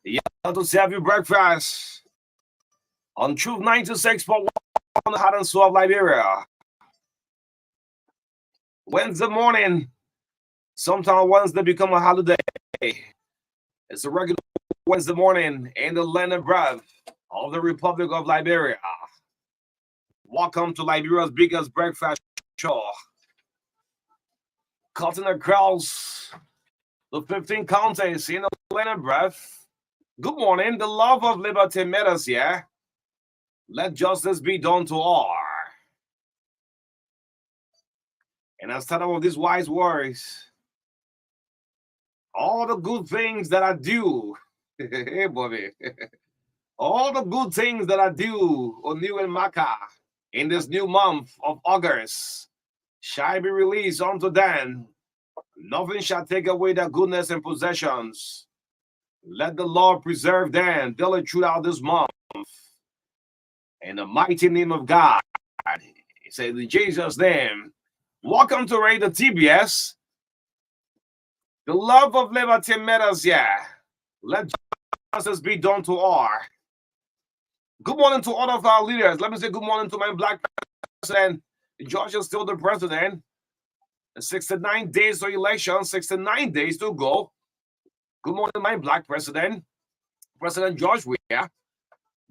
Yeah, to serve you breakfast on Truth 96.1 on the Hot and Soul of Liberia. Wednesday morning, sometimes Wednesday become a holiday. It's a regular Wednesday morning in the land and breath of the Republic of Liberia. Welcome to Liberia's biggest breakfast show. Cutting across the 15 counties in the land and breath. Good morning. The love of liberty matters, yeah? Let justice be done to all. And I start with these wise words. All the good things that I do, hey, Bobby, all the good things that I do, O'Neill and Maka, in this new month of August, shall be released unto them. Nothing shall take away their goodness and possessions. Let the Lord preserve them daily throughout this month. In the mighty name of God, he said in Jesus' name, welcome to Radio TBS. The love of liberty matters, yeah. Let justice be done to all. Good morning to all of our leaders. Let me say good morning to my black president. George is still the president. 69 days to election, 69 days to go. Good morning, my black president, President George Weah.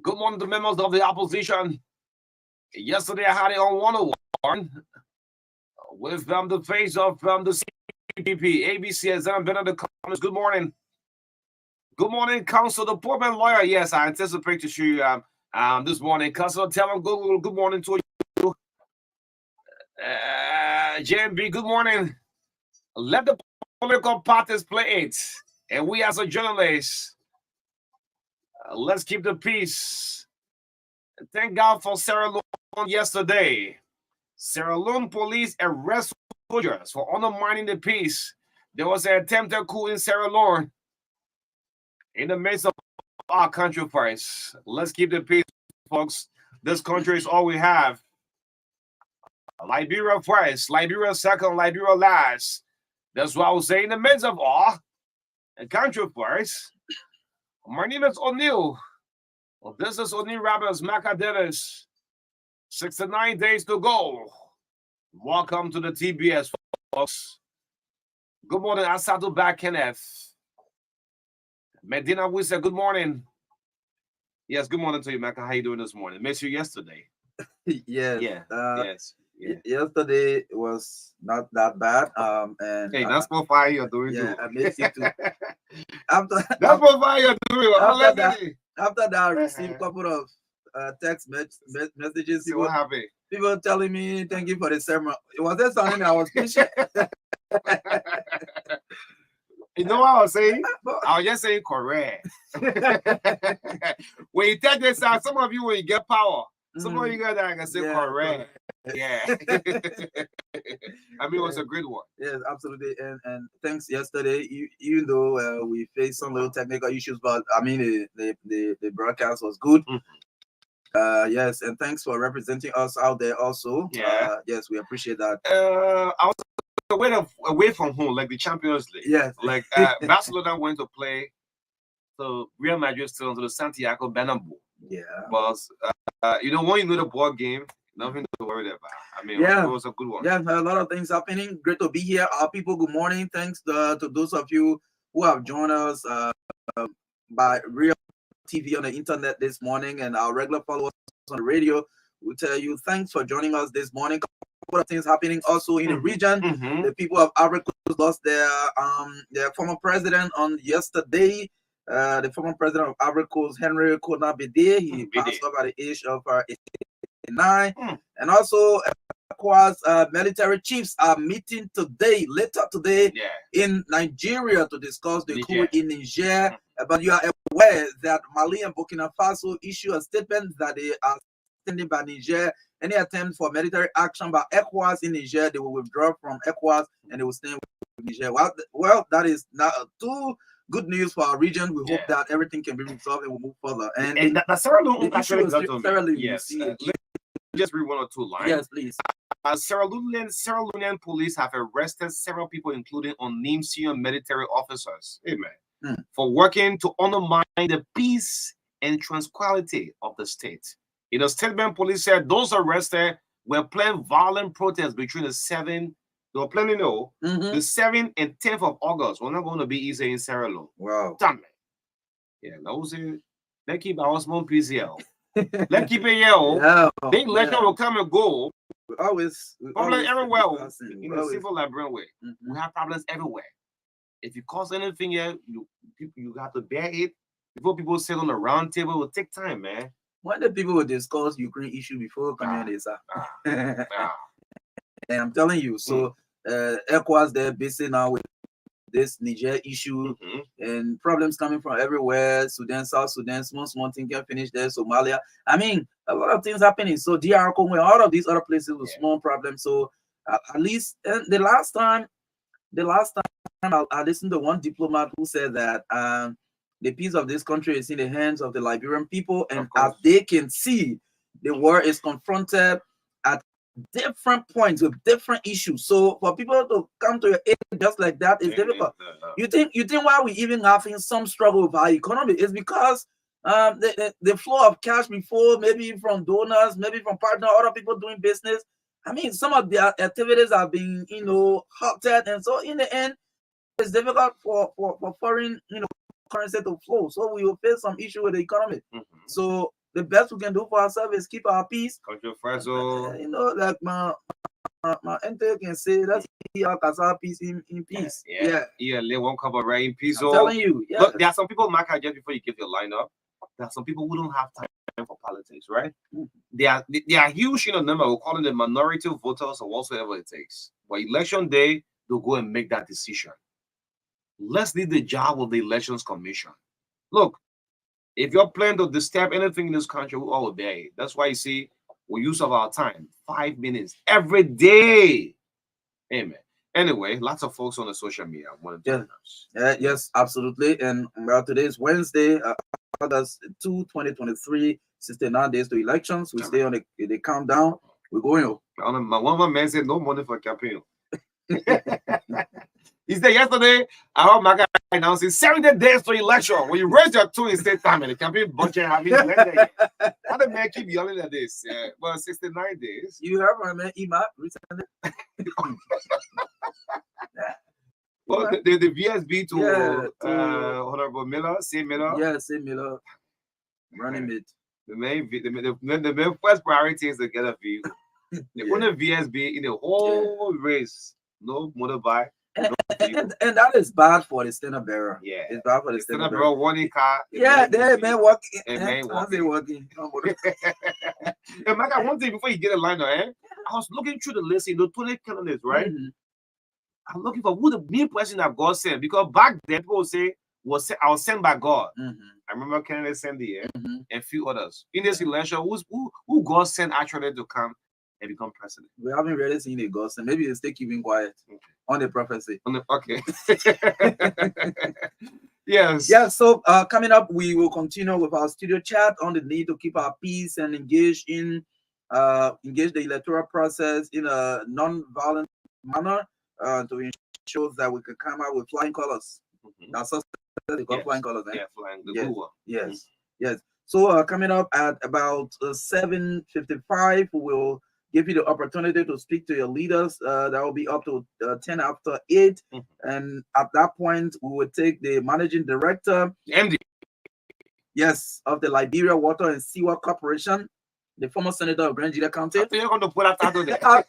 Good morning to members of the opposition. Yesterday, I had it on 101 with the face of the CPP, ABC, as I've been at the comments. Good morning. Good morning, Council, the poor man lawyer. Yes, I anticipate to show you this morning. Council, tell them good morning to you. JMB, good morning. Let the political parties play it. And we as a journalist, let's keep the peace. Thank God for Sierra Leone yesterday. Sierra Leone police arrest soldiers for undermining the peace. There was an attempted coup in Sierra Leone in the midst of our country first. Let's keep the peace, folks. This country is all we have. Liberia first, Liberia second, Liberia last. That's what I was saying. In the midst of all, a country first. My name is O'Neill. Well, this is O'Neill Roberts, Marka Davis. 69 days to go. Welcome to the TBS, folks. Good morning, Asado Back Kenneth. Medina Wisa, good morning. Yes, good morning to you, Marka. How you doing this morning? Missed you yesterday. Yes. Yeah. Yes. Yeah. Yesterday was not that bad. And hey, that's what fire you're doing. Yeah, too. I missed you too. After that's what fire you're doing. After that, I received a couple of text messages. See what happened? People telling me thank you for the sermon. Was there something I was preaching? You know what I was saying? I was just saying correct. When you take this out, some of you when you get power, some of you guys that can say correct. Yeah. I mean, it was a great one. Yes, absolutely. And thanks yesterday, even though we faced some little technical issues, but I mean the broadcast was good. Yes, and thanks for representing us out there also. Yeah. Yes, we appreciate that. I was away from home, like the Champions League. Yes. Like Barcelona went to play, so Real Madrid still into the Santiago Bernabeu. Yeah. But when you know the ball game, nothing to worry about. I mean, it was a good one. Yeah, a lot of things happening. Great to be here. Our people, good morning. Thanks to those of you who have joined us by Real TV on the internet this morning, and our regular followers on the radio. We tell you thanks for joining us this morning. A couple of things happening also in the region. The people of Ivory Coast lost their former president on yesterday. The former president of Ivory Coast, Henry Konan Bede, he passed off at the age of 89. And also, military chiefs are meeting later today in Nigeria to discuss the coup in Niger. But you are aware that Mali and Burkina Faso issue a statement that they are standing by Niger. Any attempt for military action by ECOWAS in Niger, they will withdraw from ECOWAS and they will stand with Niger. Well, that is now too good news for our region. We hope that everything can be resolved and we'll move further. And the Sierra Leone issue is yes. Just read one or two lines. Yes, please. Sierra Leonean police have arrested several people, including unnamed senior military officers. Amen. for working to undermine the peace and tranquility of the state. In a statement, police said those arrested were planning violent protests between the 7th, they were planning, the 7th and 10th of August. We're not going to be easy in Sierra Leone. Wow. Damn it. Yeah, those are, let's keep our small peace here. Let's keep it here. Yeah, The election will come and go. we always Problems everywhere in a always. civil librarian way. We have problems everywhere. If you cause anything here, you have to bear it. Before people sit on the round table, it will take time, man. When the people will discuss Ukraine issue before community, sir. And I'm telling you, so ECOWAS they're busy now with this Niger issue and problems coming from everywhere. Sudan, South Sudan, small thing can finish there. Somalia. I mean, a lot of things happening. So DR Congo, all of these other places with small problems. So at least the last time I listened to one diplomat who said that the peace of this country is in the hands of the Liberian people, and as they can see, the war is confronted at different points with different issues. So for people to come to your aid just like that is difficult. You think why we even having some struggle with our economy is because the flow of cash before, maybe from donors, maybe from partner, other people doing business. I mean, some of their activities have been, halted, and so in the end, it's difficult for foreign, currency to flow. So we will face some issue with the economy. So the best we can do for ourselves is keep our peace. Like my enter can say, let's keep our peace in peace. Yeah, they won't cover right in peace. I'm telling you, look, there are some people, Marka, just before you give your lineup, there are some people who don't have time for politics, right? They are huge, number. We're calling them minority voters or whatsoever it takes. But election day, they'll go and make that decision. Let's leave the job of the Elections Commission. Look, if you're planning to disturb anything in this country, we all obey. That's why you see we use of our time 5 minutes every day. Amen. Anyway, lots of folks on the social media want to yes, absolutely. And today is Wednesday, August 2, 2023, 69 days to elections. We stay on the countdown. We're going. One of my men said no money for campaign. He said yesterday, I heard Marka announcing 70 days to election. When you raise your two in state time and the campaign budget having blended. How the man keep yelling at this? Well, 69 days. You heard my man Ima recently? Well, the VSB to Honorable Miller, St. Miller. Yeah, St. Miller. Running mate. The main first priority is to get a vehicle. The only VSB in the whole race, no motorbike. And that is bad for the standard bearer. Yeah, it's bad for the standard bearer. One car. Yeah, they man working. Man working. And Marka, one thing before you get a line, I was looking through the list, 20 candidates, right? I'm looking for who the main person that God sent, because back then people would say I was sent by God. I remember Kennedy sent the and a few others in this election. Who God sent actually to come and become president? We haven't really seen the God sent. Maybe they stay keeping quiet on the prophecy. Okay. Yes. Yeah. So coming up, we will continue with our studio chat on the need to keep our peace and engage the electoral process in a non-violent manner to ensure that we can come out with flying colors. That's what they call flying colors. Yeah, flying the blue one. Yes. So coming up at about 7:55, we will give you the opportunity to speak to your leaders. That will be up to 10 after 8. And at that point, we will take the managing director, MD, yes, of the Liberia Water and Sewer Corporation, the former senator of Grand Gila County. You're going to put that title there. I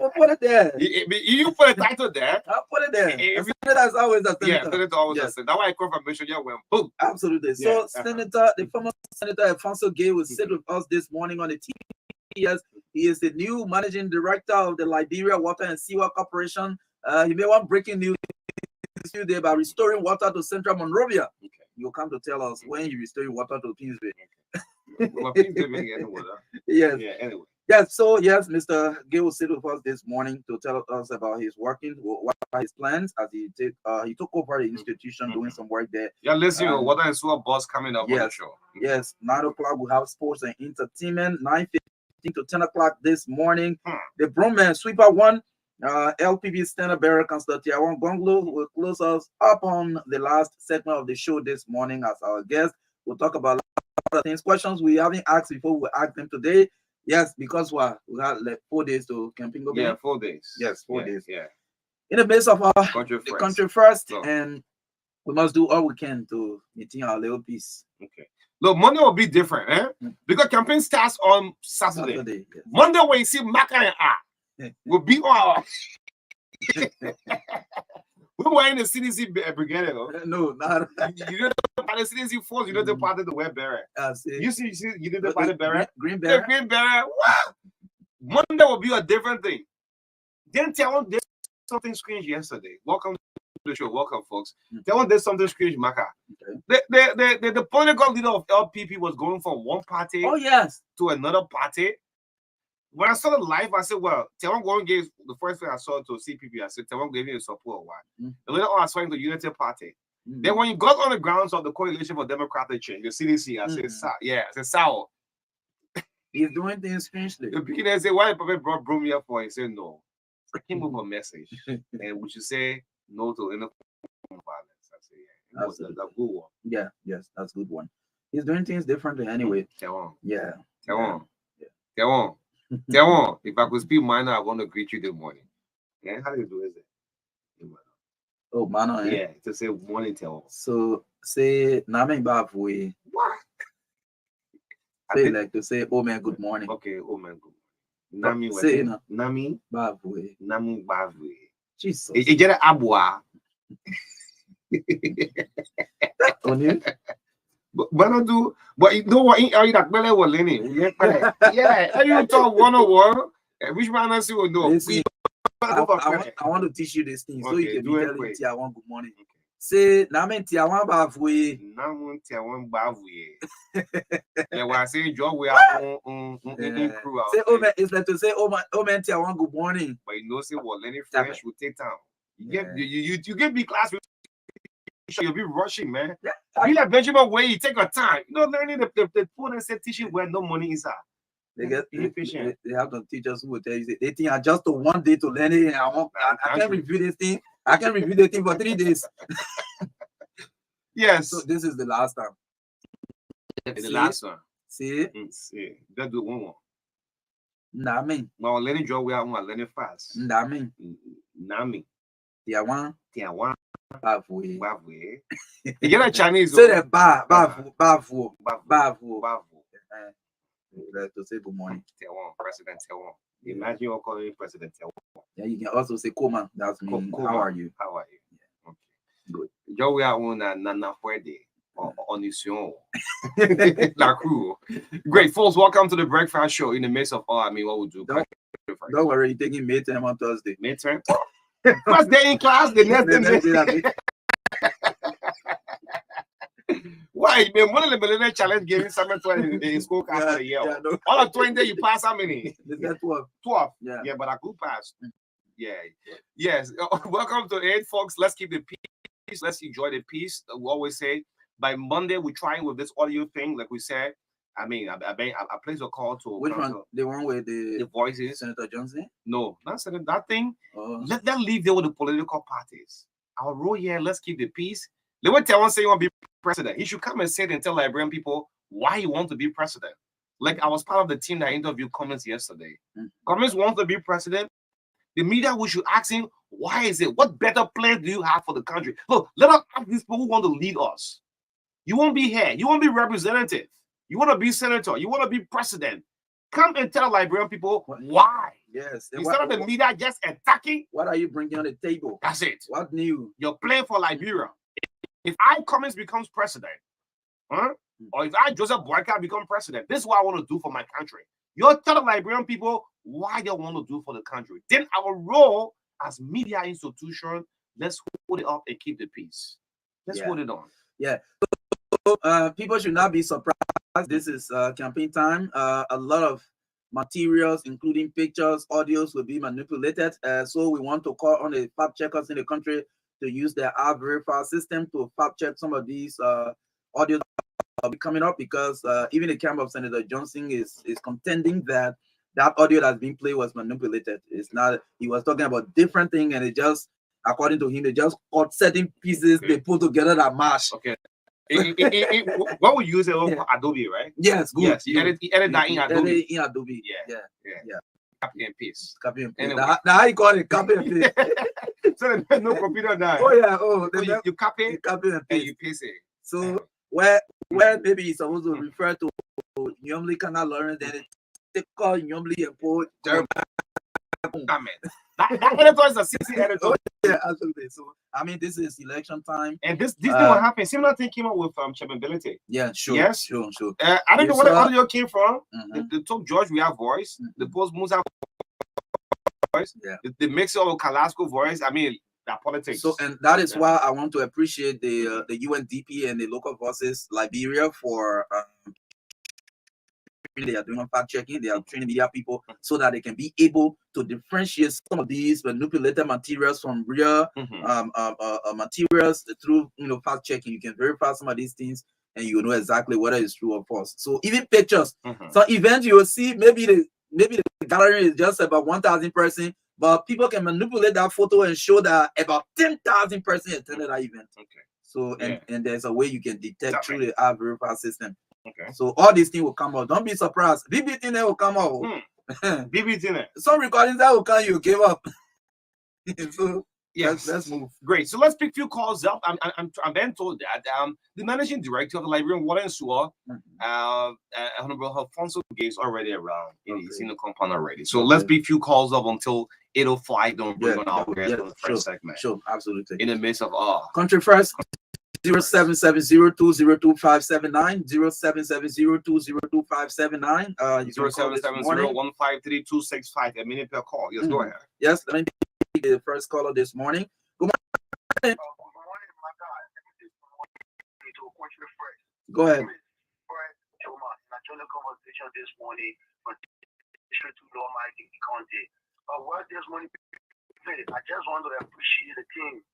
will put it there. You put a title there. I'll put it there. Senator is always a senator. Yeah, senator always a senator. That's why confirmation went boom. Absolutely. So, the former senator Alfonso Gay will sit with us this morning on the TV. Yes, he is the new managing director of the Liberia Water and Sewer Corporation. He may want breaking news today about restoring water to Central Monrovia. You'll come to tell us when you're restoring water to Kingsway. Well, Kingsway getting water. Yes. Yeah. Anyway. Yes. So yes, Mr. Gay will sit with us this morning to tell us about his working, what are his plans as he took over the institution, doing some work there. Yeah, listen, water and sewer boss coming up on the show. Yes. 9 o'clock we have sports and entertainment. 9:15 to 10 o'clock this morning. The Broman Sweeper 1, LPB standard bearer Councillor Tiawan Gonglo will close us up on the last segment of the show this morning as our guest. We'll talk about a lot of things, questions we haven't asked before. We'll ask them today. Yes, because we had like 4 days to camping. Yeah, 4 days. Yes, 4 days. Yeah. In the midst of our country first, Look. and we must do all we can to maintain our little peace. Okay. Look, Monday will be different, because campaign starts on Saturday. Yes. Monday, when you see Marka and we'll be on our. We were in the CDC brigade. No, not. You know the CDC force. You know the part of the web bearer. You see, you did the part of bearer. Green bearer. The green bearer. Wow. Monday will be a different thing. Then tell them something strange yesterday. Welcome to the show. Welcome, folks. Tell them there's something strange, Marka. Okay. The political leader of LPP was going from one party. Oh yes. To another party. When I saw the live, I said, well, Taiwan going gave the first thing I saw to CPP. I said, Taiwan gave you a support. Why? And later on, I saw him to Unity Party. Then when you got on the grounds of the Coalition for Democratic Change, the CDC, I said, I said, Sao. He's doing things strangely. The beginner said, why Papa brought Broom here for? He said, no. I came with a message. And we should say no to any form of violence. I said, yeah. That's a good one. Yeah, yes, that's a good one. He's doing things differently anyway. Taiwan. Yeah. Taiwan. Yeah. Taiwan. Taiwan, if I could speak minor, I want to greet you this morning. Yeah, how do you do it? Oh, man, yeah, to say morning, Taiwan. So say Nami Bavwe. What? Say like to say, oh man, good morning. Okay, oh man, good morning. Nami, say Nami Bavwe. Nami Bavwe. Jesus. You get an abwa. But I do, but you know what? Are you that belly was learning? Yeah, you talk 101. Which man I see will know. I want to teach you this thing so you can be telling Tiawan good morning. Say, Namen Tiawan Bavwe. Namen Tiawan Bavwe. Yeah, what I say, Joe, we are on crew. Say, oh man, it's like to say, oh man, Tiawan good morning. But you know, say what learning French will take time. You get B class. You'll be rushing, man. Yeah. Be like Benjamin Way, you take your time. You know, learning the phone and say teaching where no money is at. They have to teach us who will tell you they think I just to 1 day to learn it and I can't review this thing. I can review the thing for 3 days. Yes. So this is the last time. The last one. See? See. Let's do one more. Nami. Well, learning job we are learning fast. Nami. Nami. Tiawan. Bavwe. You get a Chinese. Say that Bavu. To say good morning. Taiwan, President Taiwan. Imagine you're calling President Taiwan. Yeah, you can also say Koma. That's me. How are you? How are you? Yeah. Okay. Good. Yo, we are on Nana Fuede on Mission. La Crew. Great, folks. Welcome to the Breakfast Show. In the midst of all, what we do. Don't worry, you're taking midterm on Thursday. Midterm? First day in class, the next day. Why? One of the challenge giving something in school class for the year. All of 20 you pass how many? 12. 12. Yeah, but I could pass. Yeah. Yes. Welcome to it, folks. Let's keep the peace. Let's enjoy the peace. We always say by Monday we're trying with this audio thing, like we said. I placed a call to which one? The one with the voices, Senator Johnson? No, not Senator. That thing. Let them leave there with the political parties. Our role here. Let's keep the peace. Let me tell one say you want to be president. He should come and sit and tell Liberian people why he wants to be president. Like I was part of the team that interviewed Cummins yesterday. Cummins wants to be president. The media, we should ask him, why is it? What better plan do you have for the country? Look, let us ask these people who want to lead us. You won't be here. You won't be representative. You want to be senator. You want to be president. Come and tell Liberian people why. Yes. Instead of the media just attacking. What are you bringing on the table? That's it. What new? You're playing for Liberia. If I Cummins becomes president, or if I Joseph Boyka become president, this is what I want to do for my country. You're telling Liberian people why they want to do for the country. Then our role as media institution, let's hold it up and keep the peace. Let's hold it on. Yeah. So, people should not be surprised. This is campaign time. A lot of materials, including pictures, audios, will be manipulated. So we want to call on the fact checkers in the country to use their verify system to fact check some of these audios that will be coming up, because even the camp of Senator Johnson is contending that that audio that's being played was manipulated. It's not. He was talking about different thing, and it just, according to him, they just cut certain pieces they put together that mash. Okay. What we use Adobe, right? Yes, good. Yes, you edit that in Adobe. In Adobe. Yeah. Copy and paste. Copy and paste. Anyway. Now how you call it? Copy and paste. So there's no computer now. Oh yeah. You copy and paste. you paste it. So where maybe it's supposed to refer to Nyomli Kana Lawrence, then they call Nyomli and put that editor is a CC editor. Oh, yeah, absolutely. So I mean, this is election time, and this thing will happen. Similar thing came up with checkability. Yeah, sure. Yes, sure. I don't know where the audio came from. Mm-hmm. They told George we have voice. The post Musa voice. Yeah. They mix it with Kalasco voice. I mean, that politics. So, and that is why I want to appreciate the UNDP and the local forces Liberia for they are doing fact checking. They are training media people so that they can be able to differentiate some of these manipulated materials from real materials through fact checking. You can verify some of these things, and you know exactly whether it's true or false. So even pictures, some events you will see maybe the gallery is just about 1,000 persons, but people can manipulate that photo and show that about 10,000 persons attended that event. Okay. So and there's a way you can detect through the app verify system. Okay. So all these things will come out. Don't be surprised. BBT will come out. BBT. Some recordings that will come, you give up. So yes, let's move. Great. So let's pick a few calls up. I'm being told that the managing director of the Liberian Water and Sewer, Honorable Alfonso Gates, already around. He's in the compound already. So let's pick a few calls up until 8:05. Don't bring on our guest for the first segment. Sure, absolutely. In the midst of country first. 0770-202-579, 0770-202-579. 0770-153-265. A minute per call. Yes, go ahead. Yes, let me take the first caller this morning. Good morning. Go ahead. Conversation this morning on to the Almighty Conte. What this morning, I just want to appreciate the team,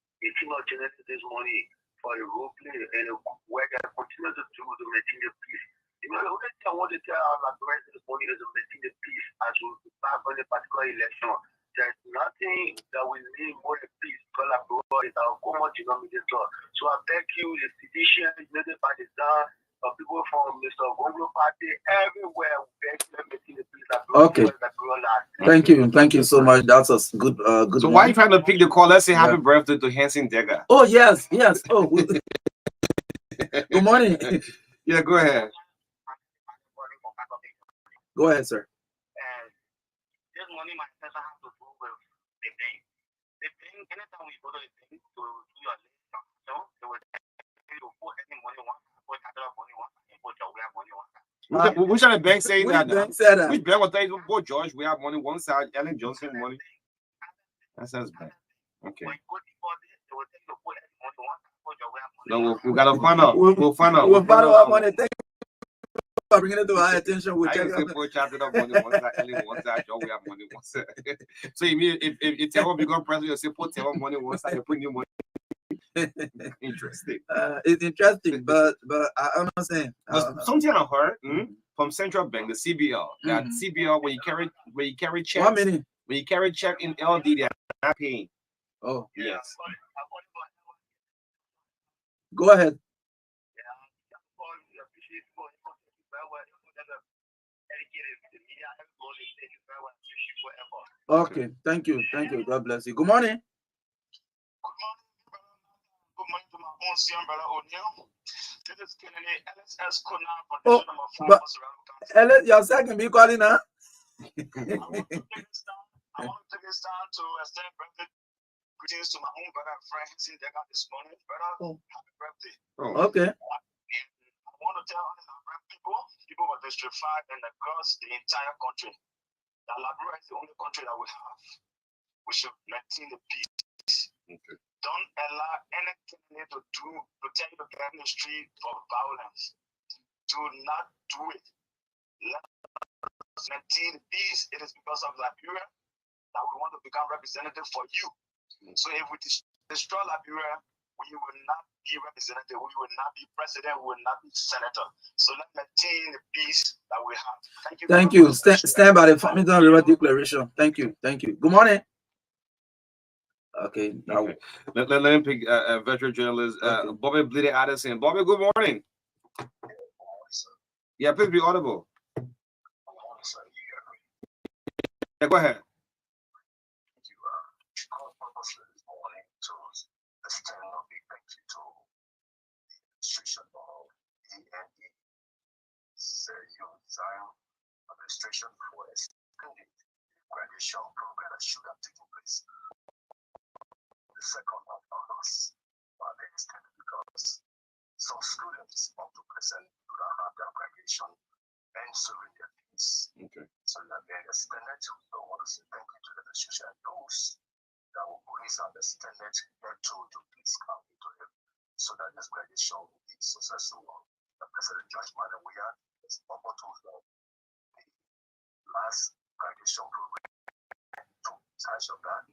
of Genesis this morning for the role play and the work that continue to do to maintain the peace. The only thing I want to tell our Liberians this morning is to maintain the peace as we start on a particular election. There's nothing that we need more than peace because abroad is our common denominator. So I beg you, the citizens, United Partisan, people from Mr. Gonglo Party, everywhere, we beg you to maintain the peace. Okay. Thank you so much. That's a good good. So why are you trying to pick the call? Let's say happy birthday to Hanson Dega. Oh yes. Oh, good morning. Yeah, go ahead. Go ahead, sir. This morning, my person has to do with the thing. The thing, anytime we go to the thing to do your list, they will tell you to put any money one, put capital money one, and put your money one. Which are the bank saying that? Which bank will tell you, go George, we have money one side, Ellen Johnson money. That sounds bad. Okay. No, we gotta find out. We'll find out. We'll find out our money. Thank you for bringing it to our attention. We'll check it. Money one side, Ellen one side, George, we have money one side. So you mean if Taiwan become president, you say put Taiwan money one side, you put new money. Interesting. It's interesting, but I understand. Something I heard from Central Bank, the CBL, that CBL when you carry checks, when you carry check in LD, they are not paying. Oh yes. Go ahead. Okay, thank you. God bless you. Good morning. Oh, but Ellis, your second be calling now. I want to take this time to extend birthday greetings to my own brother and friend since they got this morning. Brother, happy birthday. Okay. I want to tell all the people of District 5 and across the entire country that Liberia is the only country that we have. We should maintain the peace. Okay. Don't allow anything to tell you to get in the street for violence. Do not do it. Let us maintain peace. It is because of Liberia that we want to become representative for you. So if we destroy Liberia, we will not be representative, we will not be president, we will not be senator. So let's maintain the peace that we have. Thank you. Thank you. Stand by the Farmington River Declaration. Thank you. Thank you. Good morning. Okay. Now, let me pick a veteran journalist, Bobby Bleedy Addison. Bobby, good morning. Yeah, please be audible. Yeah, go ahead. Administration for extended graduation program that should have taken place the 2nd of August, but they extended because some students up to present do not have their graduation and serving their fees. Okay. So that they extended. So I want to say thank you to the administration and those that will always understand it and to please come into them so that this graduation will be successful. The President Judge Madam Weir is opportune last graduation program to charge of that.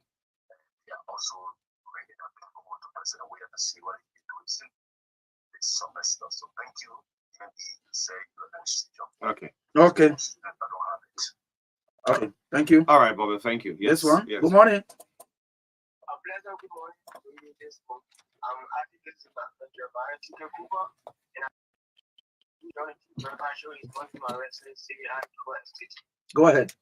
They are also bringing up people to President Weir to see what he can do this semester. So thank you. And he say you're the job. Okay. Okay. I don't have it. Okay. Thank you. All right, Bobby. Thank you. Yes. This one. Yes. Good morning. A pleasant good morning. I'm happy to see that Jeremiah Chico Cooper and I'm sure he's going to my residency and State. Go ahead.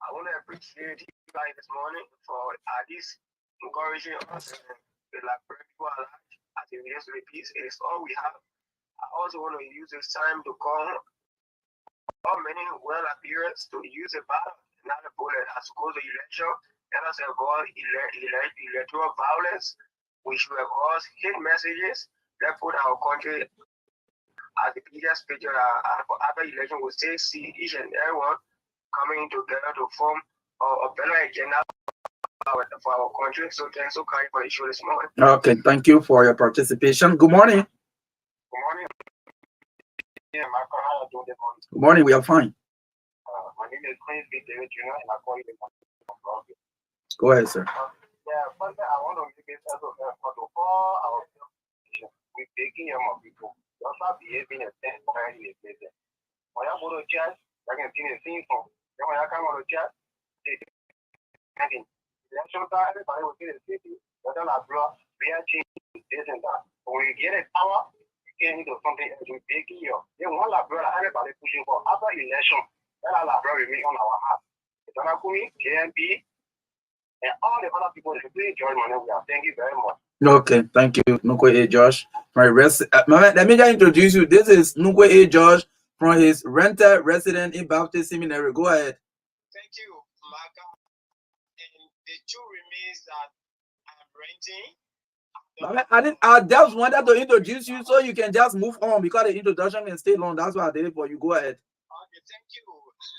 I want to appreciate you guys this morning for at least encouraging us to like bring people alive as it relates to the peace. It is all we have. I also want to use this time to call all many well appearance to use a ballot, not a bullet, as opposed to election. Let us avoid electoral violence, which will cause hate messages that put our country as the biggest picture after election. We still see each and everyone coming together to form a better agenda for our country. So thanks so kind for the show this morning. Okay, thank you for your participation. Good morning. Good morning. Yeah, Marka, how are you doing this morning? Good morning. We are fine. My name is Queen B. David Jr. and I call you the morning. Go ahead, sir. Yeah, first I want to make it as to all our people. We're taking your people. You're not behaving as a in the place. When I go to church, I can see the thing from. Then when I come on to church, election time, everybody will see the city. But then I block, we are changing this and that. When we get it power, we get into something else. We're taking you. Then one la brother, everybody pushing for. After election, that la brother remain on our heart. It's not Kumi, JMP, and all the other people that play George Money. Thank you very much. Okay, thank you, Nukwe A. Josh. Let me just introduce you. This is Nukwe A. Josh from his rented resident in Baptist Seminary. Go ahead. Thank you, Marka. And the truth remains that I'm renting. I just wanted to introduce you so you can just move on because the introduction can stay long. That's why I did it for you. Go ahead. Okay, thank you.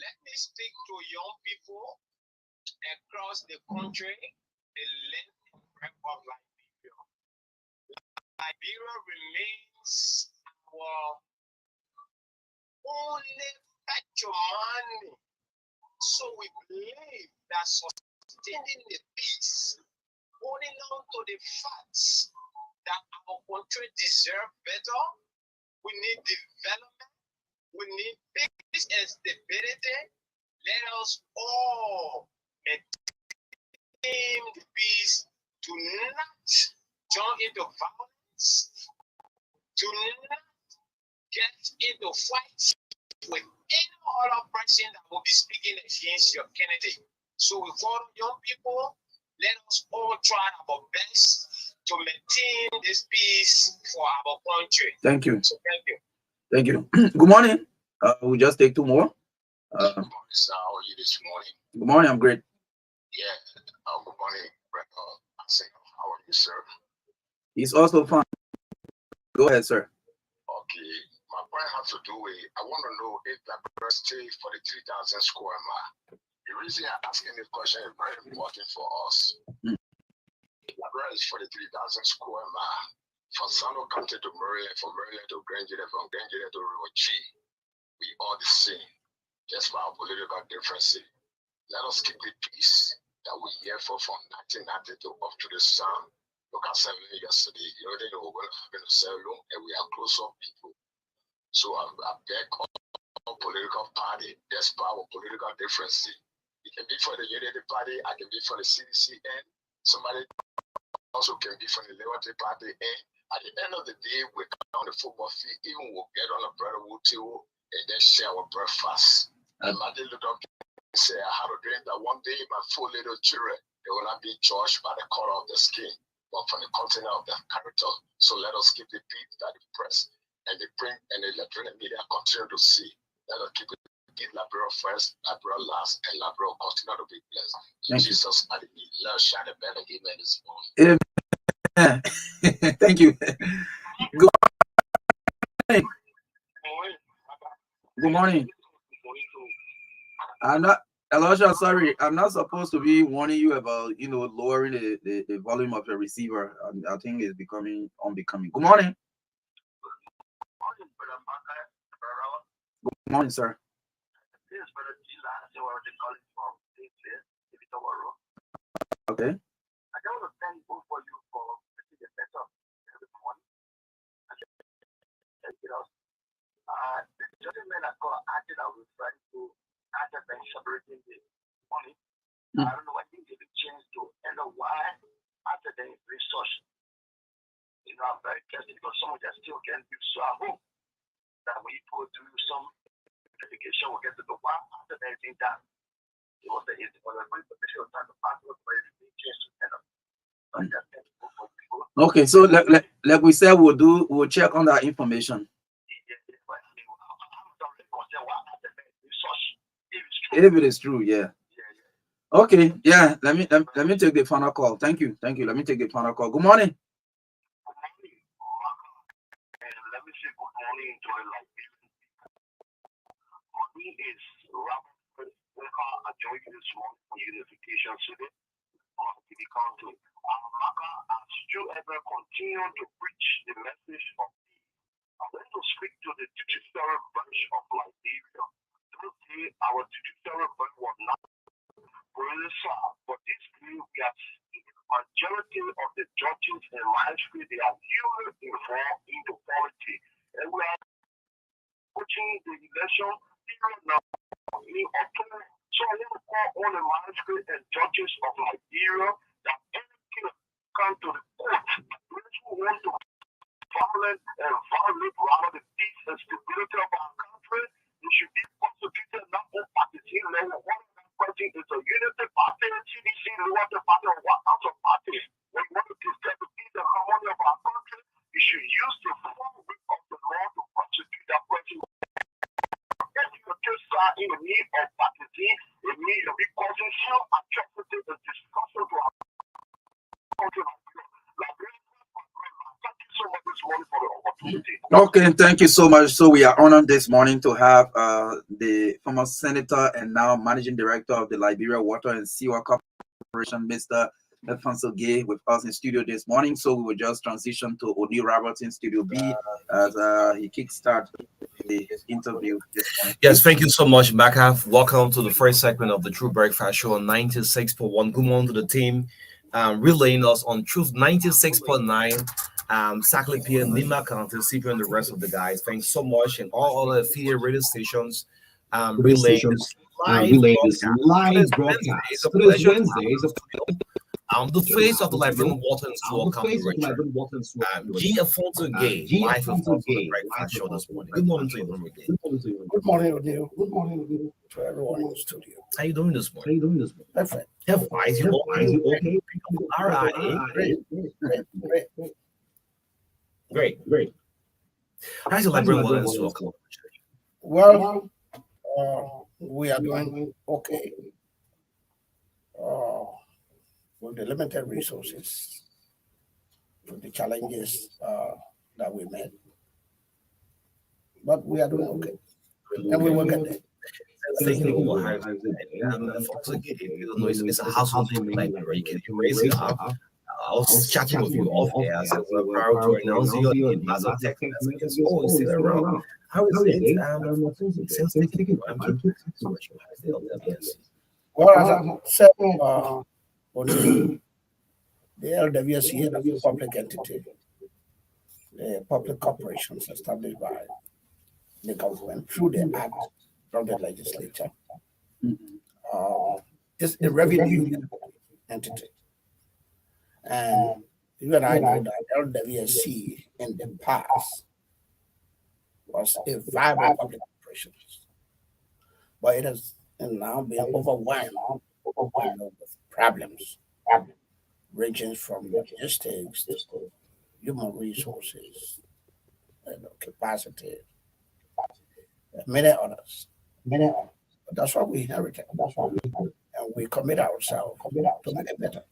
Let me speak to young people across the country, the length and breadth of Liberia. Liberia remains our only patrimony. So we believe that sustaining the peace, holding on to the facts that our country deserves better, we need development, we need peace and stability. Let us all maintain the peace, do not jump into violence, do not get into fights with any other person that will be speaking against your candidate. So we call young people, let us all try our best to maintain this peace for our country. Thank you. So thank you. Thank you. Good morning. We'll just take two more. Good morning, sir. How are you this morning? Good morning. I'm great. Yeah. Good morning, how are you, sir? He's also fine. Go ahead, sir. Okay. My point has to do with, I want to know if the stay for the 3,000 square mile. The reason I'm asking this question is very important for us. The is for the 3,000 square mile. From Sano County to Maryland, from Maryland to Granger, from Granger to Rochi. We all the same. Just for our political differences. Let us keep the peace that we hear for from 1990 to up to the sun. Look at something yesterday. You already know we're having a cell room and we are close on people. So I'm back on political party, despite our political differences. It can be for the Unity Party, I can be for the CDC, and somebody also can be from the Liberty Party. And at the end of the day, we come on the football field, even we'll get on a bread or table and then share our breakfast. And Martin Luther King said, I have a dream that one day my 4 little children, they will not be judged by the color of the skin, but from the content of their character. So let us keep the beat that the press and the print and the electronic media continue to see. Let us keep it liberal first, liberal last, and liberal continue to be blessed. In Jesus' name, let us shine a better amen this morning. Amen. Thank you. Good morning. Good morning. I'm not, Elisha, sorry, I'm not supposed to be warning you about, lowering the volume of your receiver. I think it's becoming unbecoming. Good morning. Good morning, sir. Okay. I just want to thank both for you for putting the setup every morning. The gentleman I call acted I was trying to after by separating the money. I don't know, I think they changed to and why after the resource. I'm very careful because some of them still can do so. I hope that when people do some education, we'll get to the why after that thing done. It was the easy for the potential time to pass was very changed to end up. Okay, so like we said, we'll check on that information. If it is true, yeah. Okay, yeah. Let me take the final call. Thank you. Let me take the final call. Good morning. Good morning, Marka. And let me say good morning to a Liberian people. My name is Robert Walker. I joined you this morning for unification today of the country. Marka, as you ever continue to preach the message of peace, I want to speak to the judicial branch of Liberia. Today, our judicial branch was not really solved, but this day we have seen the majority of the judges and magistrates, they are heavily involved into politics. And we are watching the election period now in October. So I want to call all the magistrates and judges of Liberia that anything come to the court, those who want to violate rather the peace and stability of our country, they should be prosecuted not on party level. One of the parties is a unity party, CDC, Liberty Party, or what other party. When you want to discuss the peace and harmony of our country, you should use the full weight of the law to prosecute that person. If you just are in need of party, in need of causing some atrocity and discussion to our country. Okay, thank you so much. So we are honored this morning to have the former senator and now managing director of the Liberia Water and Sewer Corporation, Mr. Alfonso Gay, with us in studio this morning. So we will just transition to O'Neill Roberts in Studio B as he kickstart the interview this morning. Yes, thank you so much, Marka. Welcome to the first segment of the True Breakfast Show on 96.1. Good morning to the team. Relaying us on Truth 96.9. Sackley P and Lima County, CP and the rest of the guys. Thanks so much. And all other affiliate radio stations relaying this live broadcast. Today's Wednesday. The face of the Liberian Water and Sewer Corporation. G. Alfonso Gay, live from the Breakfast Show this morning. Good morning to you, Gay. Good morning, O'Neill. Good morning to everyone in the studio. How you doing this morning? Perfect. Have eyes, you okay? Great. How's the Liberian Water and Sewer Corporation? Well, we are doing okay. With the limited resources, with the challenges that we met. But we are doing okay. And we will get there. Thinking over how it's a household name like you can raise it up. I was chatting with you off air as we're proud to announce your name as a text message. Oh, it's still around. How is it? Since thinking, I'm keeping so much. Well, as I said, The LWSC is a public entity, a public corporations established by the government through the act from the legislature. It's a revenue entity. And you and I know that LWSC in the past was a viable public corporation, but it has now been overwhelmed with problems ranging from logistics, human resources, capacity, and many others. But that's what we inherited. And we commit ourselves to make it better.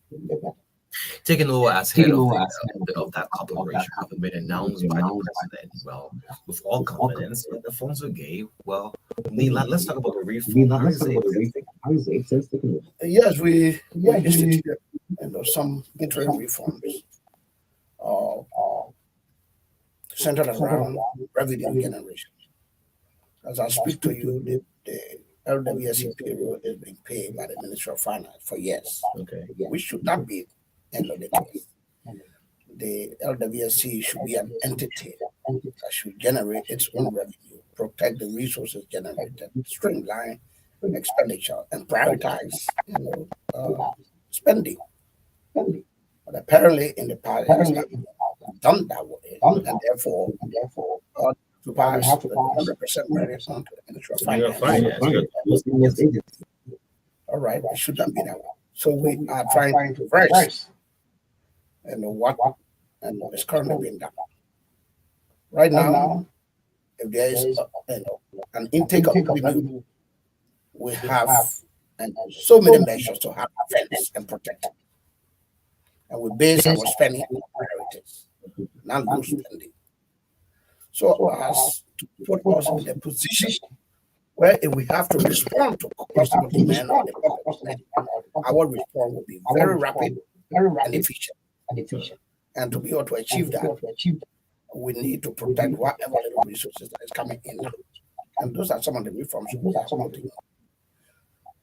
Taking over as head of that corporation, having been announced by the president, well, with all confidence, the funds we gave, well, let's talk about the reform. How is it? Yes, we instituted some interim reforms centered around revenue generation. As I speak to you, the LWSC payroll is being paid by the Ministry of Finance for years. Okay. We should not be the case. The LWSC should be an entity that should generate its own revenue, protect the resources generated, streamline expenditure, and prioritize spending. But apparently, in the past, it has not been done that way, and therefore, to pass 100% credit on to the Ministry of Finance. All right, it should not be that way. So we are trying to reverse what is currently being done. Right now, if there is an intake of revenue, we have so many measures to have defense and protect it. And we base our spending on priorities, not loose spending. So as to put us in the position where if we have to respond to customer demand on the public, our response will be very rapid and efficient. And to be able to achieve that, we need to protect whatever little resources that is coming in. And those are some of the reforms we are promoting.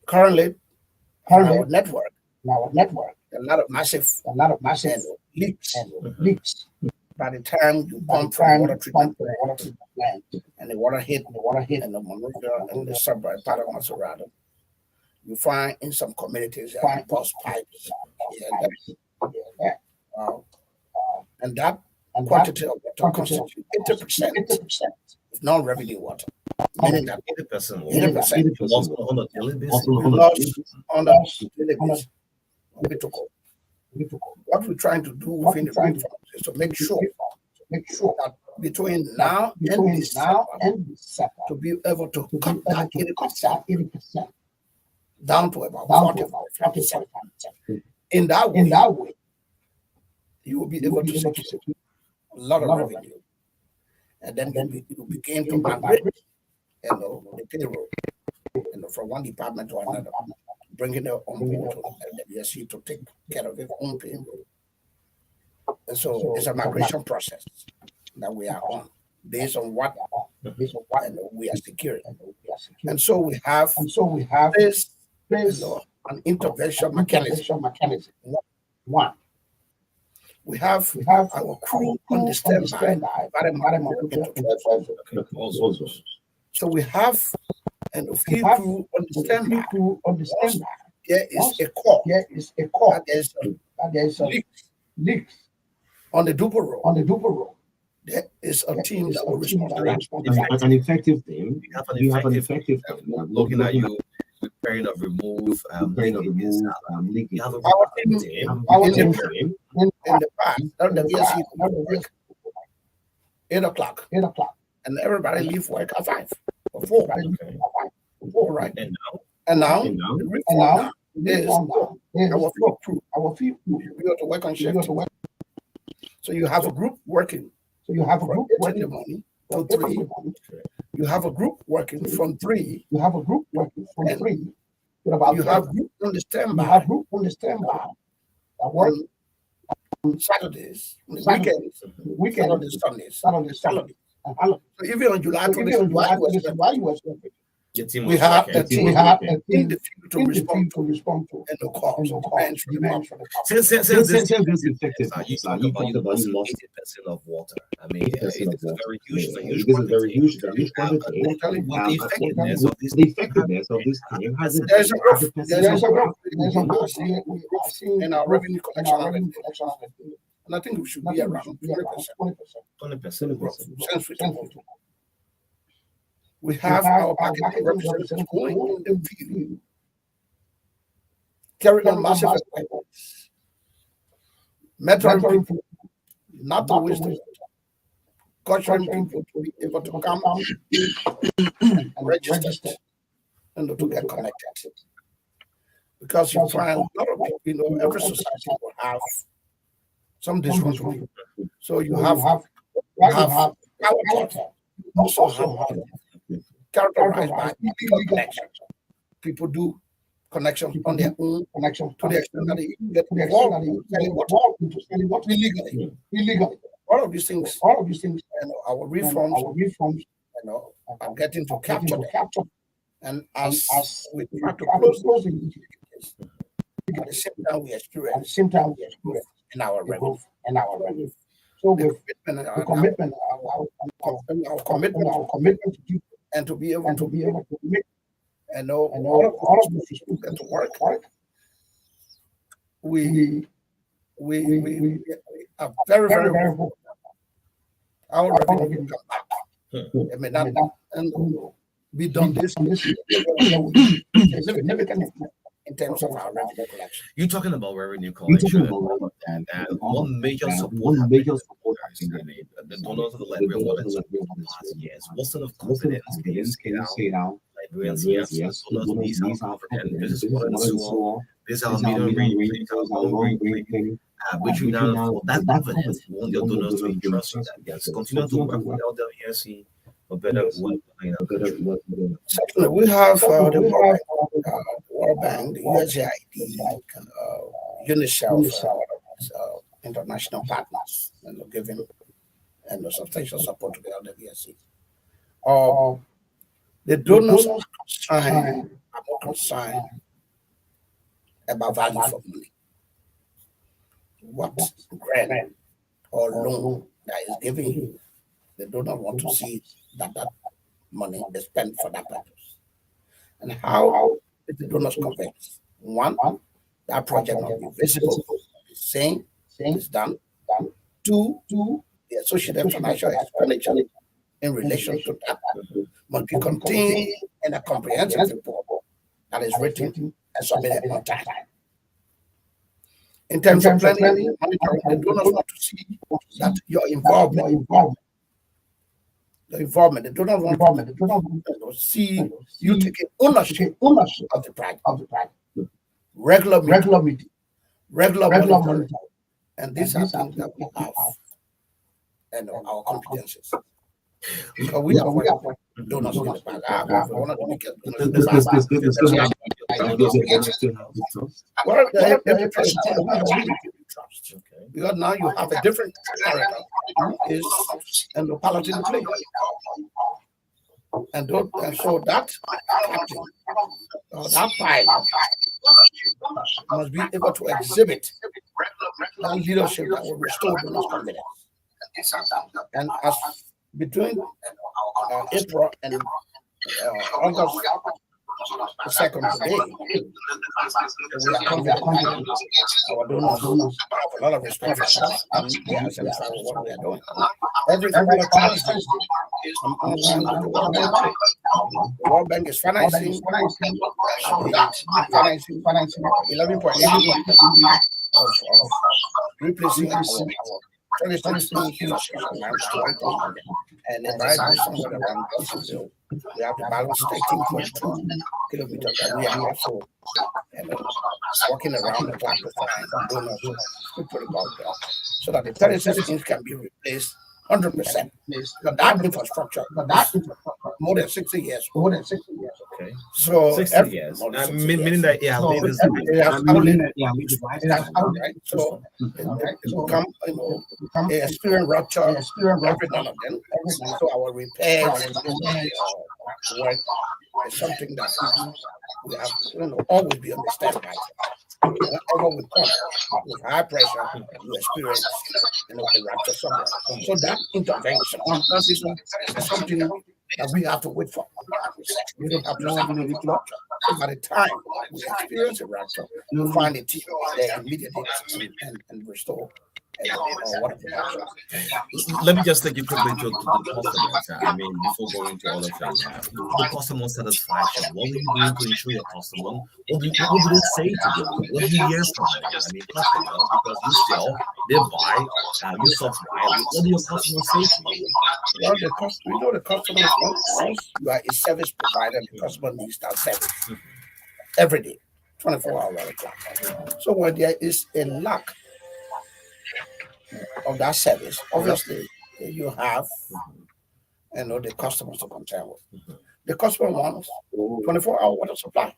Currently, our network, a lot of massive leaks. By the time you pump from water treatment plant and the water hit and the Monrovia and the suburb part of Maserado, you find in some communities burst pipes and that quantity of water constitutes 80% of non-revenue water. Meaning that 80% lost on a daily basis. Lost on a daily basis. What we're trying to do within the reforms is to make sure that between now and December, to be able to cut that 80% down to about 40%. In that way, you will be able to secure a lot of revenue. And then you begin to migrate the payroll from one department to another, bringing it on board to the WSC to take care of its own payroll. And so it's a migration process that we are on, based on what we are securing. And so we have this an intervention mechanism. One, we have our crew on the standby. So we have a field crew on the standby. There is a call. There's leaks on the Duper Road. There is a team that will respond to that. An effective team. You have an effective team. Looking at you, preparing to remove leakage. Our team in the past, WSC 8 o'clock. And everybody leave work at 5 or 4. Okay. 4, right? And now is our field crew. We go to work on shift. So you have a group working. In the morning till 3. You have a group working from 3. You have group on the standby. That work on Saturdays, weekends, Sundays. So even on July 20th, why you was working? Your team We was have working. a team in the field to respond to and the calls, demands from the public. Since this effective, you talk about losing 80% of water. I mean, this is very huge. It's a huge quantity. I'm telling you, With the effectiveness of this team, has it there's a growth. There's a 100%? growth. We are seeing in our revenue collection, and I think we should be around 20%. 20%. Growth since we took over. We have our packaging representatives going in the field, carrying on massive efforts, mentoring people, not to waste it, coaching people to be able to come and register and to get connected. Because you find a lot of people, every society will have some dysfunction. So you have our culture, also have characterized by illegal connections. People do connections on their own connection to the extent that they get involved into selling what illegally. All of these things, our reforms, are getting to capture them. And as we try to close those indicators, at the same time we experience in our revenue. So with our commitment to do and to be able to make and all of these people get to work. We are very hopeful. Our revenue will come back. It may not be done this significant in terms of our revenue collection. You're talking about revenue collection, and one major support the donors of the Liberian water support for the past years. What sort of confidence can you say now? Liberians, yes, donors, these are confident. This is what and so on. These are meeting, which you now for that confidence. You want your donors to trust you that yes, continue to work with LWSC for better work. Secondly, we have the World Bank, the USAID, UNICEF, international partners, giving substantial support to the LWSC. The donors are more concerned about value for money. What grant or loan that is giving you, they do not want to see that money is spent for that purpose. And how is the donors convinced? One, that project must be visible, saying it's done. Two, the associated financial expenditure in relation to that must be contained in a comprehensive report that is written and submitted on time. In terms of planning and monitoring, the donors want to see that your involvement. They do not want to see you taking ownership of the project. Regular meeting, regular monitoring. And these are things that we have and our competencies. Because we have donors in the past. I want to make it. Because now you have a different character and the politics play. And so that file must be able to exhibit that leadership that will restore donors' confidence. And as between April and August 2nd today, we are confident our donors have a lot of respect for us and they are satisfied with what we are doing. Every single time is the World Bank. The World Bank is financing 11.8 of replacing our and in Bible, somewhere around we have the balance 13.2 kilometers that we are also walking around the clock to find donors so that the 36 inch can be replaced 100%. That infrastructure, more than 60 years. Okay. So 60 years. Meaning that So it become a experience rupture every now and then. So our repairs work is something that we have always be on the standby. Whenever we come with high pressure, we experience a rupture somewhere. So that intervention is something that we have to wait for. We don't have to see clock. So by the time we experience a rapture, we find it there immediately and restore or whatever. Let me just take you quickly to the customers. I mean, before going to all of that, the customer satisfaction. What are you doing to ensure your customer? What do they say to you? What do you hear from them? I mean, customers, because you sell, they buy, you subscribe. What do your customers say to you? Well, the customers, once you are a service provider, the customer needs that service every day, 24 hours around the clock. So when there is a lack of that service, obviously you have the customers to contend with. The customer wants 24-hour water supply.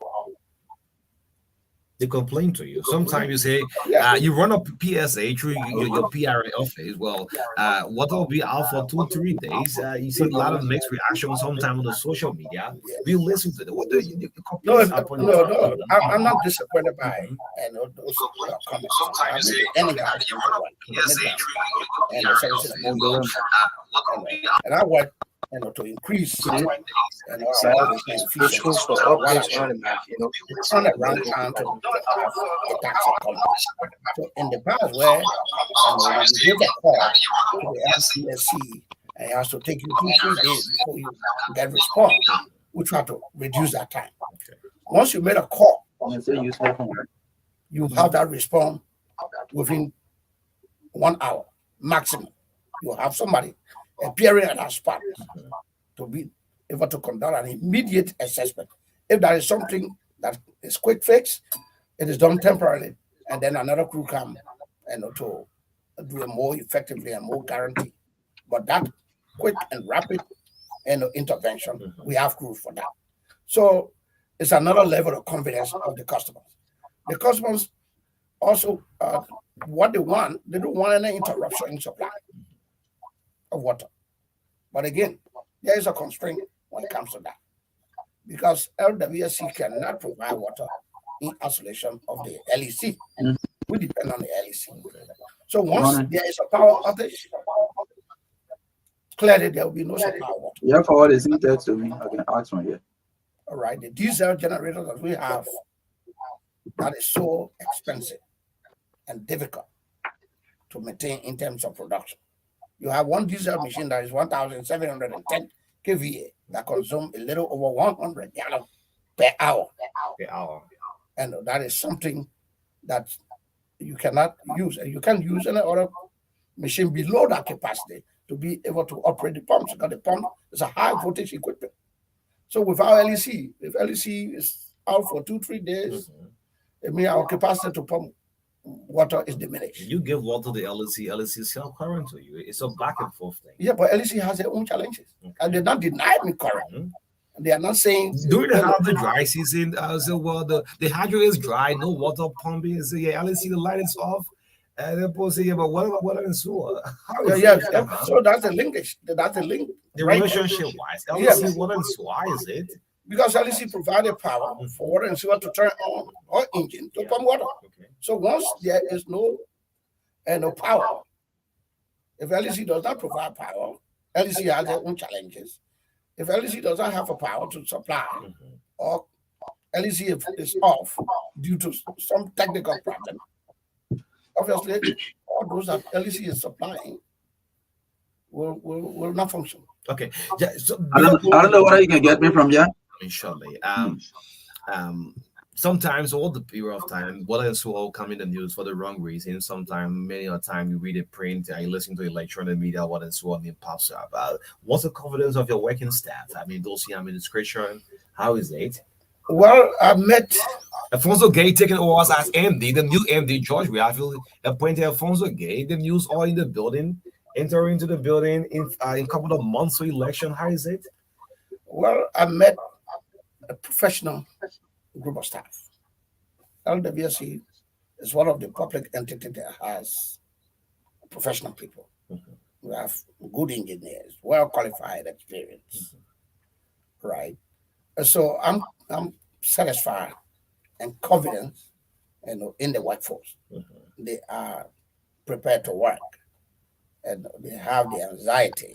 They complain to you. Sometimes you say, you run a PSA through your PRA office. Well, what will be out for 2-3 days? You see a lot of mixed reactions sometimes on the social media. We listen to them. What do you complain upon? No. I'm not disappointed by those comments. Sometimes you say, you run a PSA through your PRA office. And I want to increase schools for updates on it, turn around time to have a tax economy. So in the past where you give a call to the LCSC and it has to take you 2-3 days before you get response, we try to reduce that time. Once you made a call, you have that response within 1 hour maximum. You have somebody appearing at that spot to be able to conduct an immediate assessment. If there is something that is quick fix, it is done temporarily, and then another crew come to do it more effectively and more guaranteed. But that quick and rapid intervention, we have crews for that. So it's another level of confidence of the customers. The customers also, what they want, they don't want any interruption in supply of water. But again, there is a constraint when it comes to that, because LWSC cannot provide water in isolation of the LEC. We depend on the LEC. So once there is a power outage, clearly there will be no supply of water. Yeah, for what is in there to me, I can ask one here. All right, the diesel generator that we have, that is so expensive and difficult to maintain in terms of production. You have one diesel machine that is 1,710 kVA that consumes a little over 100 gallons per hour. And that is something that you cannot use. And you can't use any other machine below that capacity to be able to operate the pumps, because the pump is a high voltage equipment. So with our LEC, if LEC is out for 2-3 days, it means our capacity to pump water is diminished. You give water to the LEC sell current to you. It's a back and forth thing. Yeah, but LEC has their own challenges. And they're not denying me current. They are not saying during the dry season, the hydro is dry, no water pumping. So LEC, the light is off. And then people say, but what about water and sewer? So that's the linkage. That's the link. The relationship wise, LEC, water and sewer, is it? Because LEC provided power for water and sewer to turn on our engine to pump water. So once there is no power, if LEC does not provide power, LEC has their own challenges. If LEC does not have a power to supply, or LEC is off due to some technical problem, obviously all those that LEC is supplying will not function. Okay. Yeah, so I don't know what you can get me from here. Surely. Sometimes all the period of time, water and sewer come in the news for the wrong reason. Sometimes, many of the time, you read a print and you listen to electronic media, water and sewer pops up. What's the confidence of your working staff? I mean, those in administration, how is it? Well, I met Alfonso Gay taking over as MD, the new MD, George Reafil appointed Alfonso Gay. The news all in the building, entering into the building in a couple of months for election. How is it? Well, I met a professional group of staff. LWSC is one of the public entities that has professional people. We have good engineers, well qualified, experience, right? So I'm satisfied and confident, in the workforce. They are prepared to work, and they have the anxiety.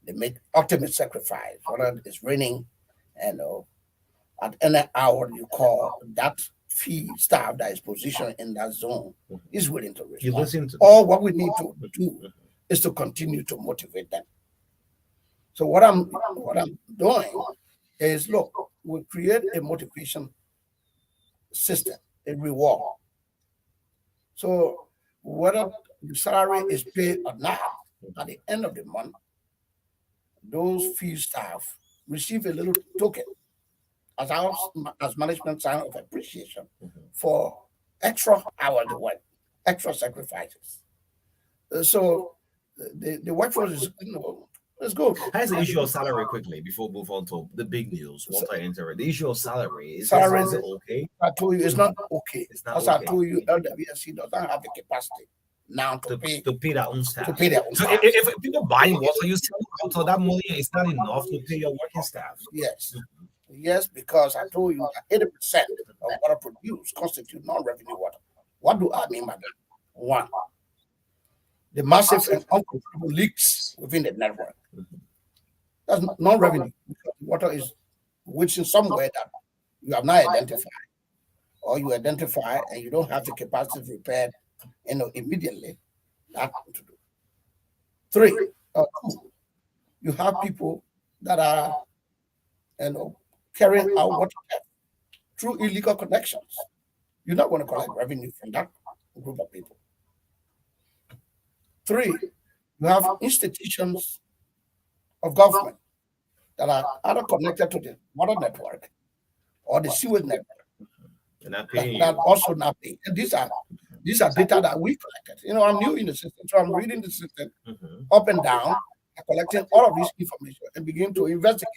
They make ultimate sacrifice, whether it's raining, and at any hour you call, that fee staff that is positioned in that zone is willing to You respond. listen to All what we need to do is to continue to motivate them. So what I'm doing is, look, we create a motivation system, a reward. So whether the salary is paid or not, at the end of the month, those field staff receive a little token as our as management sign of appreciation for extra hours they work, extra sacrifices. So the workforce is, it's good. Here's the issue of salary quickly before we move on to the big news. Once I enter it, the issue of salary Salary, is it okay? I told you, it's not okay. It's not As I okay. told you, LWSC doesn't have the capacity now to pay To pay their own staff. to pay their own So staff. if people buying water, you sell water, that money is not enough to pay your working staff. Yes. Yes, because I told you that 80% of water produced constitute non-revenue water. What do I mean by that? One, the massive and uncontrollable leaks within the network. That's non-revenue. Because water is within somewhere that you have not identified, or you identify and you don't have the capacity to repair, immediately. That's what to do. Three, two, you have people that are, carrying out water through illegal connections. You're not going to collect revenue from that group of people. Three, you have institutions of government that are either connected to the water network or the sewage network And not paying that you. also not pay. And these are data that we collected. I'm new in the system, so I'm reading the system up and down, and collecting all of this information and begin to investigate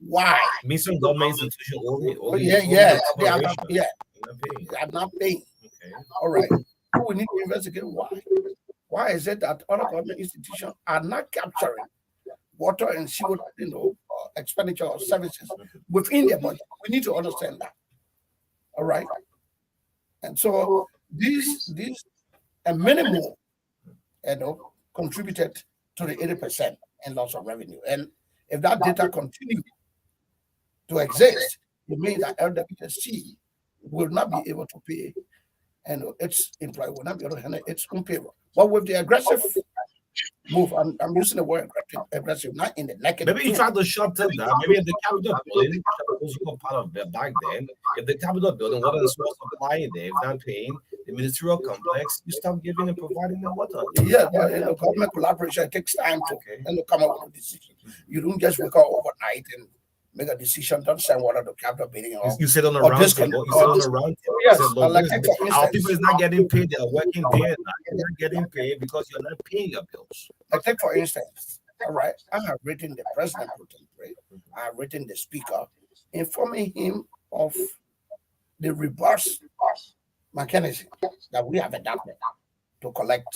why. Mission government institution only. They are not, corporation. yeah, They're not paying. they are not paying. Okay. All right. So we need to investigate why. Why is it that other government institutions are not capturing water and sewage, expenditure or services within their budget? We need to understand that. All right. And so these a minimum, contributed to the 80% in loss of revenue. And if that data continues to exist, it means that LWSC will not be able to pay, and its employee will not be able to handle its own payroll. But with the aggressive move, I'm using the word aggressive, not in the negative. Maybe you try to shut them down. Maybe if the Capitol building, because you were part of it back then, if the Capitol building, water is source supply there, if not paying, the ministerial complex, you stop giving and providing them water. Yeah, but government collaboration takes time to come up with a decision. You don't just wake up overnight and make a decision. Don't send water to Capitol building. You sit on a round table. You sit on a round table. Yes, You say, "Look, like take for our instance, people is not getting paid. They are working there. They're not getting paid because you're not paying your bills." like take for instance, all right, I have written the president, I have written the speaker, informing him of the reverse mechanism that we have adopted to collect,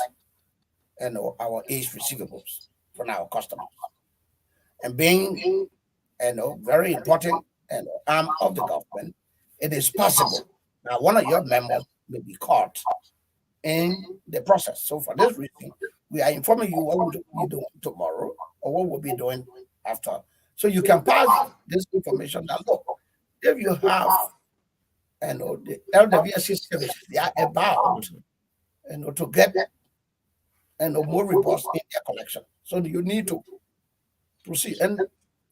our age receivables from our customers, and being, very important and arm of the government. It is possible that one of your members may be caught in the process. So for this reason, we are informing you what we'll be doing tomorrow or what we'll be doing after. So you can pass this information that, look, if you have, the LWSC services, they are about, to get, more robust in their collection. So you need to proceed. And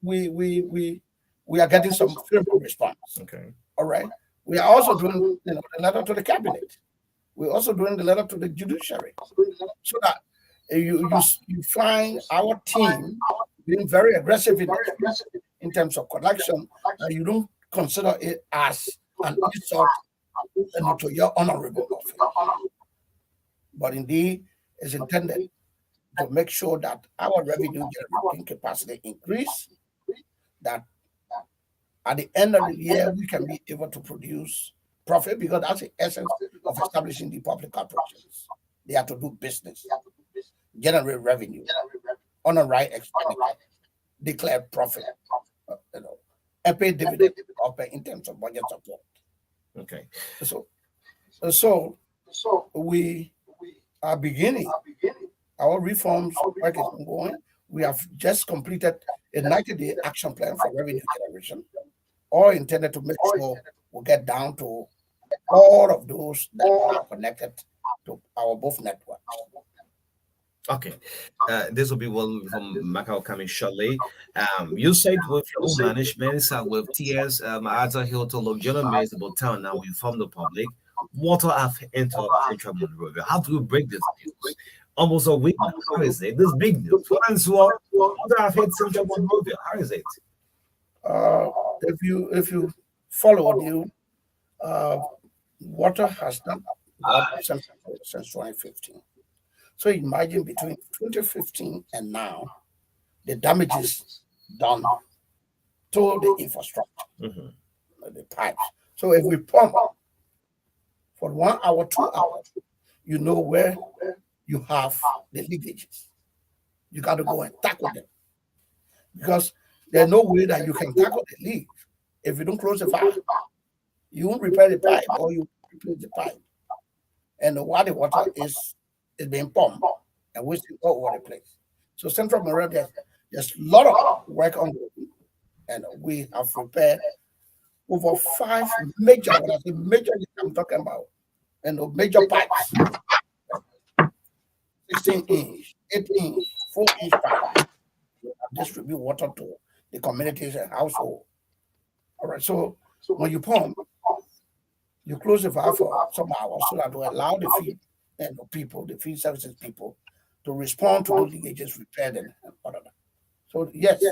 we are getting some favorable response. Okay. All right. We are also doing, the letter to the cabinet. We're also doing the letter to the judiciary, so that you find our team being very aggressive in terms of collection, and you don't consider it as an insult, to your honorable office. But indeed, it's intended to make sure that our revenue generating capacity increase, that at the end of the year we can be able to produce profit, because that's the essence of establishing the public corporations. They have to do business, generate revenue, honor right expenditure, declare profit, and pay dividend or pay in terms of budget support. Okay. So we are beginning our reforms work is ongoing. We have just completed a 90-day action plan for revenue generation, all intended to make sure we get down to all of those that are connected to our both networks. Okay. This will be one from Macau coming shortly. You said with your own management, with TS, Ata Hilton, General Mays about town now, we inform the public. Water have entered Central Monrovia. How do we break this news? Almost a week now. How is it? This big news. What else? Water have hit Central Monrovia. How is it? If you follow the water has not got since 2015. So imagine between 2015 and now, the damages done to the infrastructure, the pipes. So if we pump for 1 hour, 2 hours, you know where you have the leakages. You got to go and tackle them because there's no way that you can tackle the leak if you don't close the valve. You won't repair the pipe or you replace the pipe. And the water is being pumped and wasting all over the place. So Central Monrovia, there's a lot of work on it, and we have prepared over 5 major, when I say major, I'm talking about, and the major pipes, 16-inch, 8-inch, 4-inch pipe, distribute water to the communities and household. All right, so when you pump, you close the valve for some hours so that to allow the feed and the feed services people, to respond to those leakages, repair them, and all of that. So yes,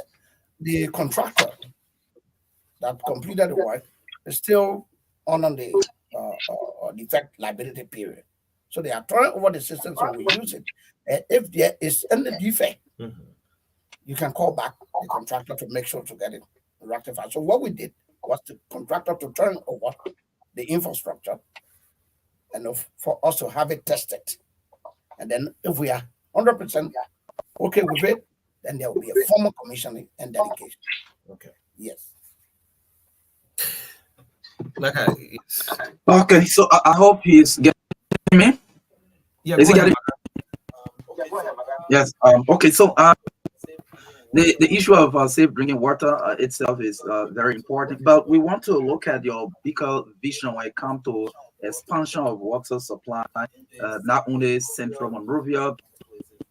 the contractor that completed the work is still on the defect liability period. So they are turning over the system so we use it. And if there is any defect, you can call back the contractor to make sure to get it rectified. So what we did was the contractor to turn over the infrastructure and for us to have it tested. And then if we are 100% okay with it, then there will be a formal commissioning and dedication. Okay. Yes. Okay, so I hope he's getting me. Yeah, Is he go ahead. getting? Yes. Okay. So the issue of safe drinking water itself is very important, but we want to look at your bigger vision when it comes to expansion of water supply, not only Central Monrovia,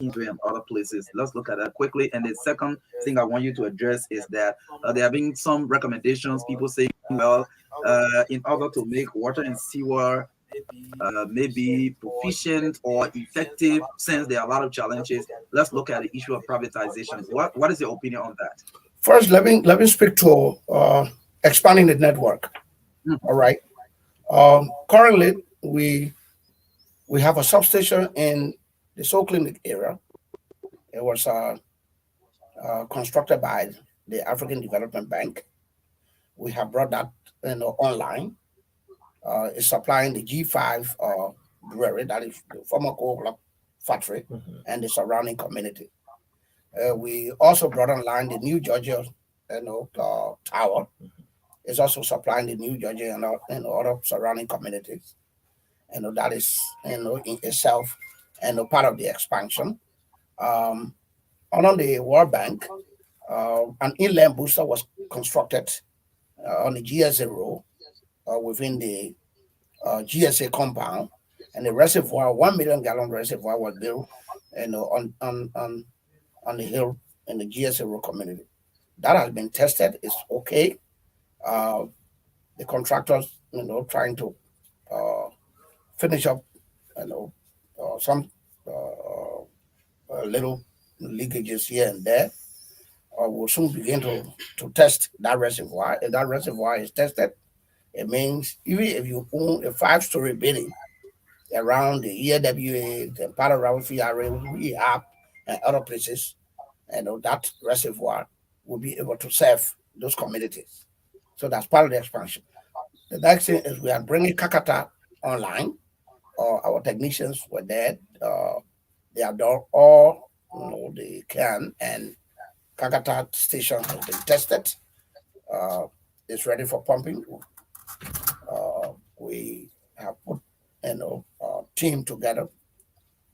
and other places. Let's look at that quickly. And the second thing I want you to address is that there have been some recommendations. People saying, well, in order to make water and sewer maybe proficient or effective, since there are a lot of challenges, let's look at the issue of privatization. What is your opinion on that? First, let me speak to expanding the network. All right. Currently, we have a substation in the Soul Clinic area. It was constructed by the African Development Bank. We have brought that online. It's supplying the G5 brewery, that is the former Coca-Cola factory, and the surrounding community. We also brought online the New Georgia tower. It's also supplying the New Georgia and other surrounding communities. That is in itself part of the expansion. On the World Bank, an inland booster was constructed on the GSA road within the GSA compound, and the reservoir, 1 million gallon reservoir, was built on the hill in the GSA road community. That has been tested. It's okay. The contractors, trying to finish up, some little leakages here and there. We'll soon begin to test that reservoir. If that reservoir is tested, it means even if you own a 5-story building around the EAWA, the part of Ralphie area, we have and other places, that reservoir will be able to serve those communities. So that's part of the expansion. The next thing is we are bringing Kakata online. Our technicians were there. They have done all they can, and Kakata station has been tested. is ready for pumping. We have put a team together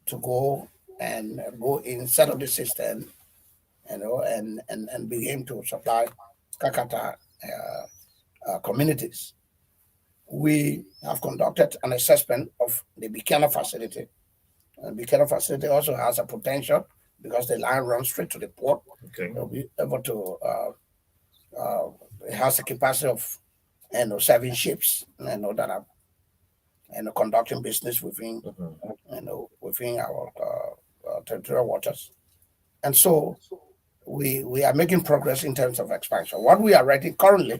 to go in, set up the system, and begin to supply Kakata communities. We have conducted an assessment of the Bikana facility. And Bikana facility also has a potential because the line runs straight to the port. Okay. They'll be able to. It has a capacity of 7 ships, that are conducting business within within our territorial waters. And so we are making progress in terms of expansion. What we are writing currently,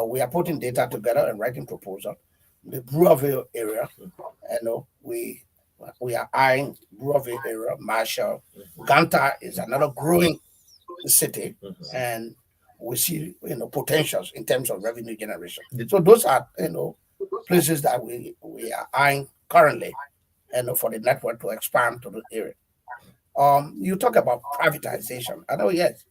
we are putting data together and writing proposal. The Breville area, we are eyeing Breville area, Marshall. Ganta is another growing city, and we see potentials in terms of revenue generation. So those are places that we are eyeing currently, for the network to expand to the area. You talk about privatization. I know, yes.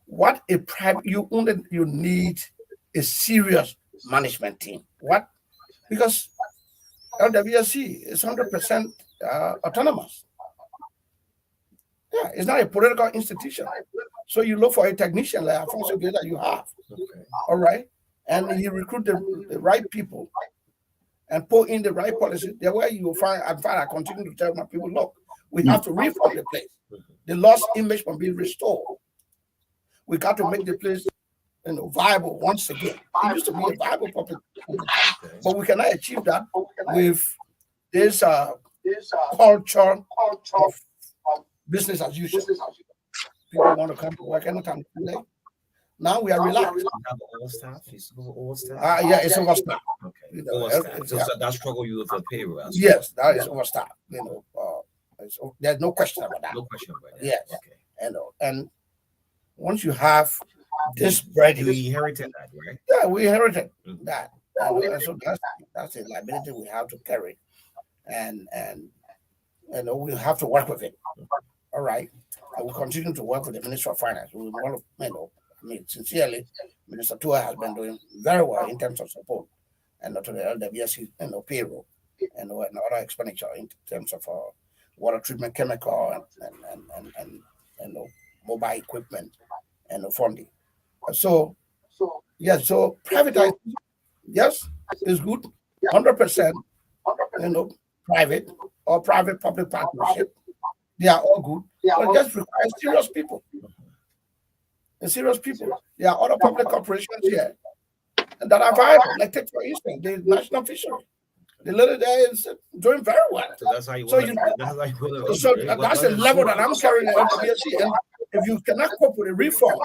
What a private you need a serious management team. What? Because LWSC is 100% autonomous. Yeah, it's not a political institution. So you look for a technician like Alfonso that you have. Okay. All right. And you recruit the right people and put in the right policy. The way you will find, I continue to tell my people, look, we have to reform the place. The lost image must be restored. We got to make the place viable once again. It used to be a viable public, but we cannot achieve that with this culture of business as usual. People want to come to work anytime today. Now we are relaxed. You have overstaff? It's overstaff? Yeah, it's overstaff. Okay. Overstaff. So that struggle you with the payroll. Yes, that is overstaff. There's no question about that. No question about that. Yes. Okay. And once you have this bread, you inherited that, right? Yeah, we inherited that. And so that's a liability we have to carry, and we have to work with it. All right. I will continue to work with the Minister of Finance. We want to, sincerely, Minister Tua has been doing very well in terms of support, and to the LWSC, payroll, and other expenditure in terms of water treatment, chemical, and mobile equipment, and funding. So privatization, yes, is good. 100%, private or private-public partnership. They are all good, but just require serious people. Serious people. There are other public corporations here that are viable. Like, take for instance, the National Fishery. The little there is doing very well. So that's how you want to. So that's the level that I'm carrying at LWSC. And if you cannot cope with a reform,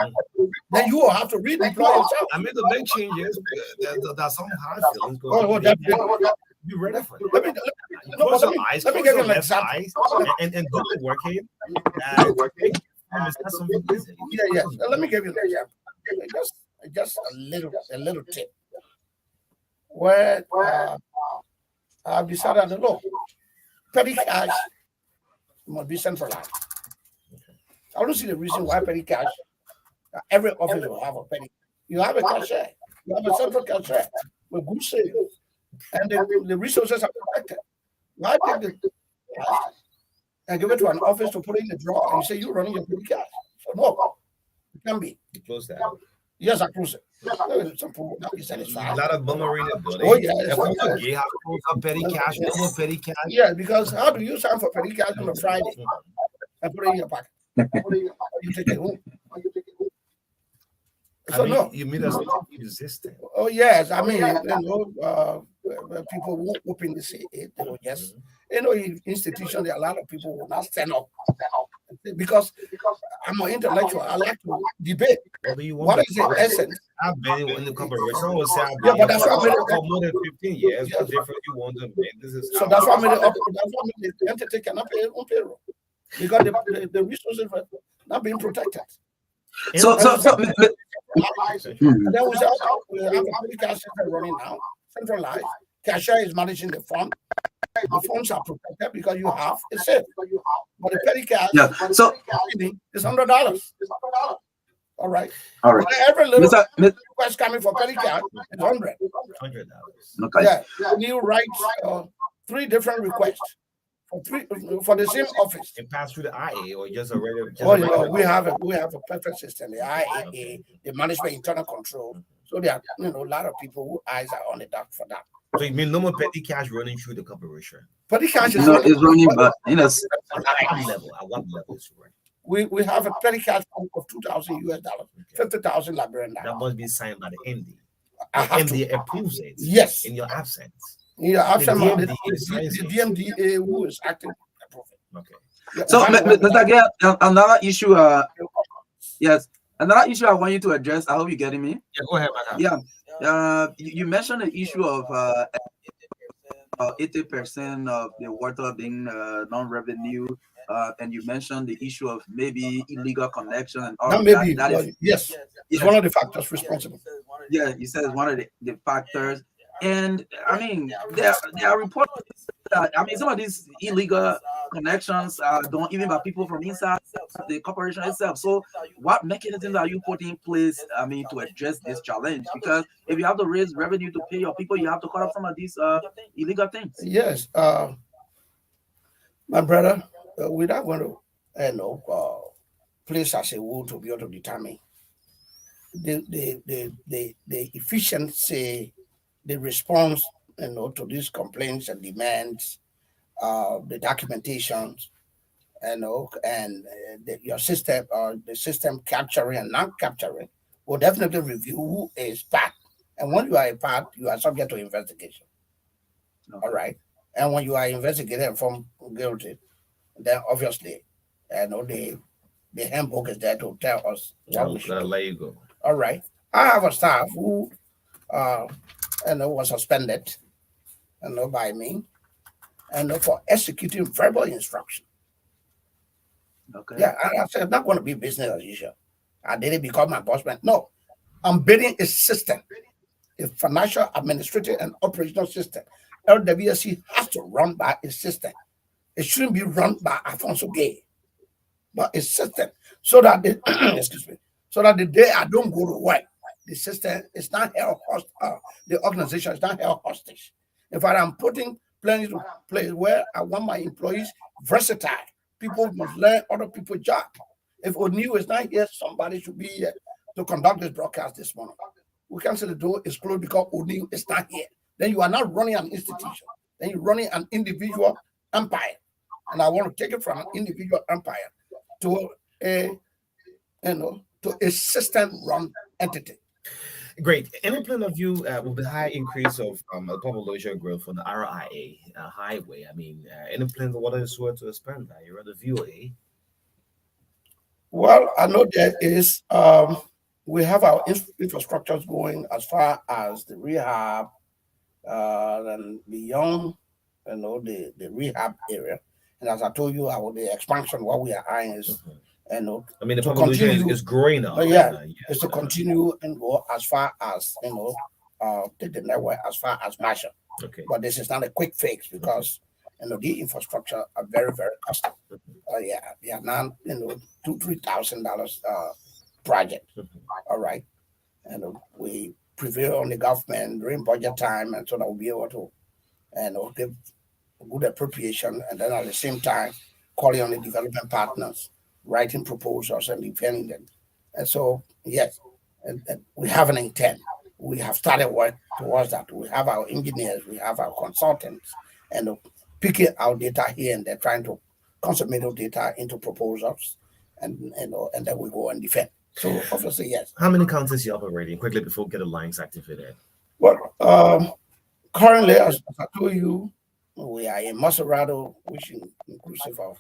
then you will have to redeploy yourself. I mean, the big changes. There's some hard feelings. Be ready for it. Let me give you an example. And do the working. Yeah. Let me give you an example. Just a little tip. Where I've decided to look, petty cash must be centralized. I don't see the reason why petty cash. Every office will have a petty. You have a cashier. You have a central cashier with good sales. And the resources are protected. Why take the cash and give it to an office to put it in the drawer and say you're running your petty cash? So no, it can be. You close that. Yes, I close it. Some people will not be satisfied. A lot of boomerang. Oh yeah, you have to close up petty cash, no more petty cash. Yeah, because how do you sign for petty cash on a Friday and put it in your pocket? You take it home. So no, you mean as resistant? Oh yes, I mean people won't openly say it. They will just in institutions there are a lot of people will not stand up because I'm an intellectual. I like to debate. What is the essence? I've been in the corporation. Yeah, but that's what I made it for more than 15 years. What different you want to make? This is so that's why I made it up. That's why I made the entity cannot pay on payroll because the resources were not being protected. So and then we have a petty cash system running now, centralized. Cashier is managing the fund. The funds are protected because you have a safe. But the petty cash, so it's $100. All right. All right. Every little Mr. request coming for petty cash is $100. $100. Okay. Yeah. When you write 3 different requests for the same office. And pass through the IA or just a regular. We have a perfect system. The IAA, the management internal control. So there are a lot of people who eyes are on the dark for that. So you mean no more petty cash running through the corporation? Petty cash is It's running, but At what level? At what level is it running? we have a petty cash of $2,000 US, 50,000 Liberian dollars. That must be signed by the MD. I have MD to. approves it. Yes. In your absence. Yeah, after The the DMDA DMDA who is acting approving. Okay. Yeah, so, Mr. Gale, another issue. Yes, another issue I want you to address. I hope you're getting me. Yeah, go ahead, Marka. Yeah. You mentioned the issue of 80% of the water being non-revenue, and you mentioned the issue of maybe illegal connection and all that of may that. be, That is, yes, it's one of the factors responsible. yeah, you said it's one of the factors. And I mean, there are reports that some of these illegal connections are done even by people from inside the corporation itself. So, what mechanisms are you putting in place? To address this challenge? Because if you have to raise revenue to pay your people, you have to cut off some of these illegal things. Yes, my brother, we're not going to place as a rule to be able to determine the efficiency, the response, to these complaints and demands, the documentations, and your system or the system capturing and not capturing will definitely review who is part. And when you are a part, you are subject to investigation. Okay. All right. And when you are investigated and found guilty, then obviously, the handbook is there to tell us what we should do. Let you go. All right. I have a staff who was suspended by me for executing verbal instruction. Okay. Yeah, I said I'm not going to be business as usual. I didn't become my boss man. No, I'm building a system, a financial, administrative, and operational system. LWSC has to run by a system. It shouldn't be run by Alfonso Gay, but a system so that so that the day I don't go to work, the system is not held hostage. The organization is not held hostage. In fact, I'm putting plans to place where I want my employees versatile. People must learn other people's job. If O'Neill is not here, somebody should be here to conduct this broadcast this morning. We can't say the door is closed because O'Neill is not here. Then you are not running an institution. Then you're running an individual empire. And I want to take it from an individual empire to a system-run entity. Great. Any plan of you with the high increase of population growth on the RIA highway? Any plans of what is where to expand that? You're at the VOA. Well, I know there is. We have our infrastructures going as far as the rehab and beyond, the rehab area. And as I told you, the expansion, what we are eyeing is, the population is growing now. Is to continue and go as far as, take the network as far as Marshall. Okay. But this is not a quick fix because, the infrastructure are very, very costly. They are now, $2,000-3,000 project. All right. And we prevail on the government during budget time, and so that we'll be able to, give good appropriation, and then at the same time, calling on the development partners, writing proposals and defending them. And so, yes, and we have an intent. We have started work towards that. We have our engineers, we have our consultants, and picking our data here and they're trying to consummate those data into proposals, and then we go and defend. So obviously, yes. How many counties you operating quickly before we get the lines activated? Well, currently, as I told you, we are in Maserado, which is inclusive of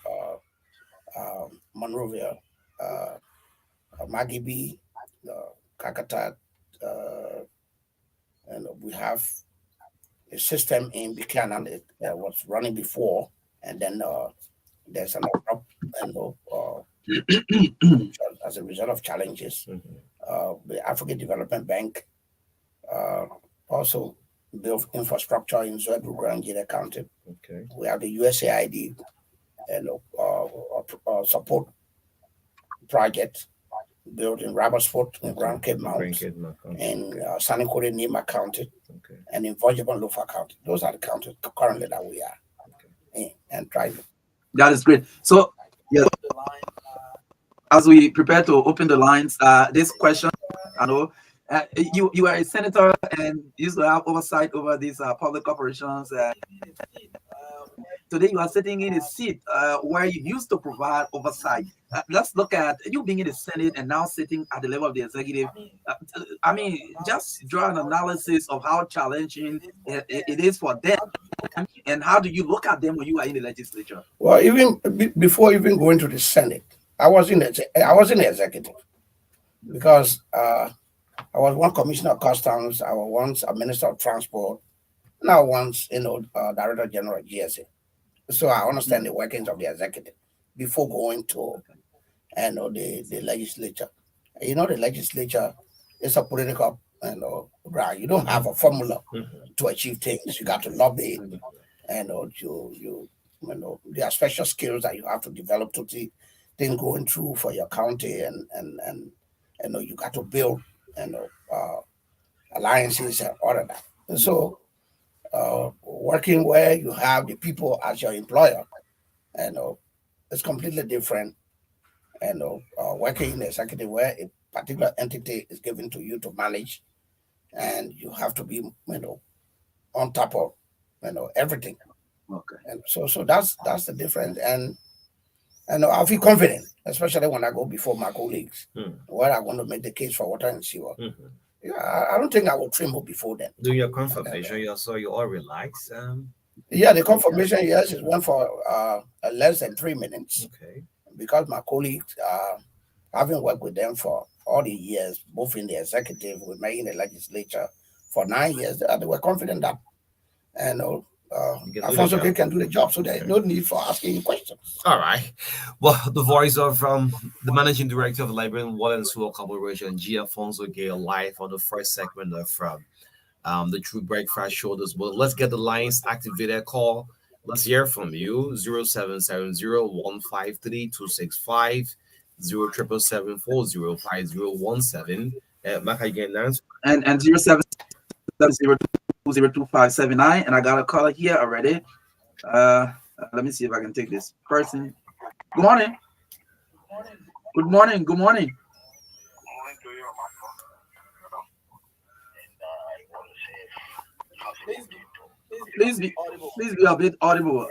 Monrovia, Magibi, Kakatat, and we have a system in Buchanan that was running before, and then there's an as a result of challenges. The African Development Bank also built infrastructure in Zoebru and Gila County. Okay. We have the USAID and support project built in Robertsport, in Grand Cape Mount, in San Nicolas, Nima County, and in Vojibon, Lufa County. Those are the counties currently that we are in and driving. That is great. So, yeah, as we prepare to open the lines, this question, I know you are a senator and used to have oversight over these public corporations. Today you are sitting in a seat where you used to provide oversight. Let's look at you being in the Senate and now sitting at the level of the executive. I mean, just draw an analysis of how challenging it is for them, and how do you look at them when you are in the legislature? Well, even before even going to the Senate, I was in the executive because I was one commissioner of customs. I was once a minister of transport. Now once director general of GSA. So I understand the workings of the executive before going to the legislature. The legislature is a political ground. You don't have a formula to achieve things. You got to lobby, and there are special skills that you have to develop to see things going through for your county, and you got to build alliances and all of that. And so working where you have the people as your employer, it's completely different. Working in the executive where a particular entity is given to you to manage, and you have to be on top of everything. Okay. And so that's the difference. And I feel confident, especially when I go before my colleagues, where I want to make the case for water and sewer. Yeah, I don't think I will tremble before then. Do your confirmation, you all relax. Yeah, the confirmation, yes, is one for less than 3 minutes. Okay. Because my colleagues, having worked with them for all the years, both in the executive, with me in the legislature for 9 years, they were confident that Alfonso can do the job, so there's no need for asking questions. All right. Well, the voice of the managing director of the Liberian Water and Sewer Corporation, G. Alfonso Gale, live on the first segment of the True Breakfast Show this morning. Let's get the lines activated. Call. Let's hear from you. 0770-153-265, 0777-405-017. Mark, again, answer. And 0770-205-79. And I got a caller here already. Let me see if I can take this person. Good morning. Good morning. Good morning. Please be a bit audible.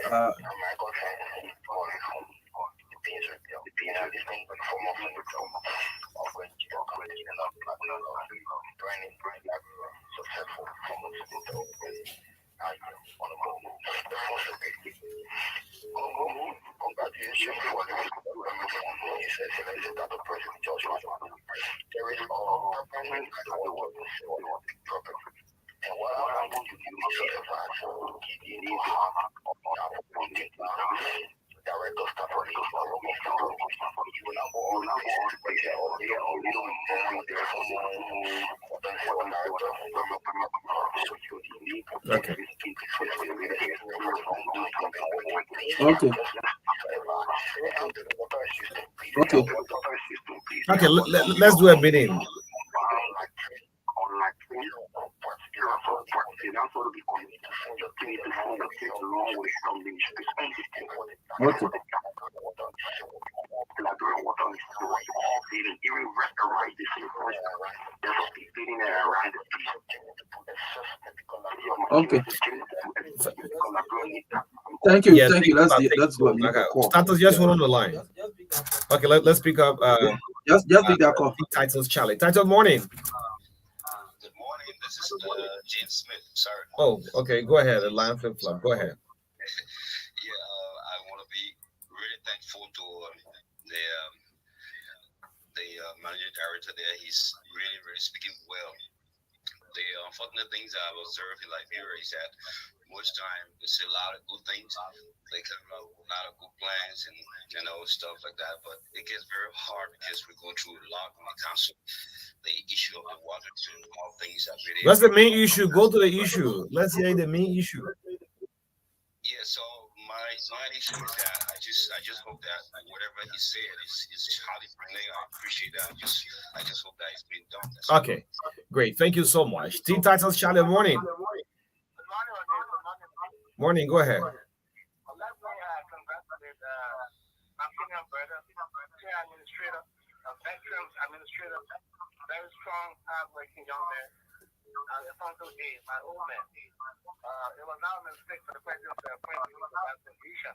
Okay. Okay. Okay. Okay, let's do a meeting. Okay. Okay. Thank you. Yes, Thank you. Let's go. Okay. Status, just hold on the line. Okay, let's pick up. Just pick that call. Titles, Charlie. Title, morning. Good morning. This is James Smith, sir. Oh, okay. Go ahead. The line flip flop. Go ahead. Yeah, I want to be really thankful to the managing director there. He's really speaking well. The unfortunate things I've observed in Liberia is that most time we see a lot of good things. They come up with a lot of good plans and stuff like that. But it gets very hard because we go through a lot in the council. The issue of the water to all things are really. What's the main issue? Go to the issue. Let's hear the main issue. Yeah, so my issue is that I just hope that whatever he said is highly relayed. I appreciate that. I just hope that it's been done. Okay, great. Thank you so much. Teen Titans Charlie, morning. Morning, go ahead. Let me congratulate my senior brother, senior administrator, a veteran administrator, very strong, hardworking young man. Alfonso A, my old man. It was not a mistake for the president to appoint him to that position.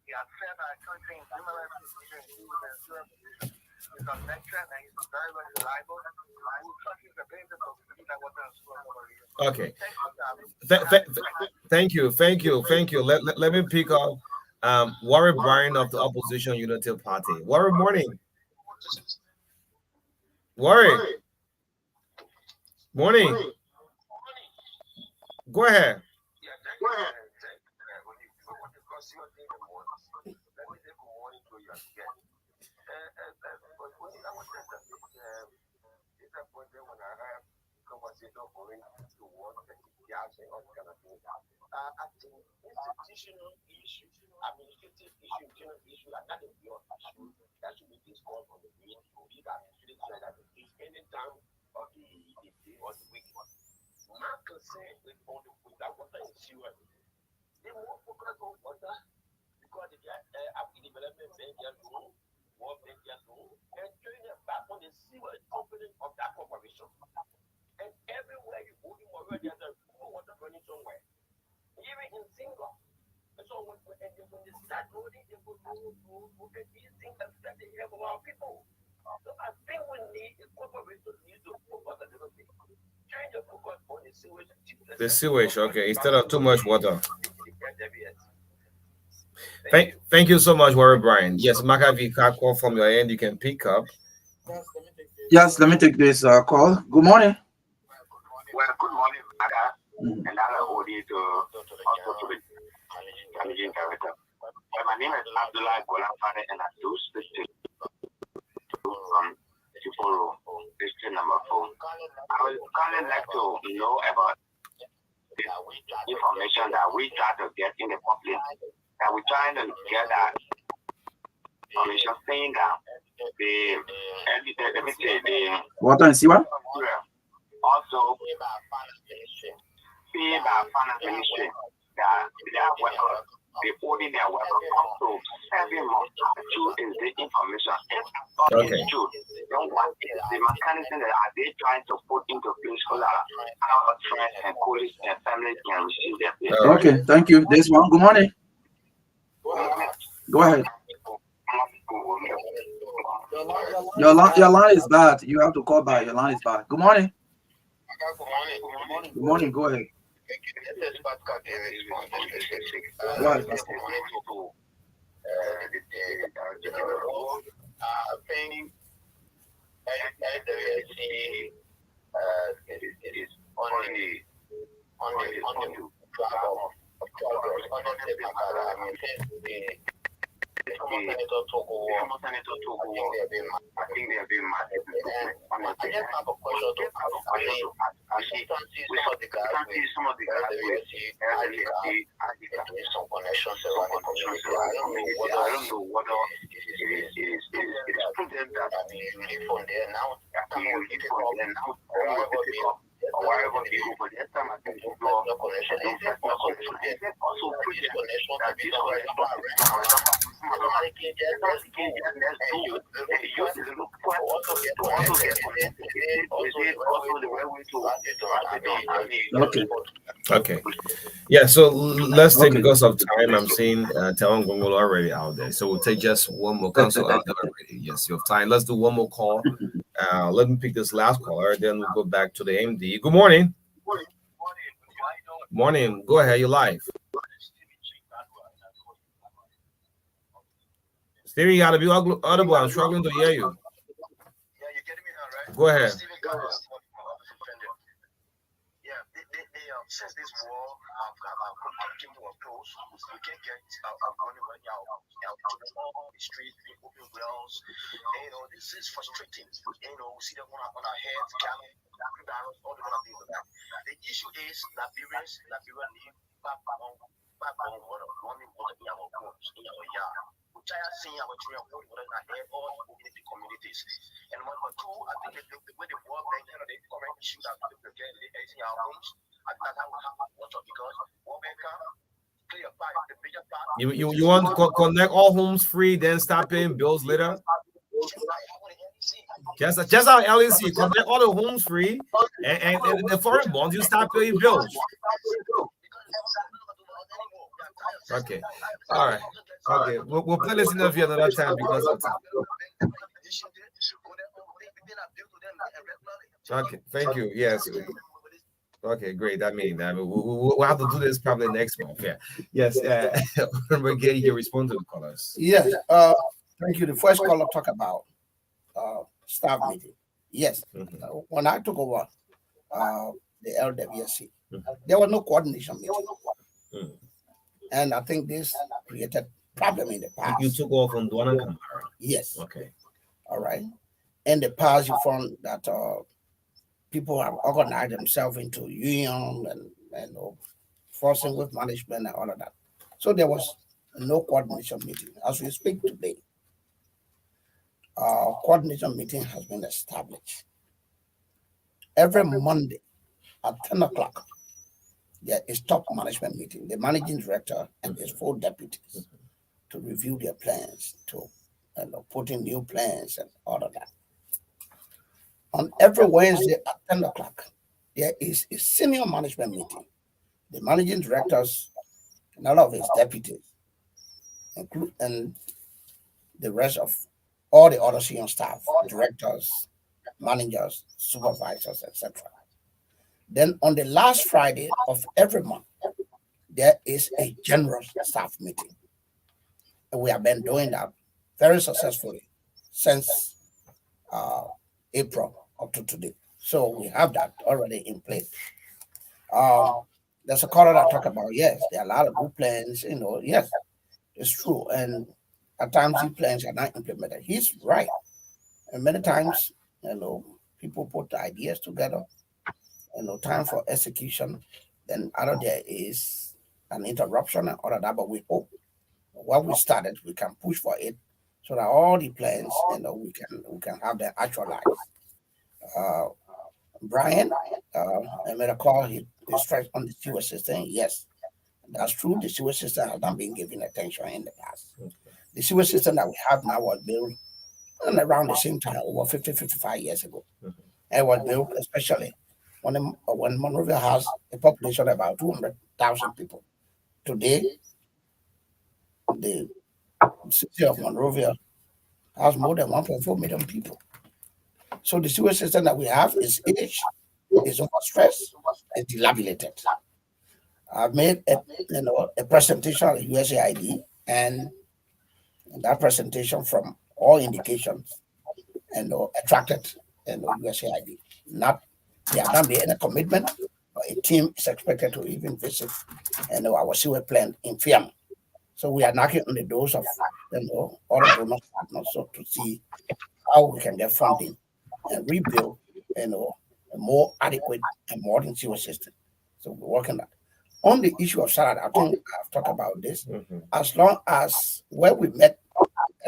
He has said that I couldn't think numerous positions he was in a position. He's a veteran and he's very, very reliable. I will trust his ability to do that what I'm supposed to do. Okay. Thank you. Let me pick up Warren Bryan of the Opposition Unity Party. Warren, morning. Warren. Morning. Go ahead. Institutional issue, administrative issue, internal issue, and that is your issue. That should be discussed on the week. Be that is any time of the day or the week. My concern with that water is sewer. They won't focus on water because they get development media loan, war media loan, and turning it back on the sewer opening of that corporation. And everywhere you go, there's a water running somewhere. Even in Singapore. So when they start loading, they will move and these things that they have of our people. So I think we need a corporation needs to focus a little bit. Change the focus on the sewage. The sewage, okay, instead of too much water. Thank you so much, Warren Bryan. Yes, Marka, if you can't call from your end, you can pick up. Yes, let me take this call. Good morning. Well, good morning, Marka. And I'll hold you to also to the managing director. My name is Abdullah Golafane and I do speak to from Tiforo, district number 4. I would kind of like to know about the information that we try to get in the public. That we're trying to get that information saying that let me say the water and sewer. Also pay by finance ministry that their workers, the holding their workers up to 7 months. True is the information. Okay. True. Then what is the mechanism that are they trying to put into place so that our friends and colleagues and families can receive their pay? Okay, thank you. This one. Good morning. Go ahead. Your line is bad. You have to call back. Your line is bad. Good morning. Good morning. Go ahead. Okay. Yeah, so let's take, because of time, I'm seeing Tawan Gongolo already out there. So we'll take just one more council out there already. Yes, you have time. Let's do one more call. Let me pick this last caller, then we'll go back to the MD. Good morning. Morning. Go ahead, you're live. Stevie, you gotta be audible. I'm struggling to hear you. Yeah, you're getting me now, right? Go ahead. Since this war came to a close, we can't get our money right now. The street, the open wells, this is frustrating. We see them on our heads, barrels, all the other things like that. The issue is Liberians need back on back on what money was in our homes, in our yard. Which I have seen our children hold what I have all the communities. And number two, I think the way the World Bank handle the current issue that people get in our homes, I think that will happen also because World Bank play a part, the major part. You want to connect all homes free, then start paying bills later? Just how LEC connect all the homes free, and the foreign bonds you start paying bills. Okay, all right, okay. We'll play this interview another time because of time. Okay, thank you. Yes. Okay, great. I mean, we'll have to do this probably next month. Yeah. Yes. Remember, getting your response to the callers. Yes. Thank you. The first caller talk about staff meeting. Yes. When I took over the LWSC, there was no coordination meeting, and I think this created problem in the past. You took over from Duana Kamara. Yes. Okay. All right. In the past, you found that people have organized themselves into union and forcing with management and all of that. So there was no coordination meeting. As we speak today, coordination meeting has been established. Every Monday at 10 o'clock, there is top management meeting, the managing director and his 4 deputies to review their plans, to put in new plans and all of that. On every Wednesday at 10 o'clock, there is a senior management meeting. The managing directors and all of his deputies, and the rest of all the other senior staff, directors, managers, supervisors, etc. Then on the last Friday of every month, there is a general staff meeting. And we have been doing that very successfully since April up to today. So we have that already in place. There's a caller that talk about, yes, there are a lot of good plans, yes, it's true. And at times these plans are not implemented. He's right. And many times, people put the ideas together, time for execution. Then out of there is an interruption and all of that, but we hope what we started, we can push for it so that all the plans, we can have them actualized. Brian, I made a call. He stressed on the sewer system. Yes, that's true. The sewer system has not been given attention in the past. The sewer system that we have now was built around the same time, over 50, 55 years ago. And was built especially when Monrovia has a population of about 200,000 people. Today, the city of Monrovia has more than 1.4 million people. So the sewer system that we have is aged, is overstressed, and dilapidated. I've made a presentation at USAID, and that presentation, from all indications, attracted USAID. They have not made any commitment, but a team is expected to even visit our sewer plant in Fiam. So we are knocking on the doors of other donor partners, so to see how we can get funding and rebuild a more adequate and modern sewer system. So we're working on that. On the issue of salary, I think I've talked about this. As long as where we met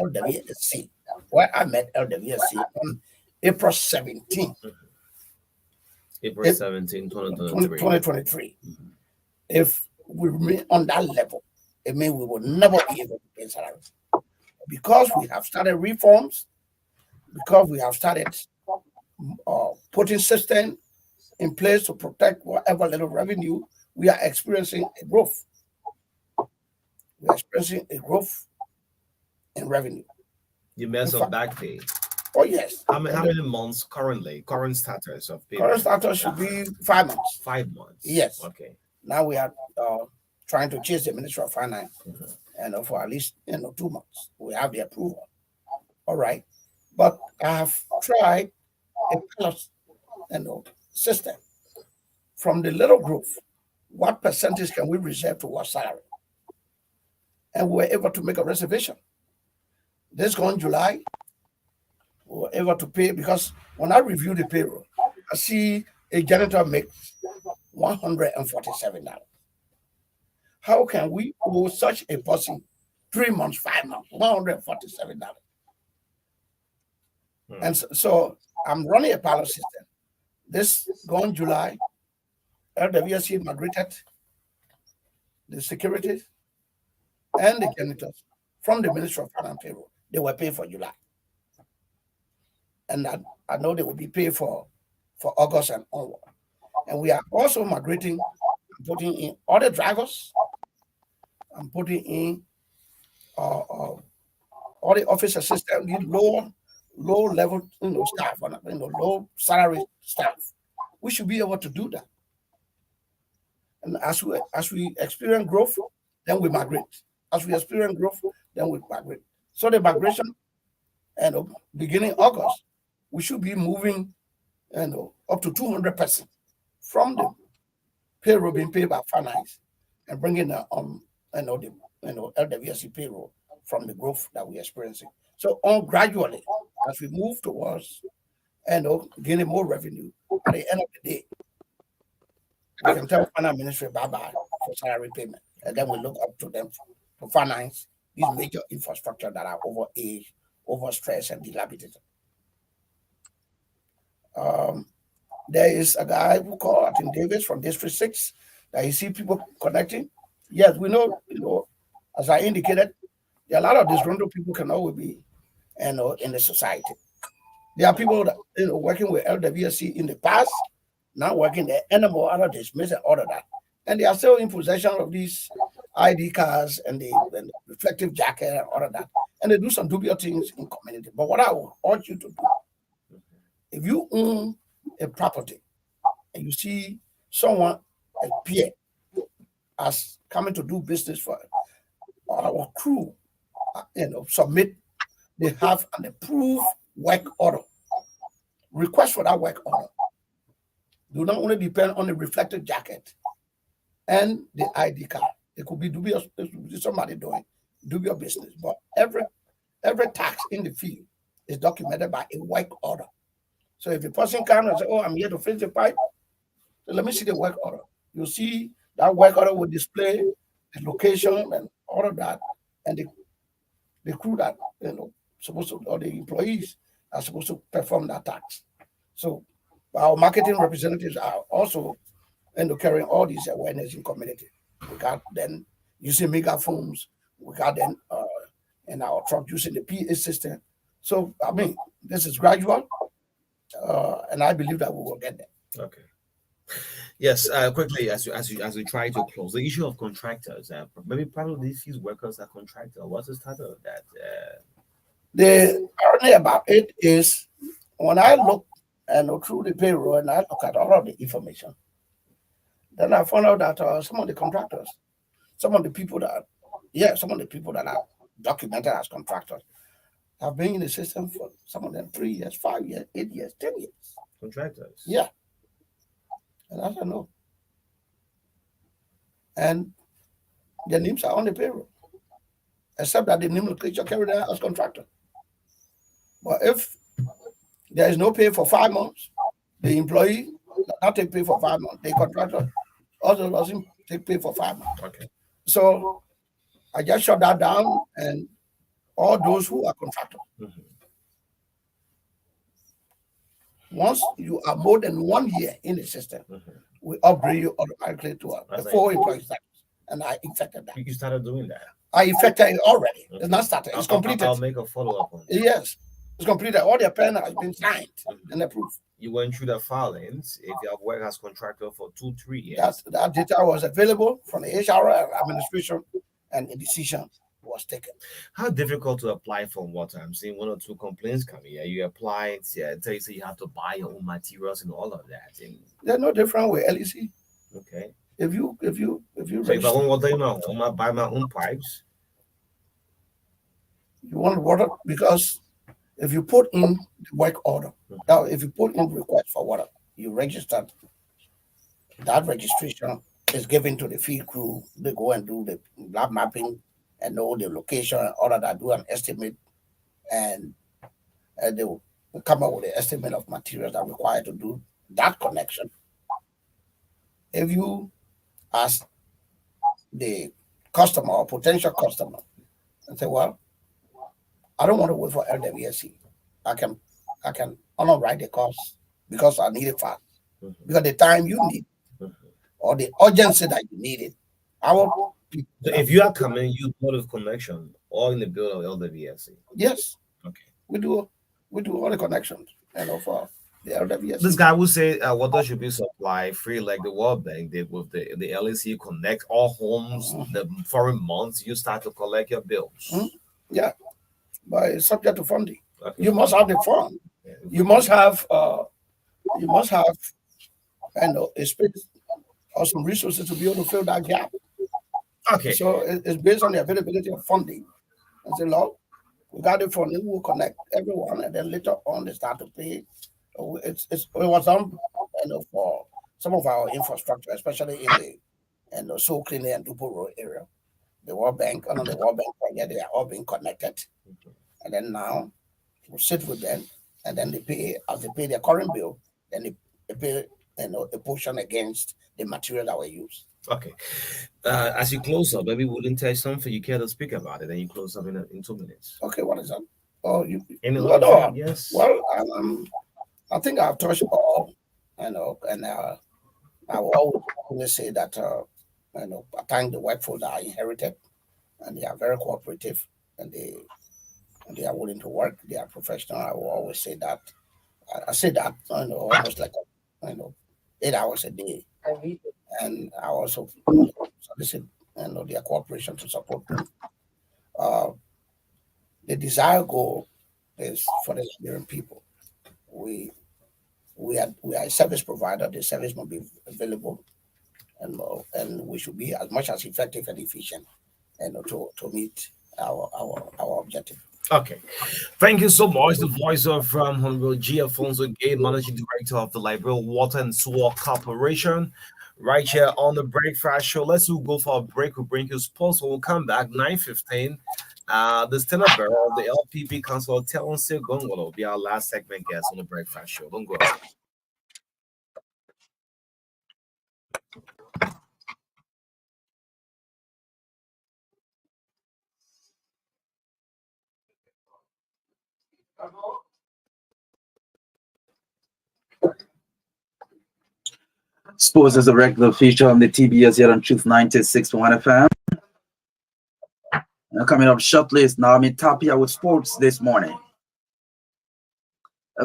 LWSC, where I met LWSC on April 17th, April 17, 2023. If we remain on that level, it means we will never be able to pay salaries. Because we have started reforms, because we have started putting system in place to protect whatever little revenue, we are experiencing a growth. We are experiencing a growth in revenue. You meant some back pay. Oh, yes. How many months current status of payment? Current status should be 5 months. 5 months. Yes. Okay. Now we are trying to chase the Ministry of Finance, and for at least 2 months. We have the approval. All right. But I have tried a pilot system. From the little group, what percentage can we reserve to our salary? And we were able to make a reservation. This going July, we were able to pay, because when I review the payroll, I see a janitor makes $147. How can we owe such a person 3 months, 5 months, $147? And so I'm running a pilot system. This gone July, LWSC migrated the securities and the janitors from the Ministry of Finance and Payroll. They were paid for July. And I know they will be paid for August and onward. And we are also migrating, putting in other drivers. I'm putting in all the office assistants, low level staff, low salary staff. We should be able to do that. And as we experience growth, then we migrate. As we experience growth, then we migrate. So the migration, beginning August, we should be moving, up to 200% from the payroll being paid by finance and bringing the LWSC payroll from the growth that we're experiencing. So on gradually, as we move towards gaining more revenue, at the end of the day, we can tell finance ministry bye-bye for salary payment. And then we look up to them to finance these major infrastructure that are overaged, overstressed, and dilapidated. There is a guy who called, I think Davis from District 6, that you see people connecting. Yes, we know, as I indicated, there are a lot of disgruntled people can always be in the society. There are people that working with LWSC in the past, now working there, animal out of dismiss and all of that. And they are still in possession of these ID cards and the reflective jacket and all of that. And they do some dubious things in community. But what I would urge you to do, if you own a property and you see someone, a peer, as coming to do business for our crew, submit, they have an approved work order. Request for that work order. Do not only depend on the reflective jacket and the ID card. It could be dubious, it could be somebody doing dubious business. But every tax in the field is documented by a work order. So if a person comes and says, "Oh, I'm here to fix the pipe," so let me see the work order. You see that work order will display the location and all of that, and the crew that supposed to, or the employees are supposed to perform that tax. So our marketing representatives are also carrying all these awareness in community. We got then using megaphones. We got then in our truck using the PA system. So I mean, this is gradual, and I believe that we will get there. Okay. Yes, quickly as we try to close the issue of contractors, maybe probably these workers are contractor. What's the status of that? The irony about it is when I look through the payroll and I look at all of the information, then I found out that some of the contractors, some of the people that are documented as contractors have been in the system for some of them 3 years, 5 years, 8 years, 10 years. Contractors. Yeah. And I don't know. And their names are on the payroll, except that the nomenclature carried out as contractor. But if there is no pay for 5 months, the employee does not take pay for 5 months. The contractor also doesn't take pay for 5 months. Okay. So I just shut that down, and all those who are contractors. Mm-hmm. Once you are more than 1 year in the system, Mm-hmm. we upgrade you automatically to a full employee status. And I effected that. You started doing that. I effected it already. Okay. It's not started. It's completed. I'll make a follow-up on that. Yes. It's completed. All the pen has been signed and approved. You went through the filings. If you have worked as contractor for 2-3 years, that data was available from the HR administration, and a decision was taken. How difficult to apply for water? I'm seeing 1 or 2 complaints coming. Yeah, you applied. Yeah, tell you say you have to buy your own materials and all of that. And they're no different with LEC. okay. If you So if I want water in my home, I buy my own pipes. You want water because if you put in the work order, now if you put in request for water, you register. That registration is given to the field crew. They go and do the lab mapping and know the location and all of that, do an estimate, and they will come up with an estimate of materials that are required to do that connection. If you, as the customer or potential customer and say, well, I don't want to wait for LWSC. I can I can underwrite the cost because I need it fast. Because the time you need or the urgency that you need it, our people So if you are coming, you do with connection or in the build of LWSC. yes, Okay. we do all the connections, for the This LWSC. guy will say water should be supply free like the World Bank did with the LEC Connect all homes. Mhm. The foreign months you start to collect your bills. Mhm. Yeah, but it's subject to funding. Okay. You must have the fund. Yeah. You must have a space or some resources to be able to fill that gap. Okay. So it's based on the availability of funding. And say, Lord, we got the funding, we'll connect everyone, and then later on they start to pay. It was done, for some of our infrastructure, especially in the Soul Cleaning and Dupo Road area. The World Bank, and on the World Bank project, they are all being connected. And then now we sit with them, and then they pay as they pay their current bill, then they pay a portion against the material that we use. Okay. As you close up, maybe we'll tell something you care to speak about it, and you close up in 2 minutes. Okay, what is that? Oh, Any well, last no, yes. well, I think I've touched all, and I will always say that, I thank the workforce that I inherited, and they are very cooperative, and they are willing to work. They are professional. I will always say that. I say that, almost like, 8 hours a day, and I also solicit, their cooperation to support them. Uh, the desired goal is for the Liberian people. We we are a service provider. The service must be available, and we should be as much as effective and efficient, to meet our objective. Okay. Thank you so much. The voice of Honorable G. Alfonso Gay, Managing Director of the Liberal Water and Sewer Corporation, right here on the Breakfast Show. Let's go for a break. We'll bring you sports. We'll come back 9:15. The Stena Barrel of the LPP Council, Telonse Gongolo, will be our last segment guest on the Breakfast Show. Don't go outside. Sports is a regular feature on the TBS here on Truth 96.1 FM. Now coming up shortly is Naomi Tapia with sports this morning.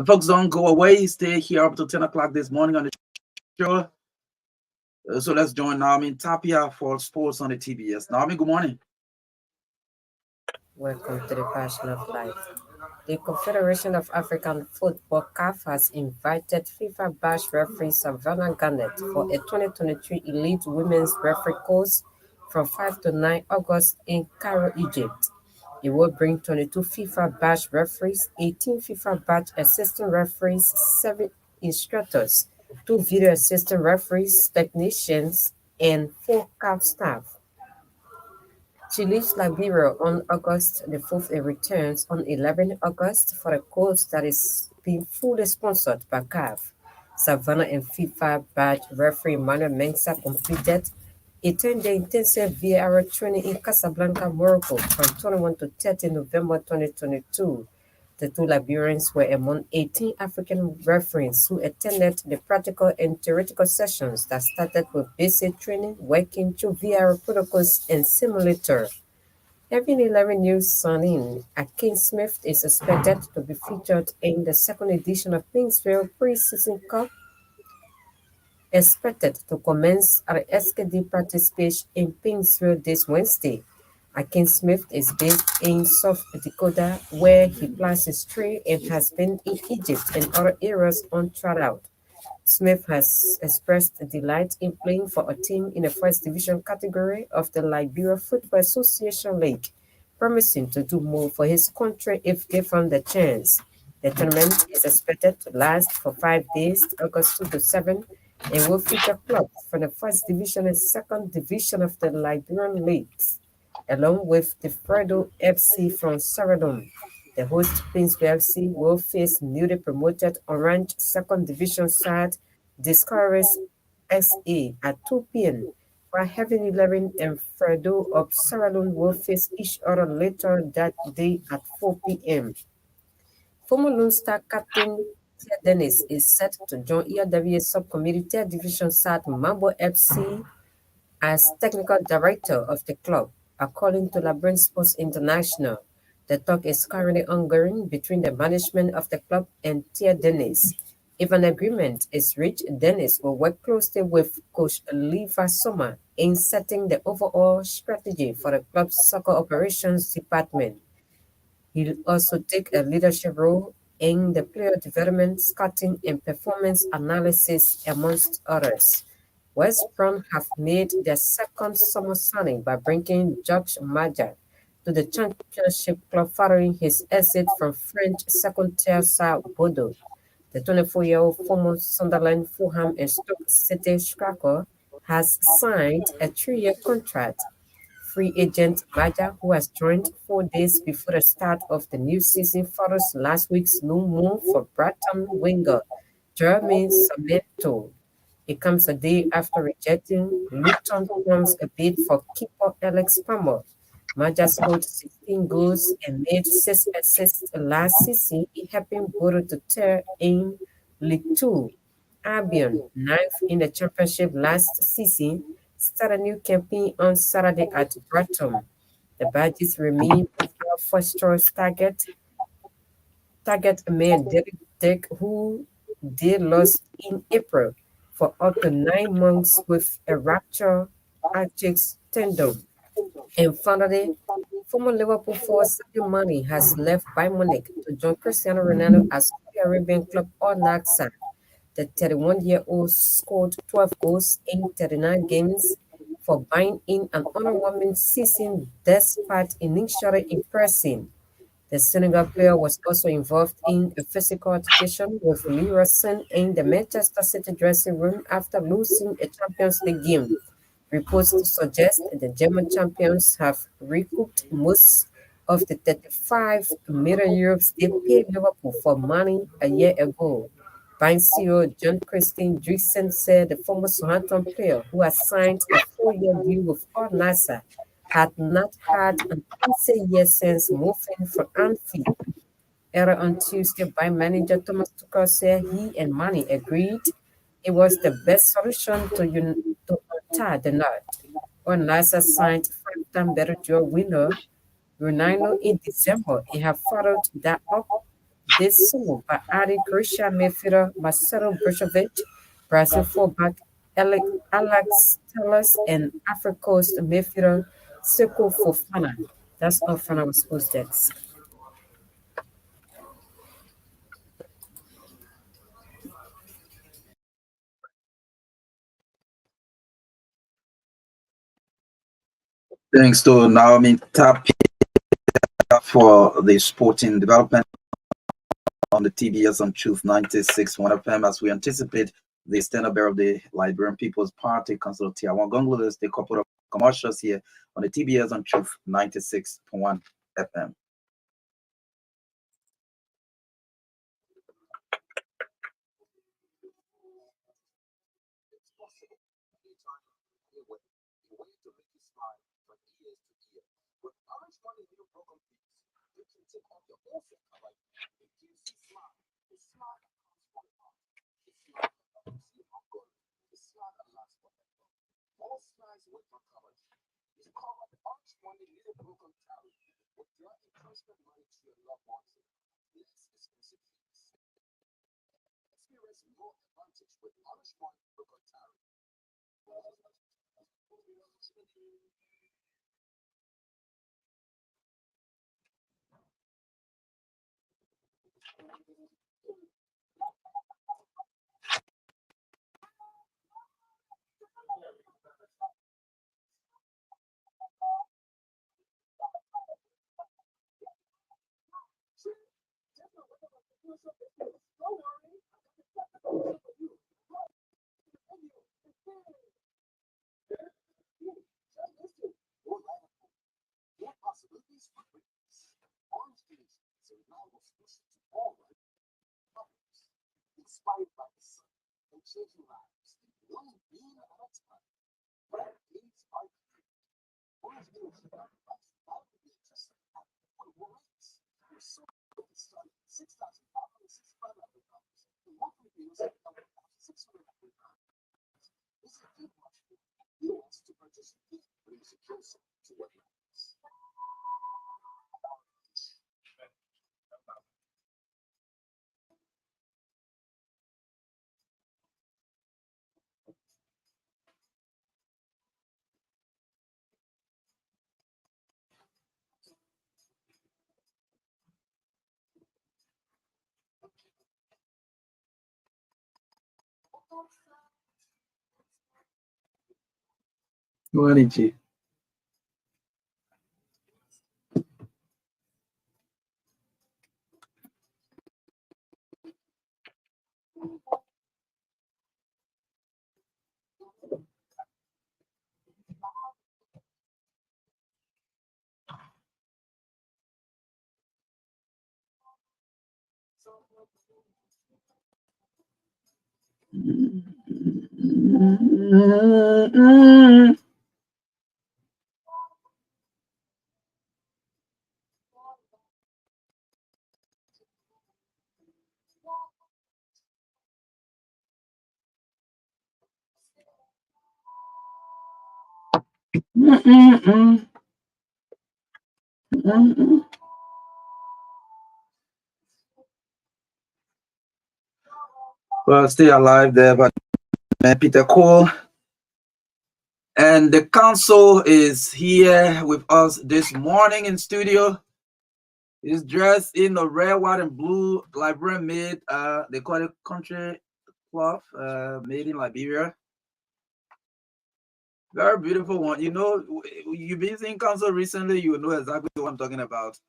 Folks, don't go away. Stay here up to 10 o'clock this morning on the show. So let's join Naomi Tapia for sports on the TBS. Naomi, good morning. Welcome to the Passion of Life. The Confederation of African Football CAF has invited FIFA Bash referee Savannah Garnett for a 2023 Elite Women's Referee course from 5 to 9 August in Cairo, Egypt. It will bring 22 FIFA Bash referees, 18 FIFA Bash assistant referees, 7 instructors, 2 video assistant referees, technicians, and 4 CAF staff. She leaves Liberia on August the 4th and returns on 11 August for a course that is being fully sponsored by CAF. Savannah and FIFA badge referee Manuel Mensah completed a 10-day intensive VAR training in Casablanca, Morocco from 21 to 30 November 2022. The two Liberians were among 18 African referees who attended the practical and theoretical sessions that started with basic training, working through VR protocols and simulator. Having 11 new signing, Akin Smith is expected to be featured in the second edition of Pingsville Pre-Season Cup, expected to commence at the SKD practice pitch in Pingsville this Wednesday. Akin Smith is based in South Dakota, where he plants his tree and has been in Egypt and other areas on tryout. Smith has expressed delight in playing for a team in the first division category of the Liberia Football Association League, promising to do more for his country if given the chance. The tournament is expected to last for 5 days, August 2 to 7, and will feature clubs from the first division and second division of the Liberian leagues, along with the Fredo FC from Saradom. The host Pingsville FC will face newly promoted Orange second division side Discoveries SA at 2 p.m., while Heaven 11 and Fredo of Sierra Leone will face each other later that day at 4 p.m. Former Lone Star captain Tia Dennis is set to join ERWA Subcommittee 3rd Division South Mambo FC as technical director of the club, according to Labyrinth Sports International. The talk is currently ongoing between the management of the club and Tia Dennis. If an agreement is reached, Dennis will work closely with coach Liva Soma in setting the overall strategy for the club's soccer operations department. He'll also take a leadership role in the player development, scouting, and performance analysis, amongst others. West Brom have made their second summer signing by bringing George Maja to the championship club following his exit from French second-tier side Bordeaux. The 24-year-old former Sunderland, Fulham, and Stoke City striker has signed a 3-year contract. Free agent Maja, who has joined 4 days before the start of the new season, follows last week's new move for Brighton winger Jeremy Samento. It comes a day after rejecting Luton Town's a bid for keeper Alex Palmer. Maja scored 16 goals and made 6 assists last season, helping Boro to tear in League Two. Albion, ninth in the championship last season, start a new campaign on Saturday at Brighton. The Badgers remain without first choice target man Derek Dick, who they lost in April for up to 9 months with a ruptured Achilles tendon. And finally, former Liverpool forward Sadio Mane has left Bayern Munich to join Cristiano Ronaldo as Saudi Arabian club Al Nassr. The 31-year-old scored 12 goals in 39 games for Bayern in an underwhelming season despite initially impressing. The Senegal player was also involved in a physical altercation with Leroy Sane in the Manchester City dressing room after losing a Champions League game. Reports suggest the German champions have recouped most of the 35 million euros they paid Liverpool for money a year ago. Bayern CEO John Christian Driessen said the former Southampton player, who has signed a 4-year deal with Al Nassr, had not had an easy year since moving from Anfield. Earlier on Tuesday, by manager Thomas Tuchel said he and Mane agreed it was the best solution to untie the knot. Al Nassr signed five-time Better Joe winner Ronaldo in December and have followed that up this summer by adding Croatia midfielder Marcelo Brozovic, Brazil fullback Alex Telles, and Africa Coast midfielder Seko Fofana. That's all from our sports desk. Thanks to Naomi Tapia for the sporting development on the TBS on Truth 96.1 FM as we anticipate the stand-up bearer of the Liberian People's Party, Council Tiawan Gongolese, the couple of commercials here on the TBS on Truth 96.1 FM. Morning. Well, stay alive there, but Peter Cole. And the council is here with us this morning in studio. He's dressed in a red, white, and blue Liberian made. They call it country cloth, made in Liberia. Very beautiful one. You know, you've been seeing council recently, you know exactly what I'm talking about.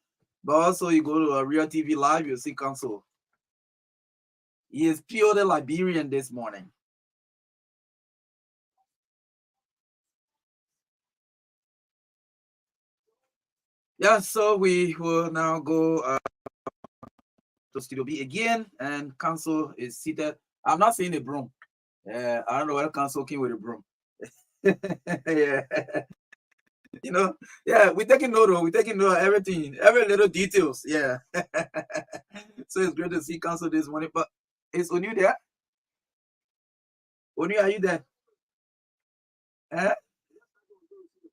But also, you go to a real TV live, you'll see council. He is purely Liberian this morning. Yeah, so we will now go to Studio B again, and council is seated. I'm not seeing a broom. Yeah, I don't know where council came with a broom. Yeah, you know, yeah, we're taking note of everything, every little details. Yeah. So it's great to see council this morning. But is Onu there? Onu, are you there?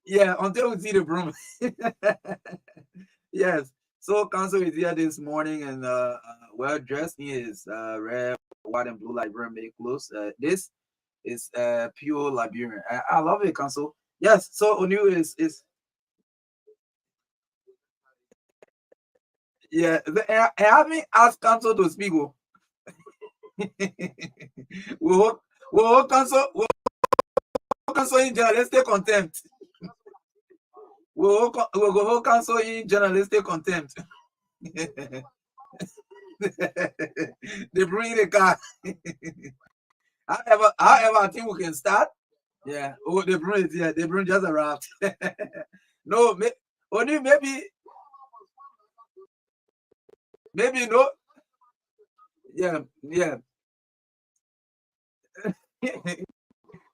Yeah, until we see the broom. Yes. So council is here this morning and well dressed in his red, white, and blue Liberian made clothes. This is pure Liberian. I love it, council. Yes. So Onu is yeah. I haven't asked council to speak. We'll council in journalistic contempt. We'll go council in journalistic contempt. They bring the car. However, I think we can start. Yeah. Oh, they bring it. Yeah, they bring just a raft. No, only maybe no. Yeah.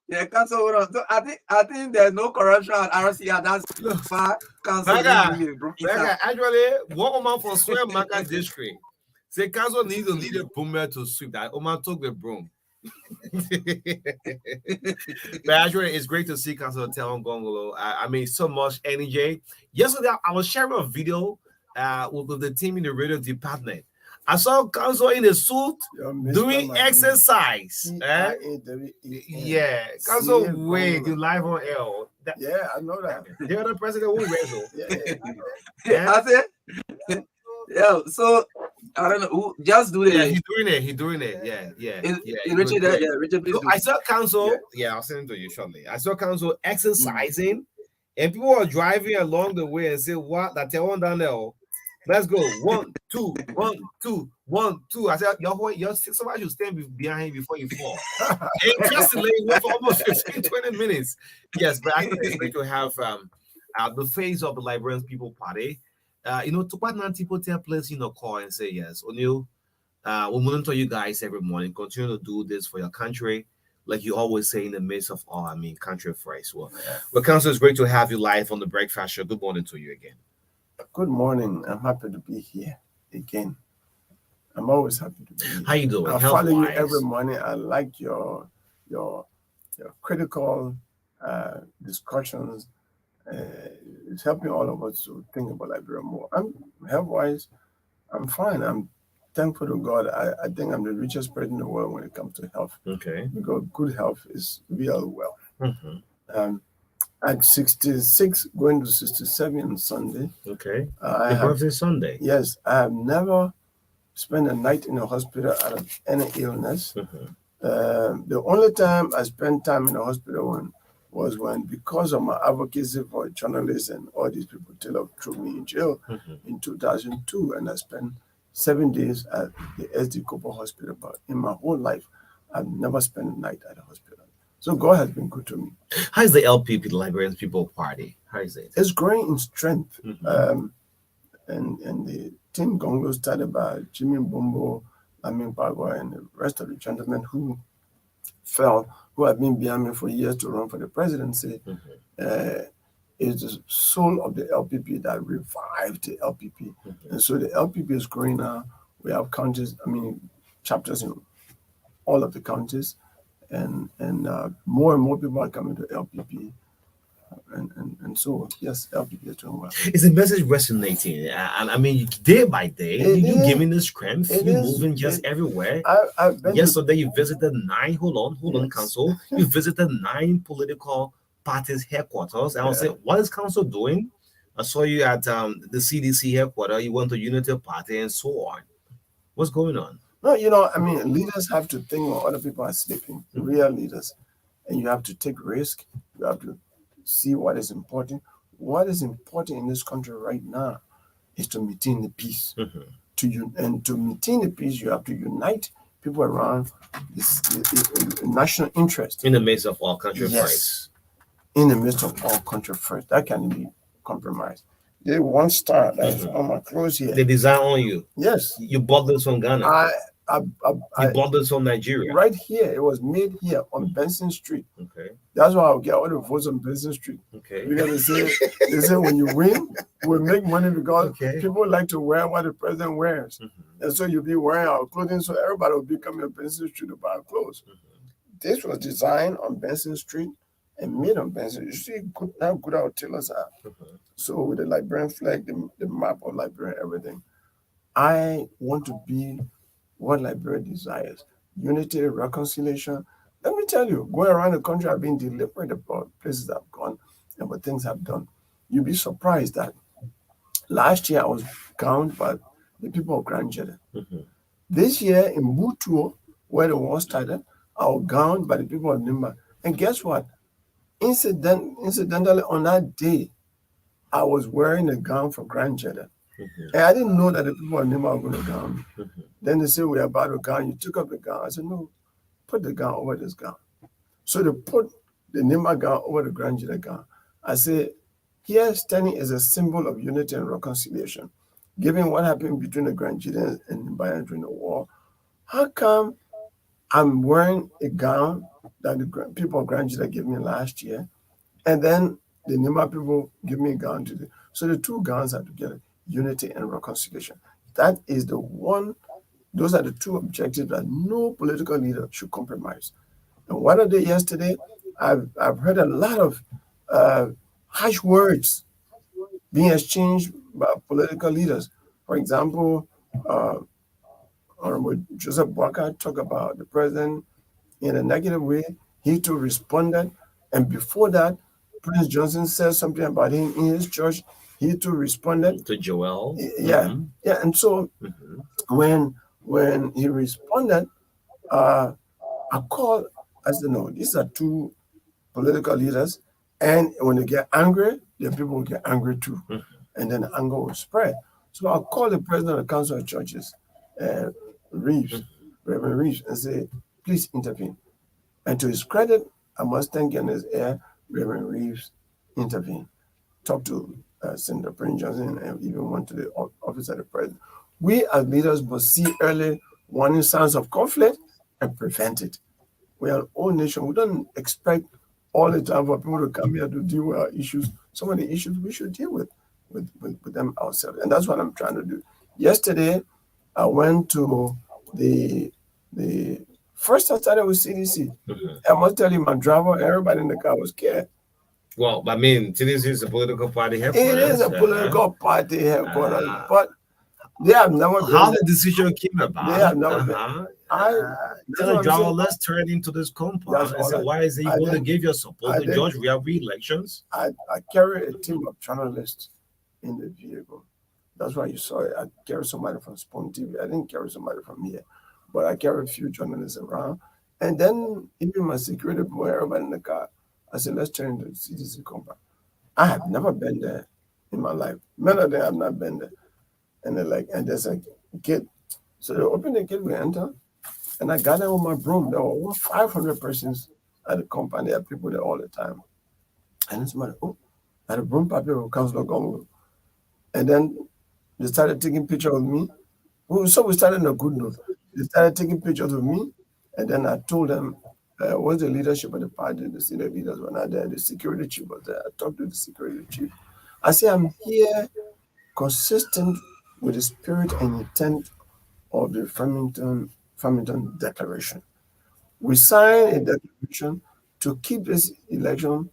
Yeah, council. Hold on. So I think there's no corruption at RCR. That's far council. Actually, one woman for Square Market District. Say council needs to lead a broomer to sweep. That woman took the broom. But actually, it's great to see Council Telon Gongolo. I mean, so much energy. Yesterday, I was sharing a video with the team in the radio department. I saw Council in a suit doing exercise. Yeah, Council wait, you live on L. Yeah, I know that. The other president will wrestle. I said, yeah. So I don't know who just do it. Yeah, he's doing it. Yeah. Richard, Richard, please so do. I saw council. Yeah, I'll send it to you shortly. I saw council exercising, and people are driving along the way and say, "What? That one down there? Let's go. 1, 2, 1, 2, 1, 2." I said, somebody should stand behind him before you fall. And just delaying for almost 15, 20 minutes. Yes, but I think it's great to have the face of the Liberians People Party. To partner people take place in a call and say, yes, O'Neill, we monitor you guys every morning. Continue to do this for your country. like you always say, in the midst of all, country first. Well, Council, it's great to have you live on the Breakfast Show. Good morning to you again. Good morning. I'm happy to be here again. I'm always happy to be here. How you doing? I follow you every morning. I like your critical discussions. It's helping all of us to think about Liberia more. I'm health-wise, I'm fine. I'm thankful to God. I think I'm the richest person in the world when it comes to health. Okay. Because good health is real wealth. Mm-hmm. At 66, going to 67 on Sunday. Okay. Your birthday Sunday? Yes. I have never spent a night in a hospital out of any illness. Mm-hmm. The only time I spent time in a hospital was when, because of my advocacy for journalists and all these people threw me in jail in 2002, and I spent 7 days at the SD Cooper Hospital. But in my whole life, I've never spent a night at a hospital. So God has been good to me. How is the LPP, the Liberian People Party? How is it? It's growing in strength. Mm-hmm. And the team Gongo started by Jimmy Bombo, Amin Pagwa, and the rest of the gentlemen who have been behind me for years to run for the presidency, is the soul of the LPP that revived the LPP. And so the LPP is growing now. We have chapters in all of the counties, and more and more people are coming to LPP. And so, yes, LPP is doing well. Is the message resonating? And day by day, you're giving the strength, you're moving everywhere. Yesterday, you visited 9, hold on, Council. You visited 9 political parties' headquarters. And I was saying, what is Council doing? I saw you at the CDC headquarters, you went to Unity Party and so on. What's going on? No, leaders have to think when other people are sleeping, real leaders. And you have to take risk. You have to see what is important. What is important in this country right now is to maintain the peace. And to maintain the peace, you have to unite people around the national interest. In the midst of all country fights. In the midst of all country first. That can be compromised. They one star that's on my clothes here. They design on you. Yes. You bought this from Ghana. You bought this from Nigeria. Right here. It was made here on Benson Street. Okay. That's why I'll get all the votes on Benson Street. Okay. Because they say when you win, we make money because people like to wear what the president wears. And so you'll be wearing our clothing, so everybody will be coming to Benson Street to buy our clothes. This was designed on Benson Street and made on Benson. You see how good our tailors are. So with the Liberian flag, the map of Liberia, everything. I want to be what Liberia desires. Unity, reconciliation. Let me tell you, going around the country, I've been deliberate about places I've gone and what things I've done. You'll be surprised that last year I was gowned by the people of Grand Jeddah. This year in Butuo, where the war started, I was gowned by the people of Nimba. And guess what? Incidentally, on that day, I was wearing a gown for Grand Jeddah. And I didn't know that the people of Nimba were going to gown me. Then they said, we're about to gown. You took up the gown. I said, no, put the gown over this gown. So they put the Nimba gown over the Grand Jeddah gown. I said, here standing is a symbol of unity and reconciliation. Given what happened between the Grand Jeddah and Nimba during the war, how come I'm wearing a gown that the people of Grand Jeddah gave me last year, and then the Nimba people give me a gown today? So the two gowns are together, unity and reconciliation. That is those are the two objectives that no political leader should compromise. And what I did yesterday, I've heard a lot of harsh words being exchanged by political leaders. For example, Honorable Joseph Boakai talked about the president in a negative way. He too responded. And before that, Prince Johnson said something about him in his church. He too responded. To Joel. Yeah. Yeah. And so when he responded, I called, I said, no, these are two political leaders. And when they get angry, the people will get angry too. And then the anger will spread. So I called the president of the Council of Churches, Reeves, Reverend Reeves, and say, please intervene. And to his credit, I must thank in his air, Reverend Reeves intervened. Talked to Senator Prince Johnson and even went to the office of the president. We as leaders must see early warning signs of conflict and prevent it. We are an old nation. We don't expect all the time for people to come here to deal with our issues. Some of the issues we should deal with them ourselves. And that's what I'm trying to do. Yesterday, I went to the first I started with CDC. I must tell you, my driver, everybody in the car was scared. Well, I mean, CDC is a political party It headquarters. is a political party headquarters, but they have never been How there. the decision came They about? have never been. That's Tell what a I'm driver, saying. let's turn into this compound That's and all say, I- why is he I going to did- give your support I to did- George? We have re-elections. I carry a team of journalists in the vehicle. That's why you saw it. I carry somebody from Spawn TV. I didn't carry somebody from here, but I carry a few journalists around. And then even my security boy, everybody in the car, I said, let's turn into the CDC compound. I have never been there in my life. Many of them have not been there. And they're like, and there's a gate. So they open the gate, we enter, and I got there with my broom. There were over 500 persons at the compound. There are people there all the time. And it's my, oh, at the broom paper, Councilor Gongo. And then they started taking pictures of me. So we started on a good note. They started taking pictures of me. And then I told them, what's the leadership of the party? The senior leaders were not there. The security chief was there. I talked to the security chief. I say, I'm here consistent with the spirit and intent of the Farmington Declaration. We signed a declaration to keep this election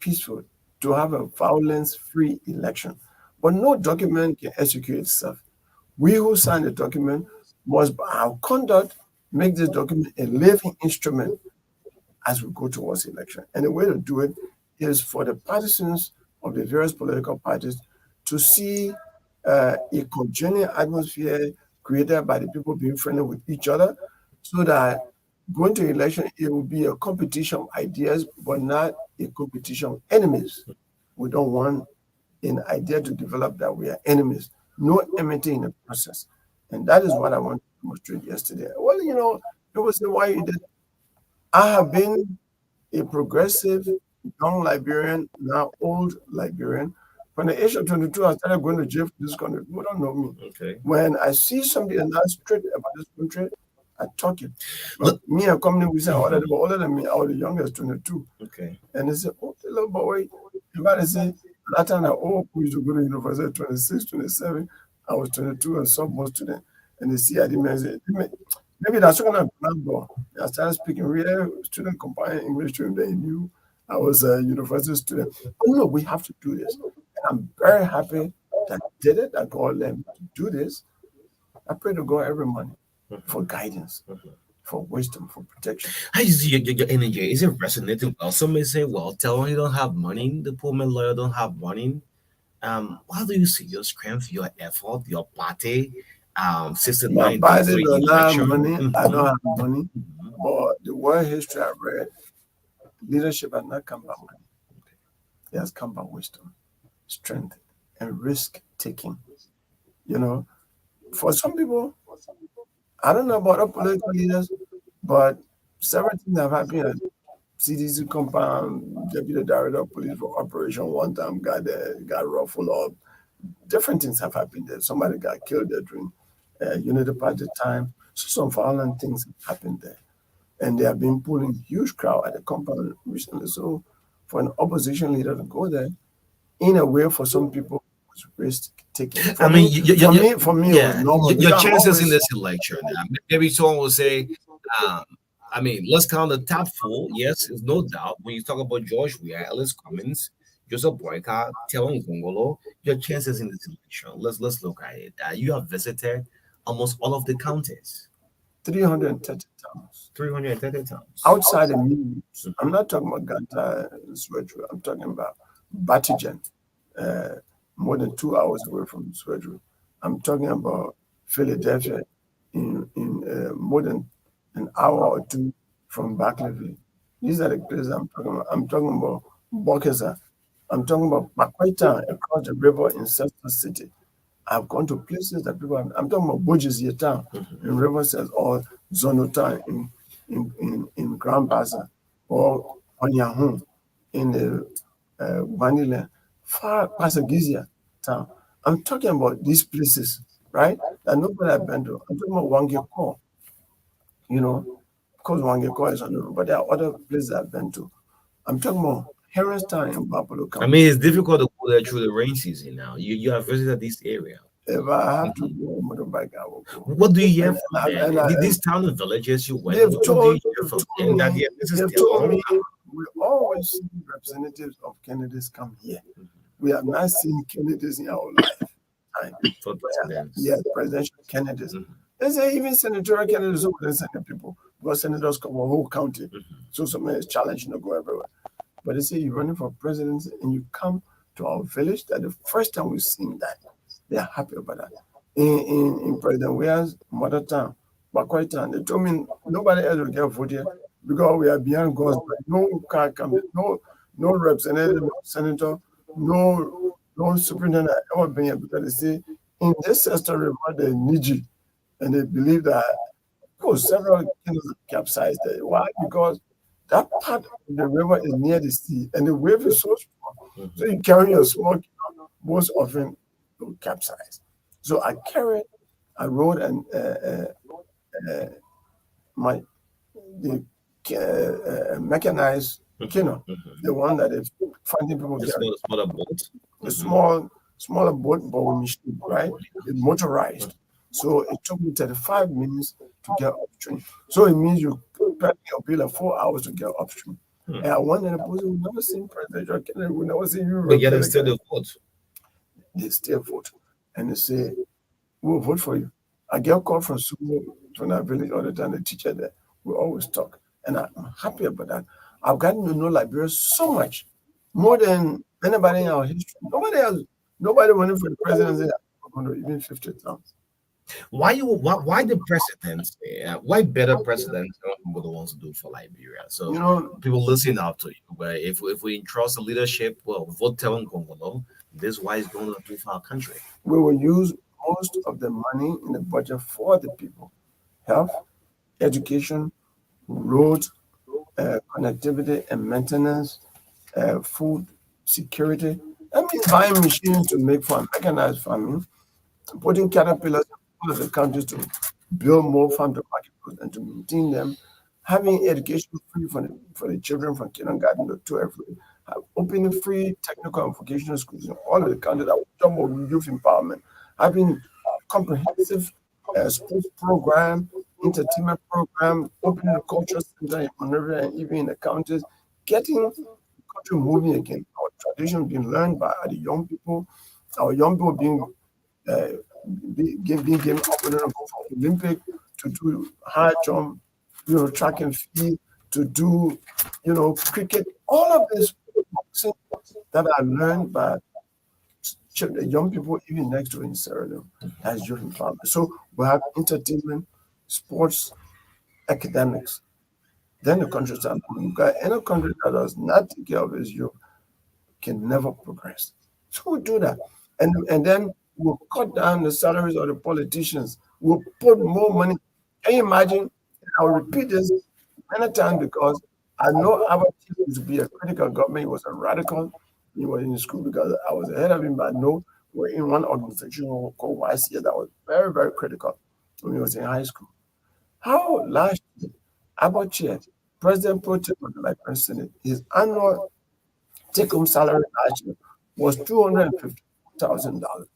peaceful, to have a violence-free election. But no document can execute itself. We who sign the document must, by our conduct, make this document a living instrument as we go towards election. And the way to do it is for the partisans of the various political parties to see a congenial atmosphere created by the people being friendly with each other, so that going to election, it will be a competition of ideas, but not a competition of enemies. We don't want an idea to develop that we are enemies. No enmity in the process. And that is what I want to demonstrate yesterday. Well, people say, why you did. I have been a progressive young Liberian, now old Liberian. From the age of 22, I started going to jail for this country. People don't know me. Okay. When I see something that's not straight about this country, I talk it. But me and company, we say, they were older than me. I was the youngest, 22. Okay. And they said, oh, little boy. Everybody say, that time we used to go to university at 26, 27. I was 22 and sophomore student. And they see I didn't say, maybe that's what I'm going. I started speaking real student combining English to them. They knew I was a university student. But no, we have to do this. And I'm very happy that I did it, that God led me to do this. I pray to God every morning for guidance, for wisdom, for protection. How is your energy? Is it resonating well? Some may say, well, tell him you don't have money. The poor man lawyer don't have money. How do you see your strength, your effort, your party? 69 My body three does not have election? money. I don't have money. But the world history I read, leadership has not come by money. It has come by wisdom, strength, and risk taking. For some people, I don't know about other political leaders, but several things have happened at CDC compound, deputy director of police for operation one time got ruffled up. Different things have happened there. Somebody got killed there during Unity Party time. So some violent things have happened there. And they have been pulling huge crowd at the compound recently. So for an opposition leader to go there, in a way, for some people, was risk taking. For me, it was normal. Your chances in this election. Maybe someone will say, let's count the top four. Yes, there's no doubt. When you talk about George Weah, Ellis Cummins, Joseph Boyka, Telon Gongolo, your chances in this election. Let's look at it. You have visited almost all of the counties. 330 towns. 330 towns. Outside the means. I'm not talking about Ganta and Swedru. I'm talking about Batijan, more than 2 hours away from Swedru. I'm talking about Philadelphia in more than an hour or two from Barclayville. These are the places I'm talking about. I'm talking about Bokesa. I'm talking about Pakwaita across the river in Central City. I've gone to places that people have. I'm talking about Bojis town in Riverside or Zonota in Grand Baza or Onyahun in the Vanilla, far Pasagizia town. I'm talking about these places, right? That nobody has been to. I'm talking about Wangekor, course, Wangeko is on the road, but there are other places I've been to. I'm talking about Harristown in Buffalo I County. mean, it's difficult to go there through the rain season now. You have visited this area. If I have to go on motorbike, I will go. What do you hear And, from and, them? and, I, These town and villages you went, they've what do told, you hear from they've them? told That me, yeah, this is they've their told home. me we always see representatives of candidates come here. We have not seen candidates in our lifetime. For presidents. Yeah, presidential candidates. They say even senatorial candidates over there send people because senators cover whole county. So somebody is challenging to go everywhere. But they say you're running for presidency and you come to our village. That the first time we've seen that, they are happy about that. In President Weah's mother town, Bakwai town, they told me nobody else will get vote here because we are behind God's back. No car come, no representative, no senator, no superintendent ever been here because they say in this Sister River they need you. And they believe that of course several canoes capsized there. Why? Because that part of the river is near the sea and the wave is so strong. So you carry your small canoe, most often will capsize. So I rode and my the mechanized canoe, the one that is finding people The carry, smaller boat. the smaller boat, but with machine, right? It's motorized. So it took me 35 minutes to get upstream. So it means you probably will be like 4 hours to get upstream. And I wonder, we've never seen President Kennedy, we've never seen you. But yet they still vote. They still vote. And they say, we'll vote for you. I get a call from Sumo, from that village all the time, the teacher there. We always talk. And I'm happy about that. I've gotten to know Liberia so much, more than anybody in our history. Nobody running for the presidency, even 50 times. Why the presidents? Why better presidents than what the ones to do for Liberia? So people listen up to you. But if we entrust the leadership, well, vote telling Congolo, this is why it's going to do for our country. We will use most of the money in the budget for the people: health, education, roads, connectivity and maintenance, food security. That means buying machines to make farm, mechanized farming, putting caterpillars in all of the countries to build more farm to market goods and to maintain them, having education free for the children from kindergarten to 12th grade, opening free technical and vocational schools in all of the countries that will talk about youth empowerment, having comprehensive sports program, entertainment program, opening a cultural center in Monrovia and even in the counties, getting the country moving again. Our tradition being learned by the young people, our young people being given opportunity to go for Olympic, to do high jump, track and field, to do, cricket. All of this that I learned by young people, even next to in Sierra Leone, that's youth empowerment. So we have entertainment, sports, academics. Then the country starts moving. Because any country that does not take care of its youth can never progress. So we'll do that. And then we'll cut down the salaries of the politicians. We'll put more money. Can you imagine? I'll repeat this many times because I know our chief used to be a critical government. He was a radical. He was in school because I was ahead of him, but I know we're in one organization called YCA that was very, very critical when he was in high school. How last year, Abacha, President Pro Tem of the Liberian Senate, his annual take-home salary last year was $250,000.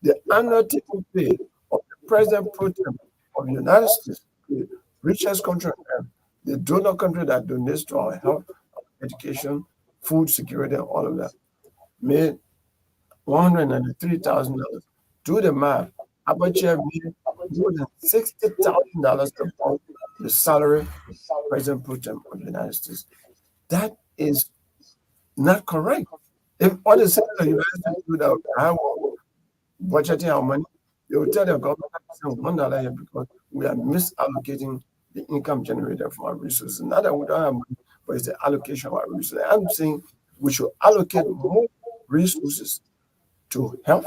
The annual take-home pay of the President Pro Tem of the United States, the richest country on earth, the donor country that donates to our health, our education, food security, and all of that, made $193,000. Do the math. Abacha made more than $60,000 above the salary of President Pro Tem of the United States. That is not correct. If all the senators of the United States do that, I will budgeting our money, they will tell the government $1 here because we are misallocating the income generated from our resources. Not that we don't have money, but it's the allocation of our resources. I'm saying we should allocate more resources to health,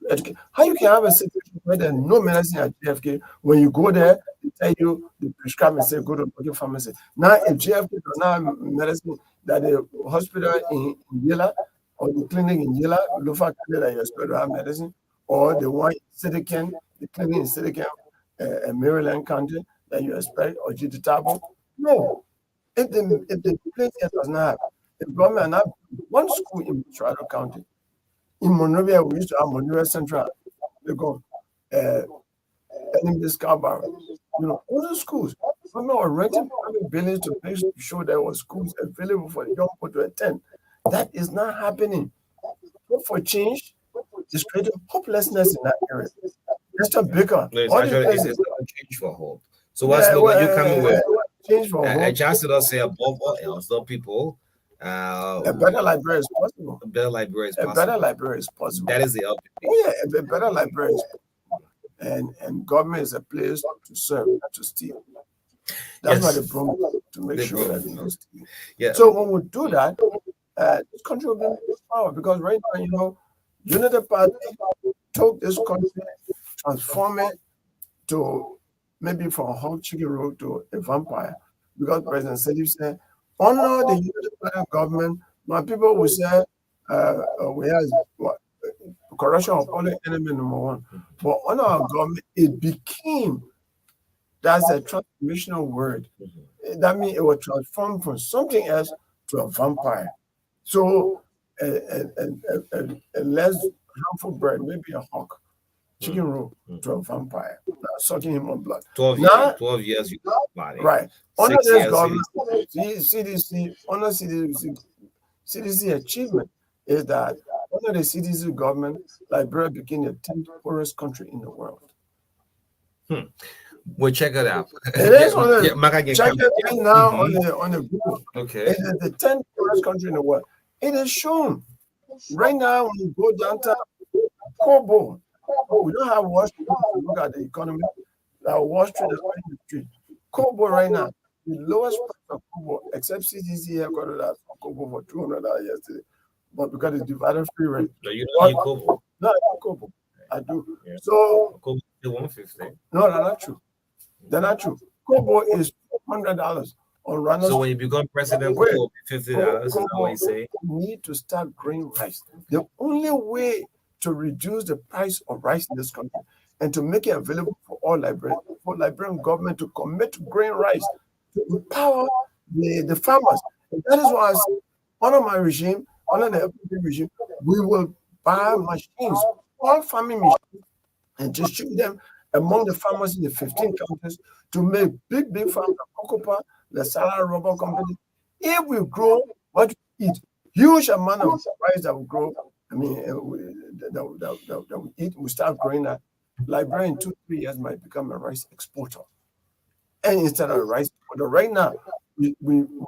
to education. How you can have a situation where there's no medicine at JFK, when you go there, they tell you, they prescribe and say, go to the pharmacy. Now, if JFK does not have medicine, that the hospital in Yela or the clinic in Yela, Lufa Clinic that you're supposed to have medicine, or the one in Sidican, the clinic in Sidican, Maryland County, that you expect or Tabo. No. If the place here does not have, if government have one school in Toronto County, in Monrovia, we used to have Monrovia Central, they go, Enemy Scarborough, all the schools. Government were renting private buildings to make sure there were schools available for young people to attend. That is not happening. Hope for change is creating hopelessness in that area. Mr. Baker, No, it's all these actually it's places. not a change for hope. So what's you coming with? Change for I hope. just to say above all else, though, people, A better library is possible. a better library is A possible. better library is possible. That is the ultimate. Oh yeah, a better library is possible. And government is a place to serve, not to steal. That's why they brought to make sure that they don't steal. Yeah. So when we do that, this country will be in power because right now, Unity Party took this country, transform it to maybe from a whole chicken road to a vampire. Because President Salif said, honor the Unity Party government. My people will say, we have corruption of only enemy number one. But honor our government, it became, that's a transformational word. That means it was transformed from something else to a vampire. So a less harmful bird, maybe a hawk, chicken roll to a vampire, sucking him on blood. 12 years you body. Right. 6 Under this years government, CDC, under CDC achievement is that under the CDC government, Liberia became the 10th poorest country in the world. We'll check it out. It is on the check it yeah. now on the Google. Okay. It is the 10th poorest country in the world. It is shown right now when you go downtown, Kobo. We don't have Wall Street to look at the economy. Wall Street is right in the street. Kobo right now, the lowest price of Kobo, except CDC headquarters at Kobo for $200 yesterday. But because it's divided free rent. No, you don't need Kobo. No, I do Kobo. I do. Yeah. So Kobo is 150. no, they're not true. They're not true. Kobo is $200 on Randall. So when you become president, Kobo will be $50. Is that what you say? We need to start growing rice. The only way to reduce the price of rice in this country and to make it available for all Liberians, for Liberian government to commit to growing rice, to empower the farmers. And that is why I say, under my regime, under the FPP regime, we will buy machines, all farming machines, and distribute them among the farmers in the 15 counties to make big farms like Cocopa, the Salah Rubber Company. If we grow what we eat, huge amount of rice that will grow, I mean, that we eat, we start growing that. Liberia in 2-3 years might become a rice exporter. And instead of a rice exporter, right now, we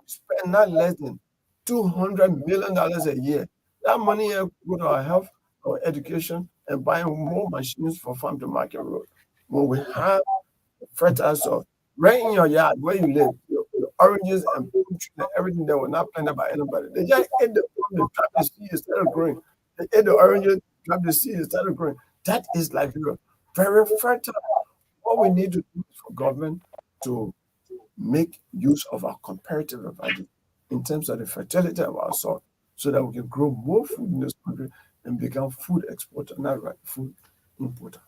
spend not less than $200 million a year. That money here go to our health, our education, and buying more machines for farm to market road. When we have fertile soil right in your yard where you live, your oranges and everything that were not planted by anybody, they just ate the trap the seed instead of growing. They ate the oranges, trap the seed instead of growing. That is like very fertile. What we need to do is for government to make use of our comparative advantage in terms of the fertility of our soil, so that we can grow more food in this country and become food exporter, not food importer.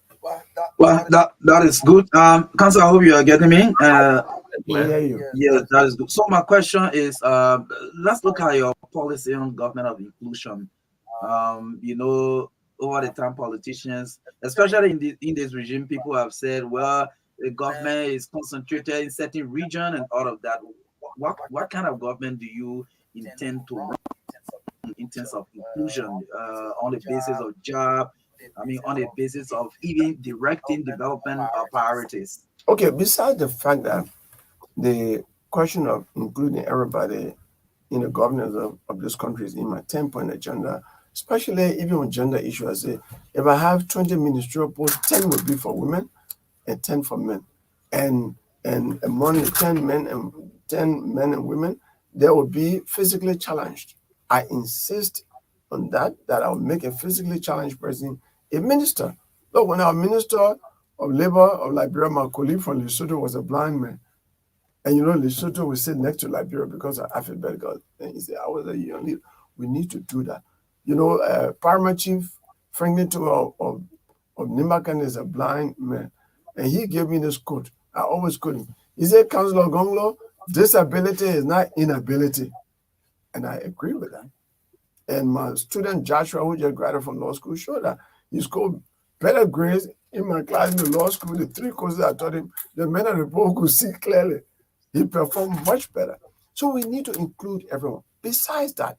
Well, that is good. Council, I hope you are getting me. Yeah, that is good. So my question is, let's look at your policy on government of inclusion. Over the time, politicians, especially in this regime, people have said, well, the government is concentrated in certain region and all of that. What kind of government do you intend to run in terms of inclusion on the basis of job? I mean, on the basis of even directing development priorities. Okay, besides the fact that the question of including everybody in the governance of this country is in my 10-point agenda, especially even on gender issues. I say, if I have 20 ministerial posts, 10 will be for women and 10 for men. And among the 10 men and women, they will be physically challenged. I insist on that I will make a physically challenged person a minister. Look, when our minister of labor of Liberia, my colleague from Lesotho, was a blind man. And Lesotho will sit next to Liberia because of alphabetical. And he said, I was a young leader. We need to do that. Paramount Chief Franklin Tour of Nimakan is a blind man. And he gave me this quote. I always quote him. He said, Councillor Gonglo, disability is not inability. And I agree with that. And my student Joshua, who just graduated from law school, showed that he scored better grades in my class in the law school. The 3 courses I taught him, the men of the book could see clearly. He performed much better. So we need to include everyone. Besides that,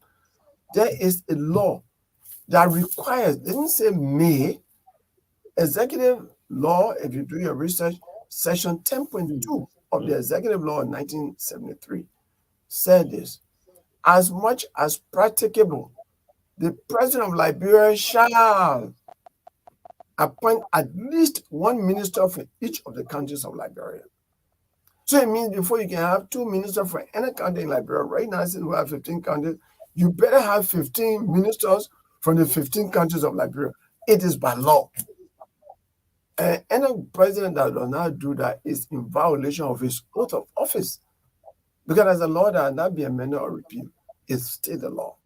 there is a law that requires, it didn't say may, executive law, if you do your research, section 10.2 of the executive law of 1973 said this: as much as practicable, the president of Liberia shall appoint at least 1 minister for each of the counties of Liberia. So it means before you can have 2 ministers for any county in Liberia, right now, since we have 15 counties, you better have 15 ministers from the 15 counties of Liberia. It is by law. And any president that does not do that is in violation of his oath of office. Because as a law that has not been amended or repealed, it's still the law.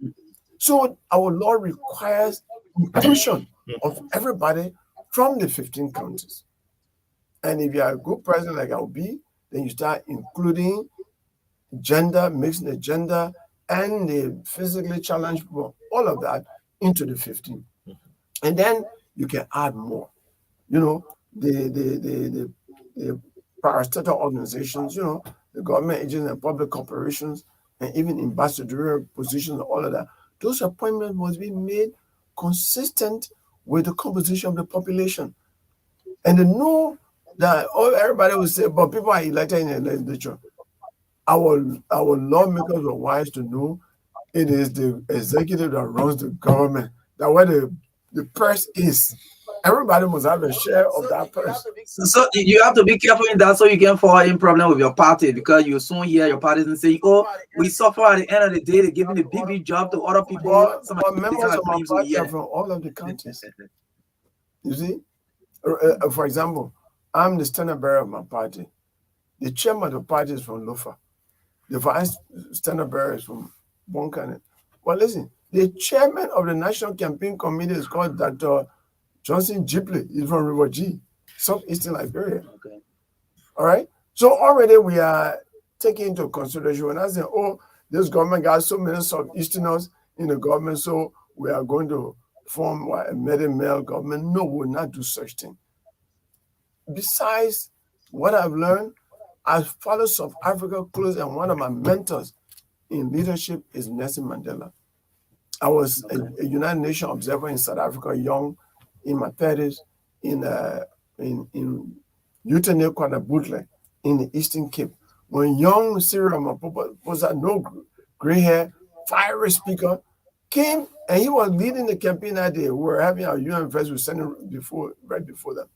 So our law requires inclusion of everybody from the 15 counties. And if you are a good president like I'll be, then you start including gender, mixing the gender and the physically challenged people, all of that into the 15. And then you can add more. You know, the parastatal organizations, you know, the government agents and public corporations, and even ambassadorial positions, all of that. Those appointments must be made consistent with the composition of the population. And to know that everybody will say, but people are elected in the legislature. Our lawmakers are wise to know it is the executive that runs the government, that where the purse is. Everybody must have a share of that purse. So you have to be careful in that so you can fall in problem with your party, because you soon hear your parties and say, oh, we suffer at the end of the day, they're giving the big job to other people. But members of my party are from all of the counties. You see? For example, I'm the standard bearer of my party. The chairman of the party is from Lofa. The vice standard bearer is from Bonkanen. Well, listen, the chairman of the National Campaign Committee is called Dr. Johnson Jipley. He's from River G, southeastern Liberia. Okay. All right? So already we are taking into consideration when I say, oh, this government got so many southeasterners in the government, so we are going to form a male government. No, we will not do such thing. Besides what I've learned, I follow South Africa close, and one of my mentors in leadership is Nelson Mandela. I was a United Nations observer in South Africa, young, in my 30s, in Utenet Kwadabutle, in the Eastern Cape. When young Cyril Ramaphosa, no gray hair, fiery speaker, came and he was leading the campaign that day. We were having our UN festival right before them.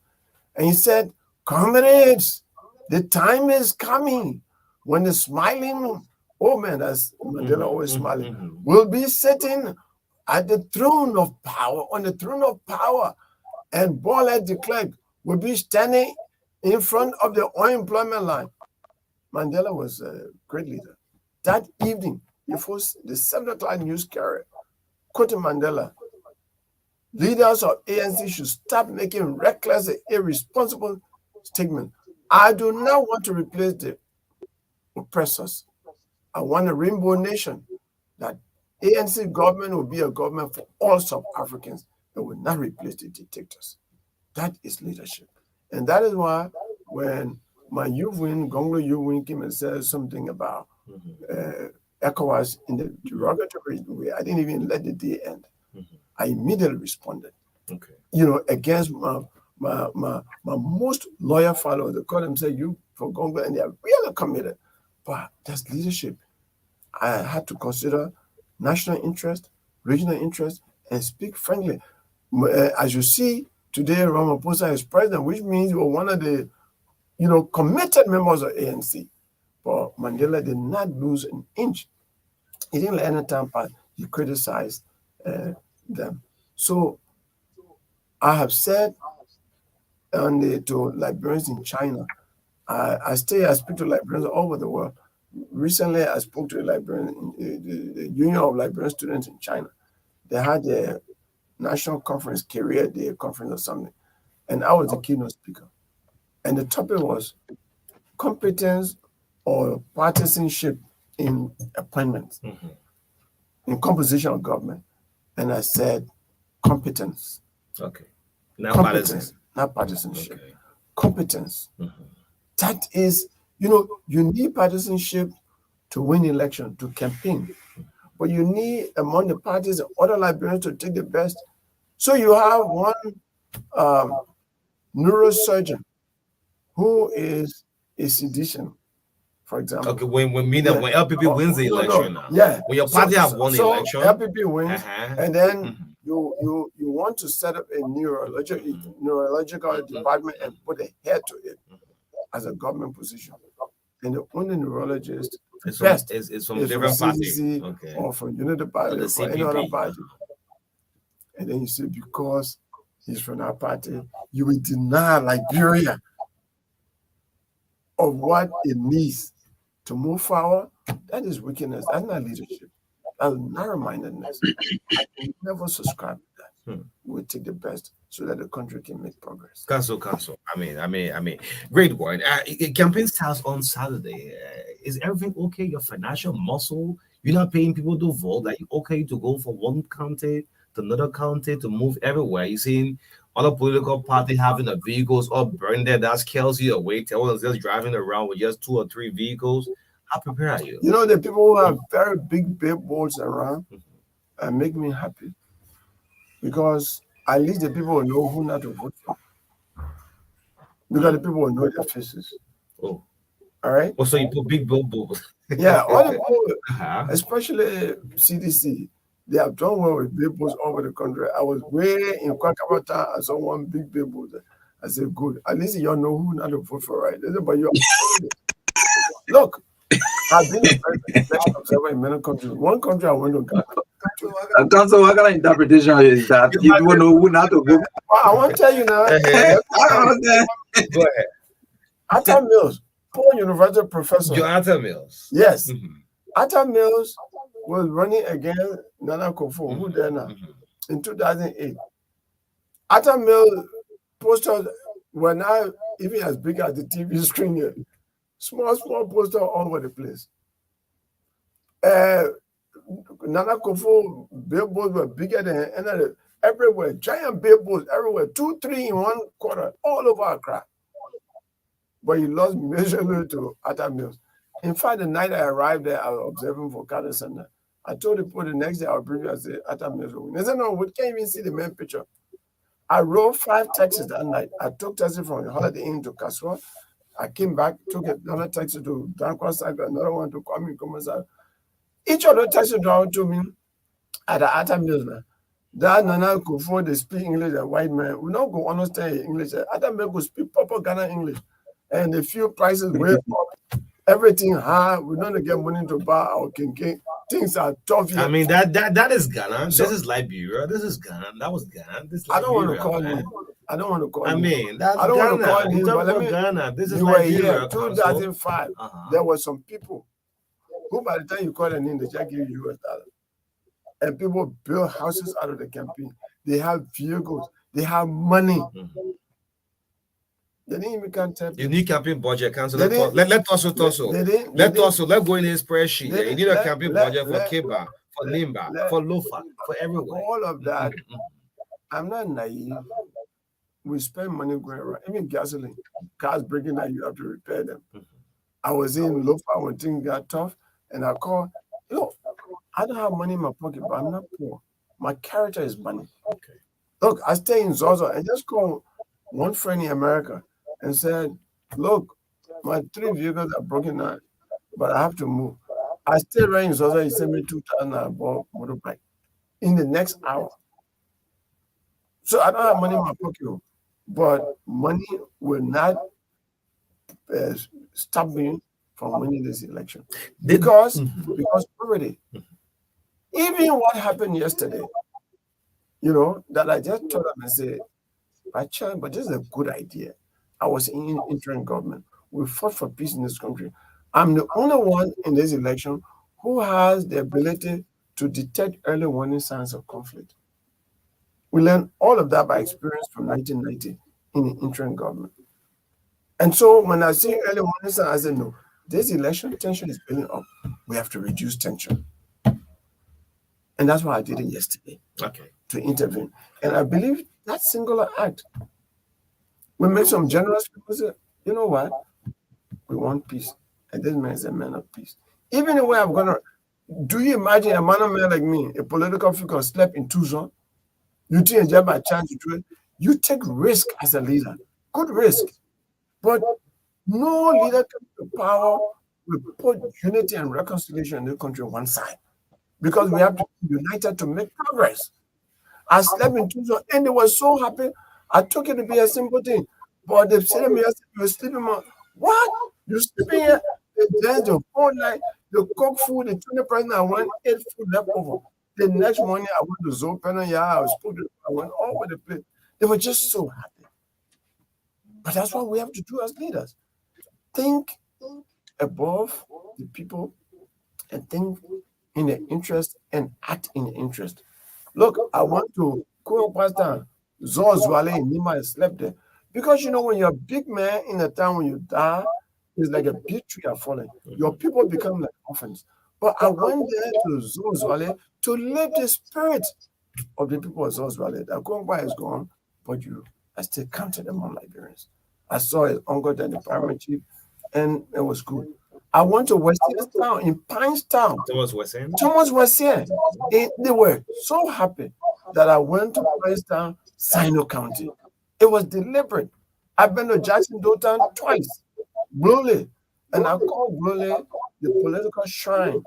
And he said, comrades, the time is coming when the smiling old man, as Mandela always smiling, will be sitting at the throne of power, on the throne of power. And Bola de Klerk will be standing in front of the unemployment line. Mandela was a great leader. That evening, before the 7 o'clock news carrier, quoting Mandela, leaders of ANC should stop making reckless and irresponsible statements. I do not want to replace the oppressors. I want a rainbow nation, that ANC government will be a government for all South Africans. It will not replace the dictators. That is leadership. And that is why when my youth wing, Gonglo youth wing, came and said something about ECOWAS in the derogatory way, I didn't even let the day end. I immediately responded. Okay. You know, against my most loyal followers. They call themselves you for Gonglo, and they are really committed. But that's leadership. I had to consider national interest, regional interest, and speak frankly. As you see, today Ramaphosa is president, which means you're one of the, committed members of ANC. But Mandela did not lose an inch. He didn't let any time pass. He criticized them. So I have said to Liberians in China, I speak to Liberians all over the world. Recently, I spoke to the Union of Liberian Students in China. They had their national conference, career day conference or something, and I was the keynote speaker. And the topic was competence or partisanship in appointments, in composition of government. And I said competence. Okay. Not Competence, partisan. not partisanship. Okay. Competence. That is, you need partisanship to win election, to campaign. But you need among the parties and other Liberians to take the best. So you have one neurosurgeon who is a seditious, for example. Okay, when LPP wins the election now. Yeah. When your party have won the election. LPP wins, and then you want to set up a neurological department and put a head to it as a government position. And the only neurologist It's best from is different from parties. CDC Okay. or from Unity Party Or or the from any other CPP. party. And then you say, because he's from our party, you will deny Liberia of what it needs to move forward. That is wickedness. That's not leadership. That's narrow-mindedness. I can never subscribe to that. We'll take the best so that the country can make progress. Council. I mean, great one. Campaign starts on Saturday. Is everything okay? Your financial muscle? You're not paying people to vote. Like, okay to go from one county to another county to move everywhere. You're seeing other political party having the vehicles all burned there. That scares you away. Tell us just driving around with just 2 or 3 vehicles. How prepared are you? The people who have very big billboards around make me happy, because at least the people will know who not to vote for. Because the people will know their faces. Oh. All right? Oh, so you put big billboards. Yeah, all the people, especially CDC, they have done well with billboards all over the country. I was way in Kwakabata, I saw one big billboard. I said, good. At least you all know who not to vote for, right? They said, but you look, I've been a election observer in many countries. One country I went to Ghana. Council, what kind of interpretation is that? You don't know who not to vote. I want to tell you now. I don't understand. Go ahead. Atta Mills, poor university professor. Your Atta Mills. Yes. Atta Mills was running against Nana Akufo, who there now, in 2008. Atta Mills posters were now even as big as the TV screen here. Small poster all over the place. Nana Akufo billboards were bigger than any everywhere. Giant billboards everywhere. 2, 3 in one quarter, all over Accra. But he lost majorly to Atta Mills. In fact, the night I arrived there, I was observing for Carter Center. I told the people the next day I'll bring you and say Atta Mills will win. They said, no, we can't even see the main picture. I rode 5 taxis that night. I took taxi from Holiday Inn to Kaswa. I came back, took another taxi to Dankwa Saga, another one to Kwame Nkrumah. Each of the taxi drivers to me at the Atta Mills now. That Nana Akufo, they speak English, a white man. We don't go understand English. Atta Mills could speak proper Ghana English. And the fuel prices way up, everything high. We don't get money to buy our kinky. Things are tough here. I mean, that is Ghana. So, this is Liberia. This is Ghana. That was Ghana. This is Liberia, I don't want to call him. I don't want to call him. I mean, that's I don't Ghana. want to call him. But let me, Ghana. This is you Liberia. were here, 2005. There were some people who, by the time you call their name, they just give you $. And people build houses out of the campaign. They have vehicles. They have money. They didn't even contact you need campaign budget, council. Let us go in his spreadsheet. You need a campaign budget for Kiba, for Limba, for Lofa, for everywhere. All of that. I'm not naive. We spend money going around. Even gasoline, cars breaking down, you have to repair them. I was in Lofa when things got tough, and I called. I don't have money in my pocket, but I'm not poor. My character is money. Okay. Look, I stay in Zozo and just called one friend in America and said, look, my 3 vehicles are broken down, but I have to move. I stay right in Zozo. He sent me 2,000 I bought motorbike in the next hour. So I don't have money in my pocket, but money will not stop me from winning this election. Because already, even what happened yesterday, that I just told them and said, but this is a good idea. I was in interim government. We fought for peace in this country. I'm the only one in this election who has the ability to detect early warning signs of conflict. We learned all of that by experience from 1990 in the interim government. And so when I see early warning, I said, no, this election tension is building up. We have to reduce tension. And that's why I did it yesterday. Okay. To intervene. And I believe that singular act will make some generous people say, you know what? We want peace. And this man is a man of peace. Even the way I'm going to, do you imagine a man like me, a political figure, slept in Tucson? You think a job by chance to do it? You take risk as a leader. Good risk. But no leader comes to power will put unity and reconciliation in the country on one side. Because we have to be united to make progress. I slept in Tucson and they were so happy. I took it to be a simple thing. But they said to me, you're sleeping on what? You're sleeping here? They danced the whole night. They cook food, they told the president I want 8 food left over. The next morning I went to Zopena, I went all over the place. They were just so happy. But that's what we have to do as leaders. Think above the people and think in the interest and act in the interest. Look, I went to Kuro Pastor Zozwale in Nima. I slept there. Because you know, when you're a big man in a town, when you die, it's like a big tree are falling. Your people become like orphans. But I went there to Zozwale to live the spirit of the people of Zozwale. That Kongwa is gone, but I still counted among Liberians. I saw his uncle, then the primary chief, and it was good. I went to West End Town, in Pines Town. Thomas was saying. Thomas was here. They were so happy that I went to Pines Town, Sino County. It was deliberate. I've been to Jackson Town twice, Blue, and I call Blue the political shrine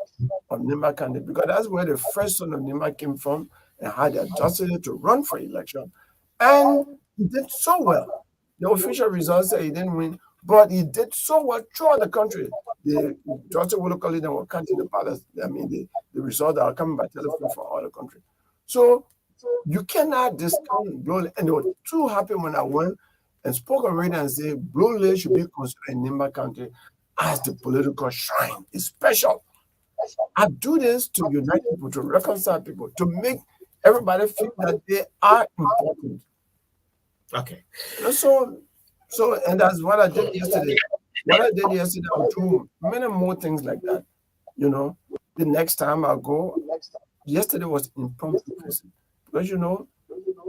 of Nima County because that's where the first son of Nima came from and had the audacity to run for election. And he did so well. The official results say he didn't win, but he did so well throughout the country. The Georgia will call it and were counting the ballots. I mean, the results are coming by telephone from all the country. So you cannot discount Blue. And they were too happy when I went and spoke already and said Blue should be considered in Nimba County as the political shrine. It's special. I do this to unite people, to reconcile people, to make everybody feel that they are important. Okay. So, and that's what I did yesterday. What I did yesterday, I'll do many more things like that. You know, the next time I go, yesterday was impromptu person. Because, you know,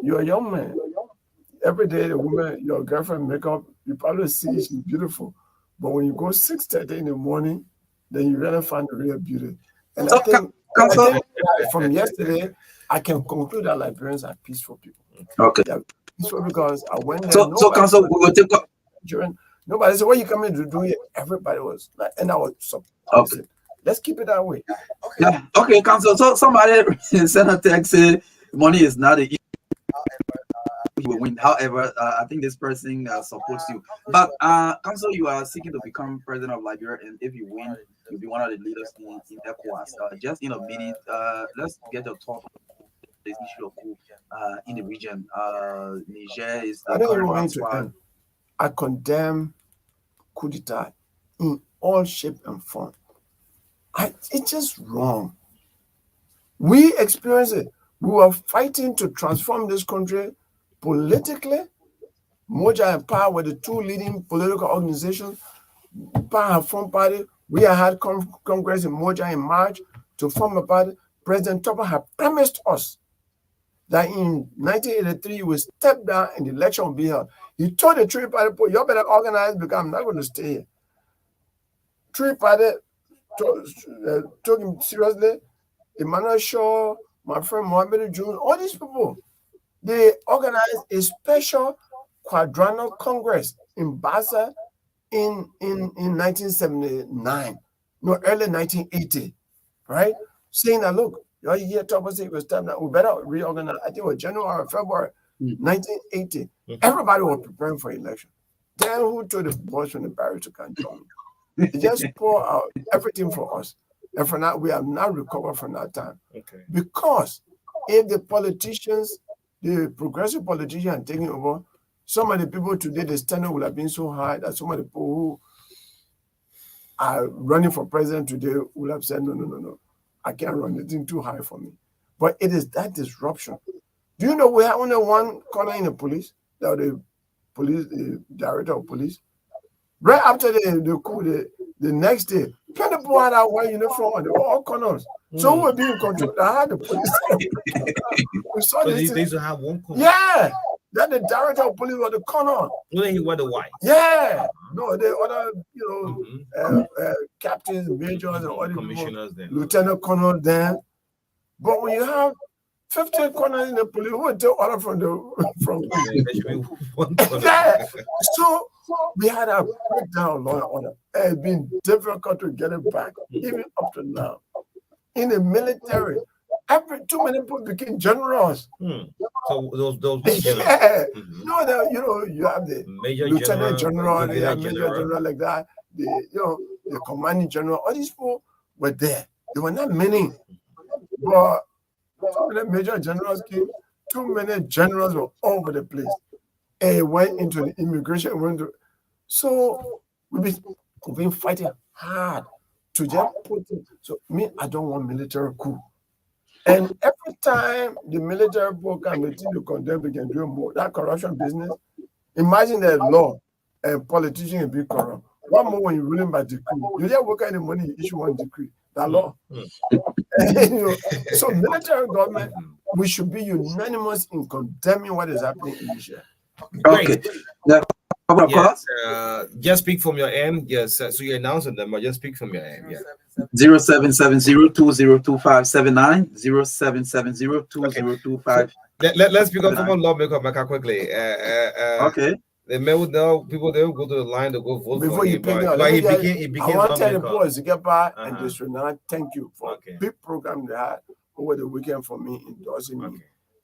you're a young man. Every day, the woman, your girlfriend make up, you probably see she's beautiful. But when you go 6:30 in the morning, then you really find the real beauty. And I think from yesterday, I can conclude that Liberians are peaceful people. Okay. They're peaceful because I went there. So Council, we will take up. Nobody said, what are you coming to do here? Everybody was like, and I was so okay. Let's keep it that way. Yeah. Okay, Council. So somebody sent a text say money is not a you will win. However, I think this person supports you. But Council, you are seeking to become president of Liberia, and if you win, you'll be one of the leaders in ECOWAS. Just in a minute, let's get your talk on this issue of in the region. Niger is the current. I condemn coup d'etat in all shape and form. It's just wrong. We experienced it. We were fighting to transform this country politically. Moja and PA were the two leading political organizations. PA had formed party. We had Congress in Moja in March to form a party. President Topper had promised us that in 1983 he would step down and the election will be held. He told the Tree Party, you better organize because I'm not going to stay here. Tree Party took him seriously. Emmanuel Shaw, my friend Mohammed June, all these people, they organized a special quadrennial congress in Bassa in 1979, no, early 1980, right? Saying that, look, you hear Topper say it was time that we better reorganize. I think it was January or February 1980. Everybody was preparing for election. Then who told the boys from the barracks to come join? They just pour out everything for us. And for now, we have not recovered from that time. Okay. Because if the politicians, the progressive politicians are taking over, some of the people today, the standard would have been so high that some of the people who are running for president today would have said, no. I can't run. It's too high for me. But it is that disruption. Do you know we have only one corner in the police? The police, the director of police. Right after the coup, the next day, 20 people had our white uniform and they were all colors. So we were being controlled. I had the police. We saw So this. they used to have one corner. Yeah. Then the director of police was the corner. When he wore the white. Yeah. No, the other, captains, majors, and all the Commissioners then. lieutenant colonel then. But when you have 15 corners in the police, who would take order from from There should be one corner. yeah. So we had a breakdown law and order. It's been difficult to get it back, even up to now. In the military, too many people became generals. So those yeah. No, you have the Major lieutenant general, Major major general like that. The commanding general. All these people were there. There were not many, but too many major generals came. Too many generals were all over the place. And it went into the immigration. So we've been fighting hard to just put it. So me, I don't want military coup. And every time the military people come, they think to condemn, we can do more. That corruption business. Imagine the law and politicians be corrupt. One more when you're ruling by decree. You just work out the money, you issue one decree. That law. So military government, we should be unanimous in condemning what is happening in Niger. Okay. Yes, just speak from your end. Yes, so you're announcing them, but just speak from your end. Yeah. 0770-202579, 0770-2025. Let's speak up from lawmaker Maka quickly. Okay. The men now people they will go to the line to go vote Before for you him. pick But up, he became I want to tell the lawmaker. boys to get by and they should not thank you for a big program they had over the weekend for me endorsing me.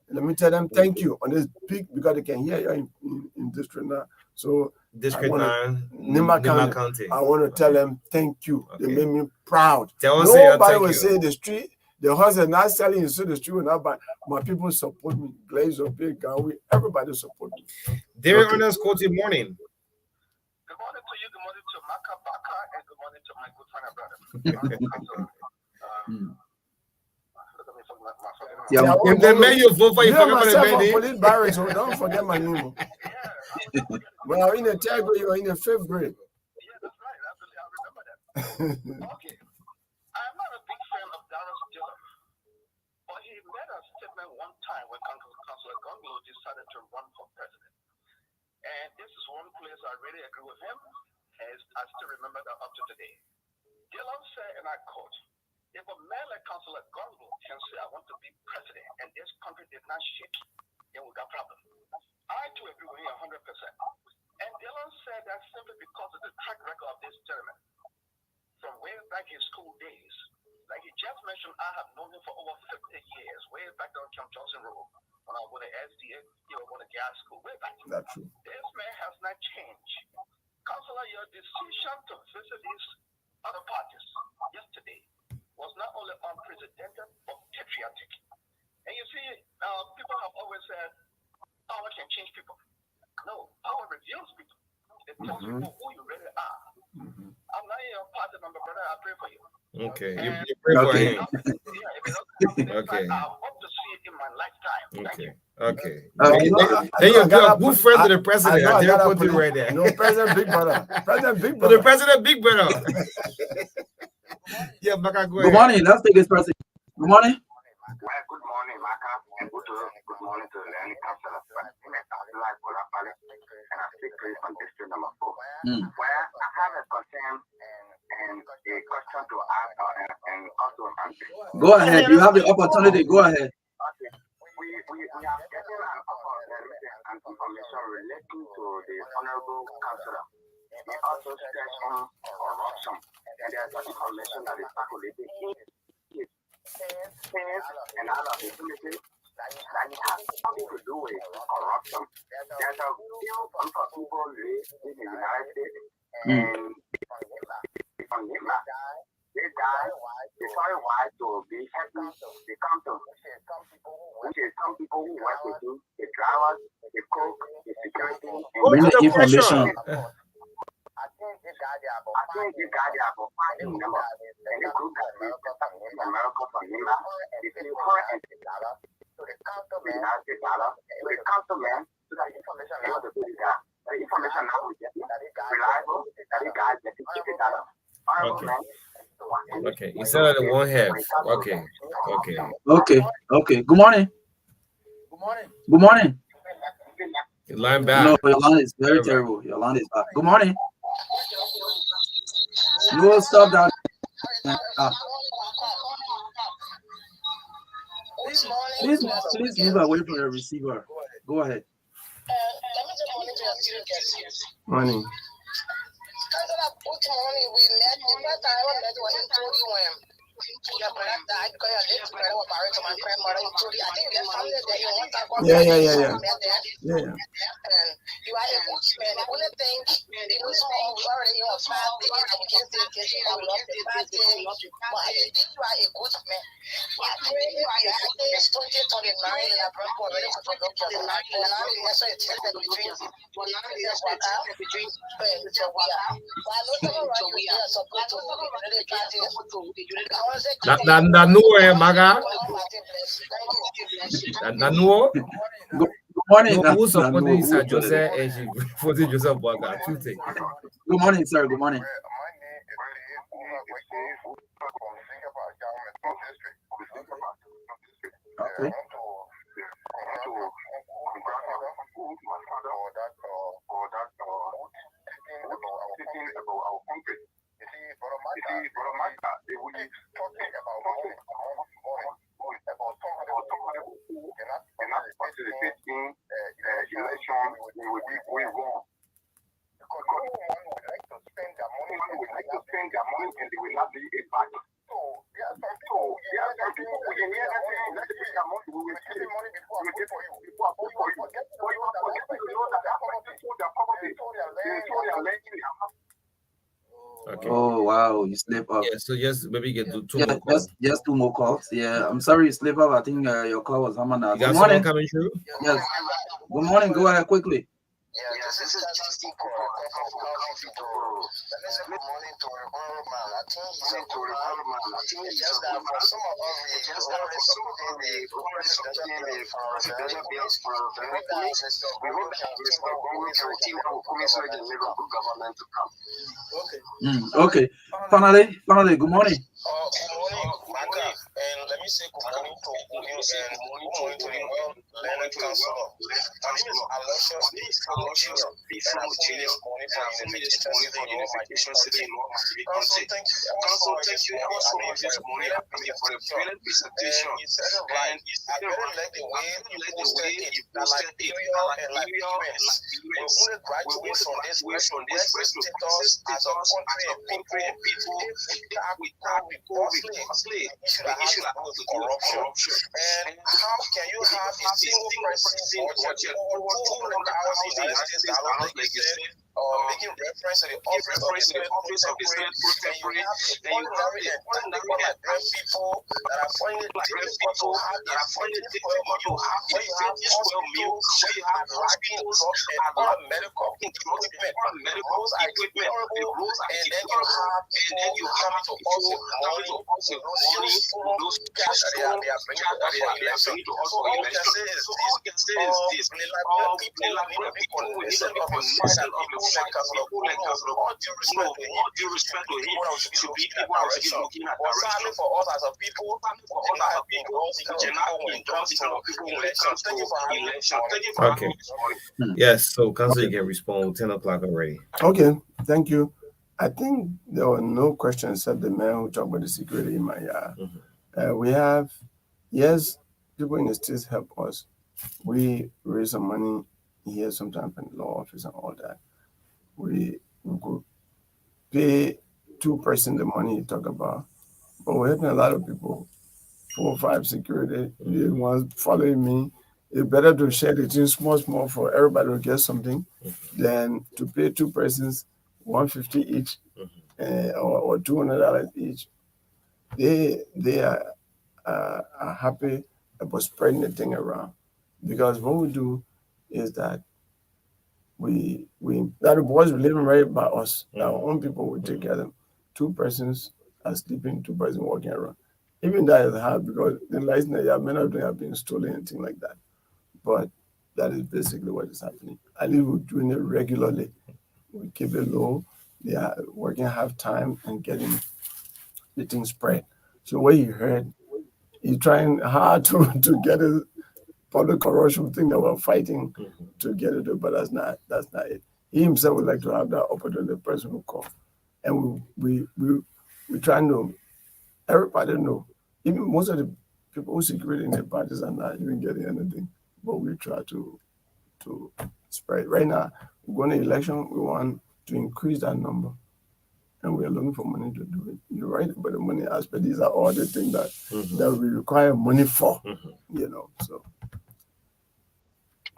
And let me tell them thank you on this big because they can hear you in district now. So District 9, Nima County. I want to tell them thank you. They made me proud. Nobody will say the street, the horse is not selling, so the street will not buy. My people support me. Glaze of Big Gawi, everybody support me. Derek Ernest, good morning. Good morning to you, good morning to Marka Baka, and good morning to my good friend and brother. If they make you vote for you, forget myself about on police barracks, so don't forget my name. When I was in the 10th grade, you were in the 5th grade. Yeah, that's right. Absolutely, I remember that. Okay. I'm not a big fan of Dallas Dillon, but he made a statement one time when Councilor Gonglo decided to run for president. And this is one place I really agree with him, as I still remember that up to today. Dillon said, and I quote, if a man like Councilor Gonglo can say, I want to be president, and this country did not shake, then we got problems. I too agree with him 100%. And Dillon said that simply because of the track record of this gentleman from way back in school days. Like he just mentioned, I have known him for over 50 years, way back on Camp Johnson Road, when I was at SDA, when I gas school, way back. That's true. This man has not changed. Councilor, your decision to visit these other parties yesterday was not only unprecedented, but patriotic. And you see, people have always said, power can change people. No, power reveals people. It tells people who you really are. I'm not your party member, brother. I pray for you. Okay, you pray for him. Okay. I hope to see it in my lifetime. Okay. Then you're a good friend to the president. I dare put you right there. No, President Big Brother. President Big Brother. The President Big Brother. Yeah, Maka, go ahead. Good morning. Let's take this person. Good morning. Well, good morning, Marka, and good morning to the early council of and I speak to you from district number 4. Where I have a concern and a question to ask and also answer. Go ahead. You have the opportunity. Go ahead. Okay. We have gotten an information relating to the honorable councillor. He also stressed on corruption, and there's information that is circulating and out of impunity that has nothing to do with corruption. There's a few group of people live in the United States and on Lima. They die. They try why to be happy. They come to which is some people who work with you, the drivers, the cook, the security. Bring the information. I think they got there about 5 members. And the group that is in America from Lima, they say foreign and $1,000 to the councilman, so that information is able to do that. information now we get reliable, that the guys get to keep it that up. Okay. Okay. Instead of the one half. Okay. Okay. Okay. Good morning. Good morning. Your line back. No, your line is very terrible. Your line is bad. Good morning. No, stop that. Please move away from the receiver. Go ahead. Morning. Yeah. That nowhere, Maga. That no. Good morning. No, who's supporting Sir Joseph and she voted Joseph Boga? Good morning, sir. Good morning. Okay. Okay. Oh wow, you slept up. Yeah, so just maybe you can do two Yeah, more calls. just 2 more calls. Yeah, I'm sorry you slept up. I think your call was Hamana. You got Good someone morning. coming through? Yes. Good morning. Go ahead quickly. Yeah, this is Justin Cole. Good morning to Rebel Man. I think he's a good man. I think he's just that for some of us, we just got to support the presidential bill for we hope that Mr. Gomez will team up with so the Lagos government to come. Okay. Finally, good morning. Good morning, Marka. And let me say good morning to you and good morning to the Learning Council. My name is Aloysius Junior, and I'm from this morning for Unification City. Also, thank you also this morning for the brilliant presentation. And I really like the way you posted it and Liberians. We only graduate from this status as a country and people that we bustling issue that has to do with corruption. And how can you have a single person budget over 200,000 United States dollars like you said, making reference to the office of the Senate protectorate, and you have the ordinary and deaf people that are finding it difficult to have a meal, where you have hospitals and other medical equipment. The rules are deplorable, and then you have to also those cash that they are bringing to us for election. So all we can say is this, people will need to be consistent of the all due respect to him, should be people are looking at direction. For us as a people, Okay. Yes, so Council, you can respond 10 o'clock already. Okay, thank you. I think there were no questions except the man who talked about the security in my yard. We have, yes, people in the states help us. We raise some money here sometimes in the law office and all that. We could pay 2% the money you talk about, but we're helping a lot of people. 4 or 5 security, the ones following me. It's better to share the thing small for everybody to get something than to pay 2 persons $150 each or $200 each. They are happy about spreading the thing around, because what we do is that we that the boys are living right by us. Our own people will take care of them. 2 persons are sleeping, 2 persons walking around. Even that is hard because the license, many of them have been stolen and things like that. But that is basically what is happening. at least we're doing it regularly. We keep it low. They are working half time and getting the thing spread. So what you heard, he's trying hard to get a public corruption thing that we're fighting to get it, but that's not it. He himself would like to have that opportunity. The person will call, and we trying to everybody know. Even most of the people who security in the parties are not even getting anything, but we try to spread. Right now, we're going to election. We want to increase that number, and we are looking for money to do it. You're right about the money aspect. These are all the things that we require money for. So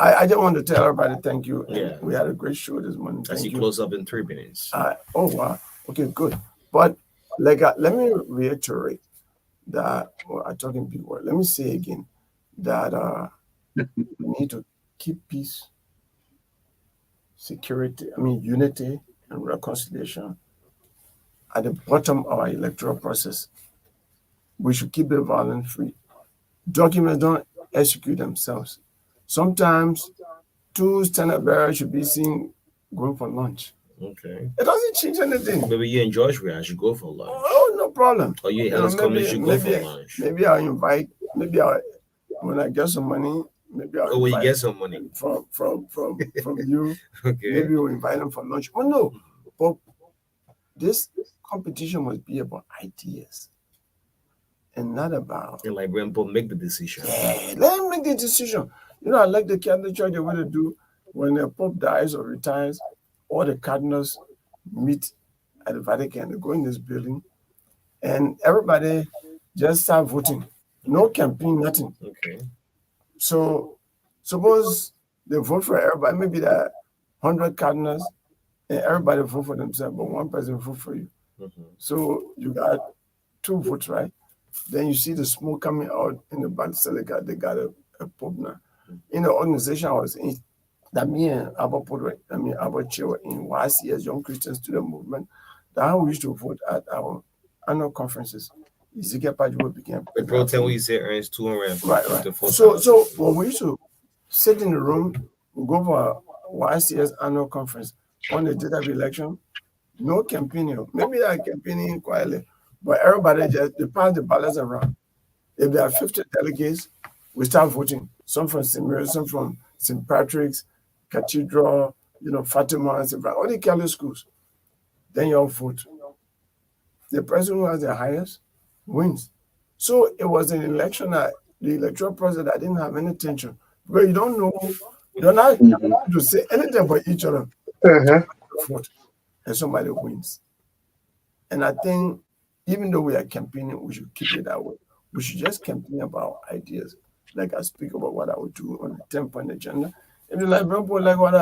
I just want to tell everybody thank you. Yeah. We had a great show this morning. As Thank you close up in 3 minutes. Oh wow. Okay, good. But let me reiterate that I'm talking big word. Let me say again that we need to keep peace, security, unity and reconciliation at the bottom of our electoral process. We should keep the violence free. Documents don't execute themselves. Sometimes 2 standard bearers should be seen going for lunch. Okay. It doesn't change anything. Maybe you and Joshua should go for lunch. Oh, no problem. Or you and his company should go for lunch. Maybe when I get some money, maybe I'll when you get some money from you. Okay. Maybe we'll invite them for lunch. Oh no, but this competition must be about ideas and not about. And like when Pope make the decision. Yeah, let him make the decision. I like the Catholic Church. They want to do when the Pope dies or retires, all the cardinals meet at the Vatican. They go in this building, and everybody just start voting. No campaign, nothing. Okay. So suppose they vote for everybody. Maybe there are 100 cardinals, and everybody vote for themselves, but one person vote for you. So you got 2 votes, right? Then you see the smoke coming out in the Basilica. They got a Pope now. In the organization I was in, that me and Abba Chair in YCS, Young Christian Student Movement, that's how we used to vote at our annual conferences. Ezekiel Pajuwo became the pro ten we say earns 200. Right. So when we used to sit in the room, we go for YCS annual conference on the date of election, no campaigning. Maybe they're campaigning quietly, but everybody they pass the ballots around. If there are 50 delegates, we start voting. Some from St. Mary's, some from St. Patrick's, Cathedral, Fatima, all the Catholic schools. Then you all vote. The person who has the highest wins. So it was an election that the electoral process that didn't have any tension. Because you don't know, you're not to say anything about each other. Vote, and somebody wins. And I think even though we are campaigning, we should keep it that way. We should just campaign about ideas. Like I speak about what I would do on the 10-point agenda. If you like people like what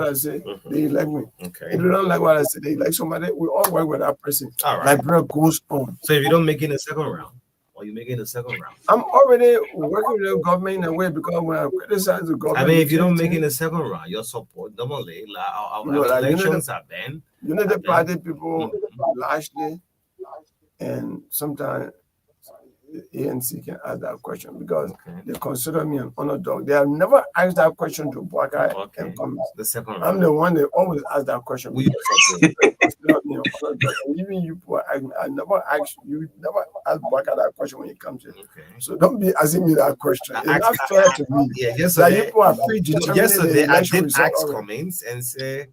I say, they elect me. Okay. If you don't like what I say, they elect somebody. We all work with that person. All right. Like goes on. So if you don't make it in the second round, or you make it in the second round, I'm already working with the government in a way because when I criticize the government, if you don't make it in the second round, your support normally our elections have been. The party people largely, and sometimes ANC can ask that question because they consider me an underdog. They have never asked that question to Bwaka and Cummings. The second round. I'm the one that always ask that question. Even you, I never ask you. Never ask Bwaka that question when he comes in. Okay. So don't be asking me that question. It's not fair to me. Yeah, yesterday, yesterday I did ask Cummings and say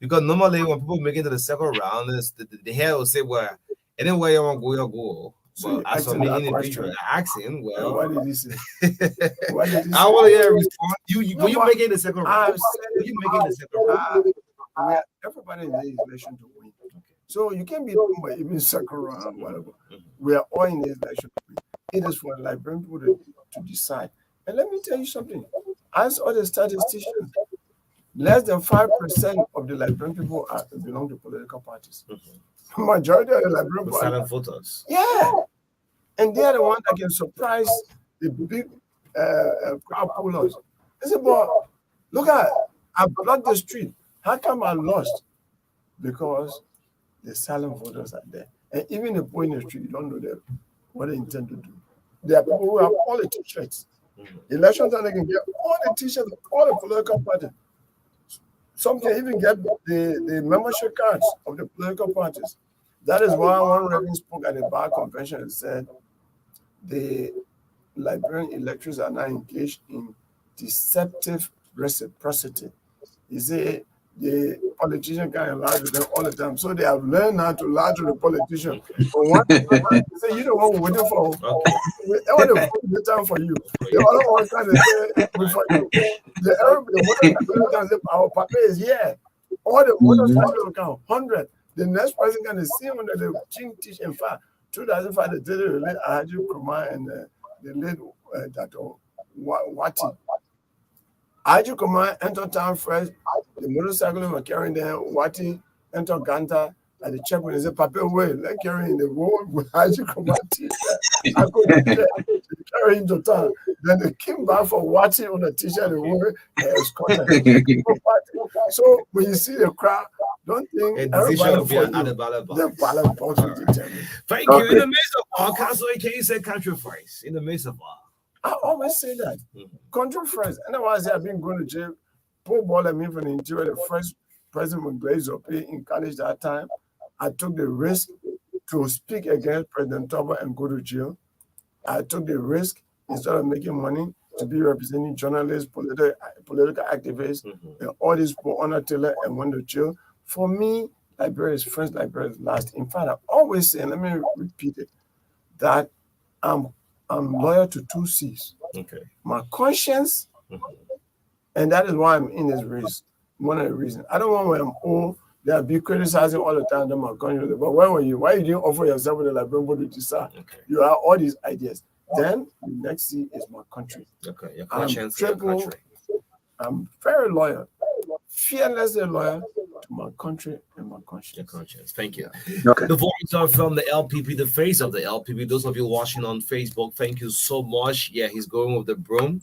because normally when people make it to the second round, the head will say, "Well, anywhere you want to go, you go." Well, as for me, individual asking, well, what did he say? I want to hear a response. Will you make it in the second round? Will you make it in the second round? Everybody in the election to win. So you can't be done by even second round, whatever. We are all in the election to win. It is for Liberian people to decide. And let me tell you something. As other statisticians, less than 5% of the Liberian people belong to political parties. Majority of the Liberian people silent voters. Yeah. And they are the ones that can surprise the big crowd pullers. I said, but look I blocked the street. How come I lost? Because the silent voters are there. And even if people in the street, you don't know what they intend to do. There are people who have all the t-shirts. Election time, they can get all the t-shirts of all the political parties. Some can even get the membership cards of the political parties. That is why one Reverend spoke at the bar convention and said the Liberian electors are now engaged in deceptive reciprocity. You see, the politician can lie to them all the time. So they have learned how to lie to the politician. But one say, you know what we're waiting for? We want to the time for you. The other one can say, we for you. The can say, our papa is here. All the voters will count 100. The next person can see when the king teach. In fact, 2005, they did it with Ahaju Kumar and the late Wati. Ahaju Kumar entered town first. The motorcycle were carrying them. Wati entered Ganta at the checkpoint. He said, Papa, wait, let's carry in the road with Ahaju Kumar. I couldn't carry him to town. Then they came back for Wati on the t-shirt and wore So when you see the crowd, don't think everybody for you. The ballot box will determine. Thank you. In the midst of all, Council AK said country first. In the midst of all. I always say that. Country first. And otherwise, I've been going to jail. Paul Ball and me from the interior, the first president with Blaise Opé in college that time. I took the risk to speak against President Toba and go to jail. I took the risk instead of making money to be representing journalists, political activists, and all these people on Taylor and went to jail. For me, Liberia is first, Liberia is last. In fact, I always say, and let me repeat it, that I'm loyal to two C's. Okay. My conscience, and that is why I'm in this race. One of the reasons. I don't want when I'm old, they'll be criticizing all the time that my conscience. But where were you? Why you didn't offer yourself with the Liberian body to decide? Okay. You have all these ideas. Then the next C is my country. Okay, your conscience, your country. I'm very loyal, fearlessly loyal to my country and my conscience. Your conscience. Thank you. Okay. The voice are from the LPP, the face of the LPP. Those of you watching on Facebook, thank you so much. Yeah, he's going with the broom.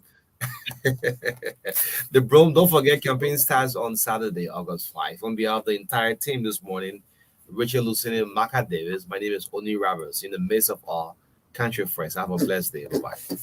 The broom. Don't forget, campaign starts on Saturday, August 5. On behalf of the entire team this morning, Richard Lucini and Marka Davis. My name is Oni Roberts. In the midst of all, country first. Have a blessed day. Bye-bye.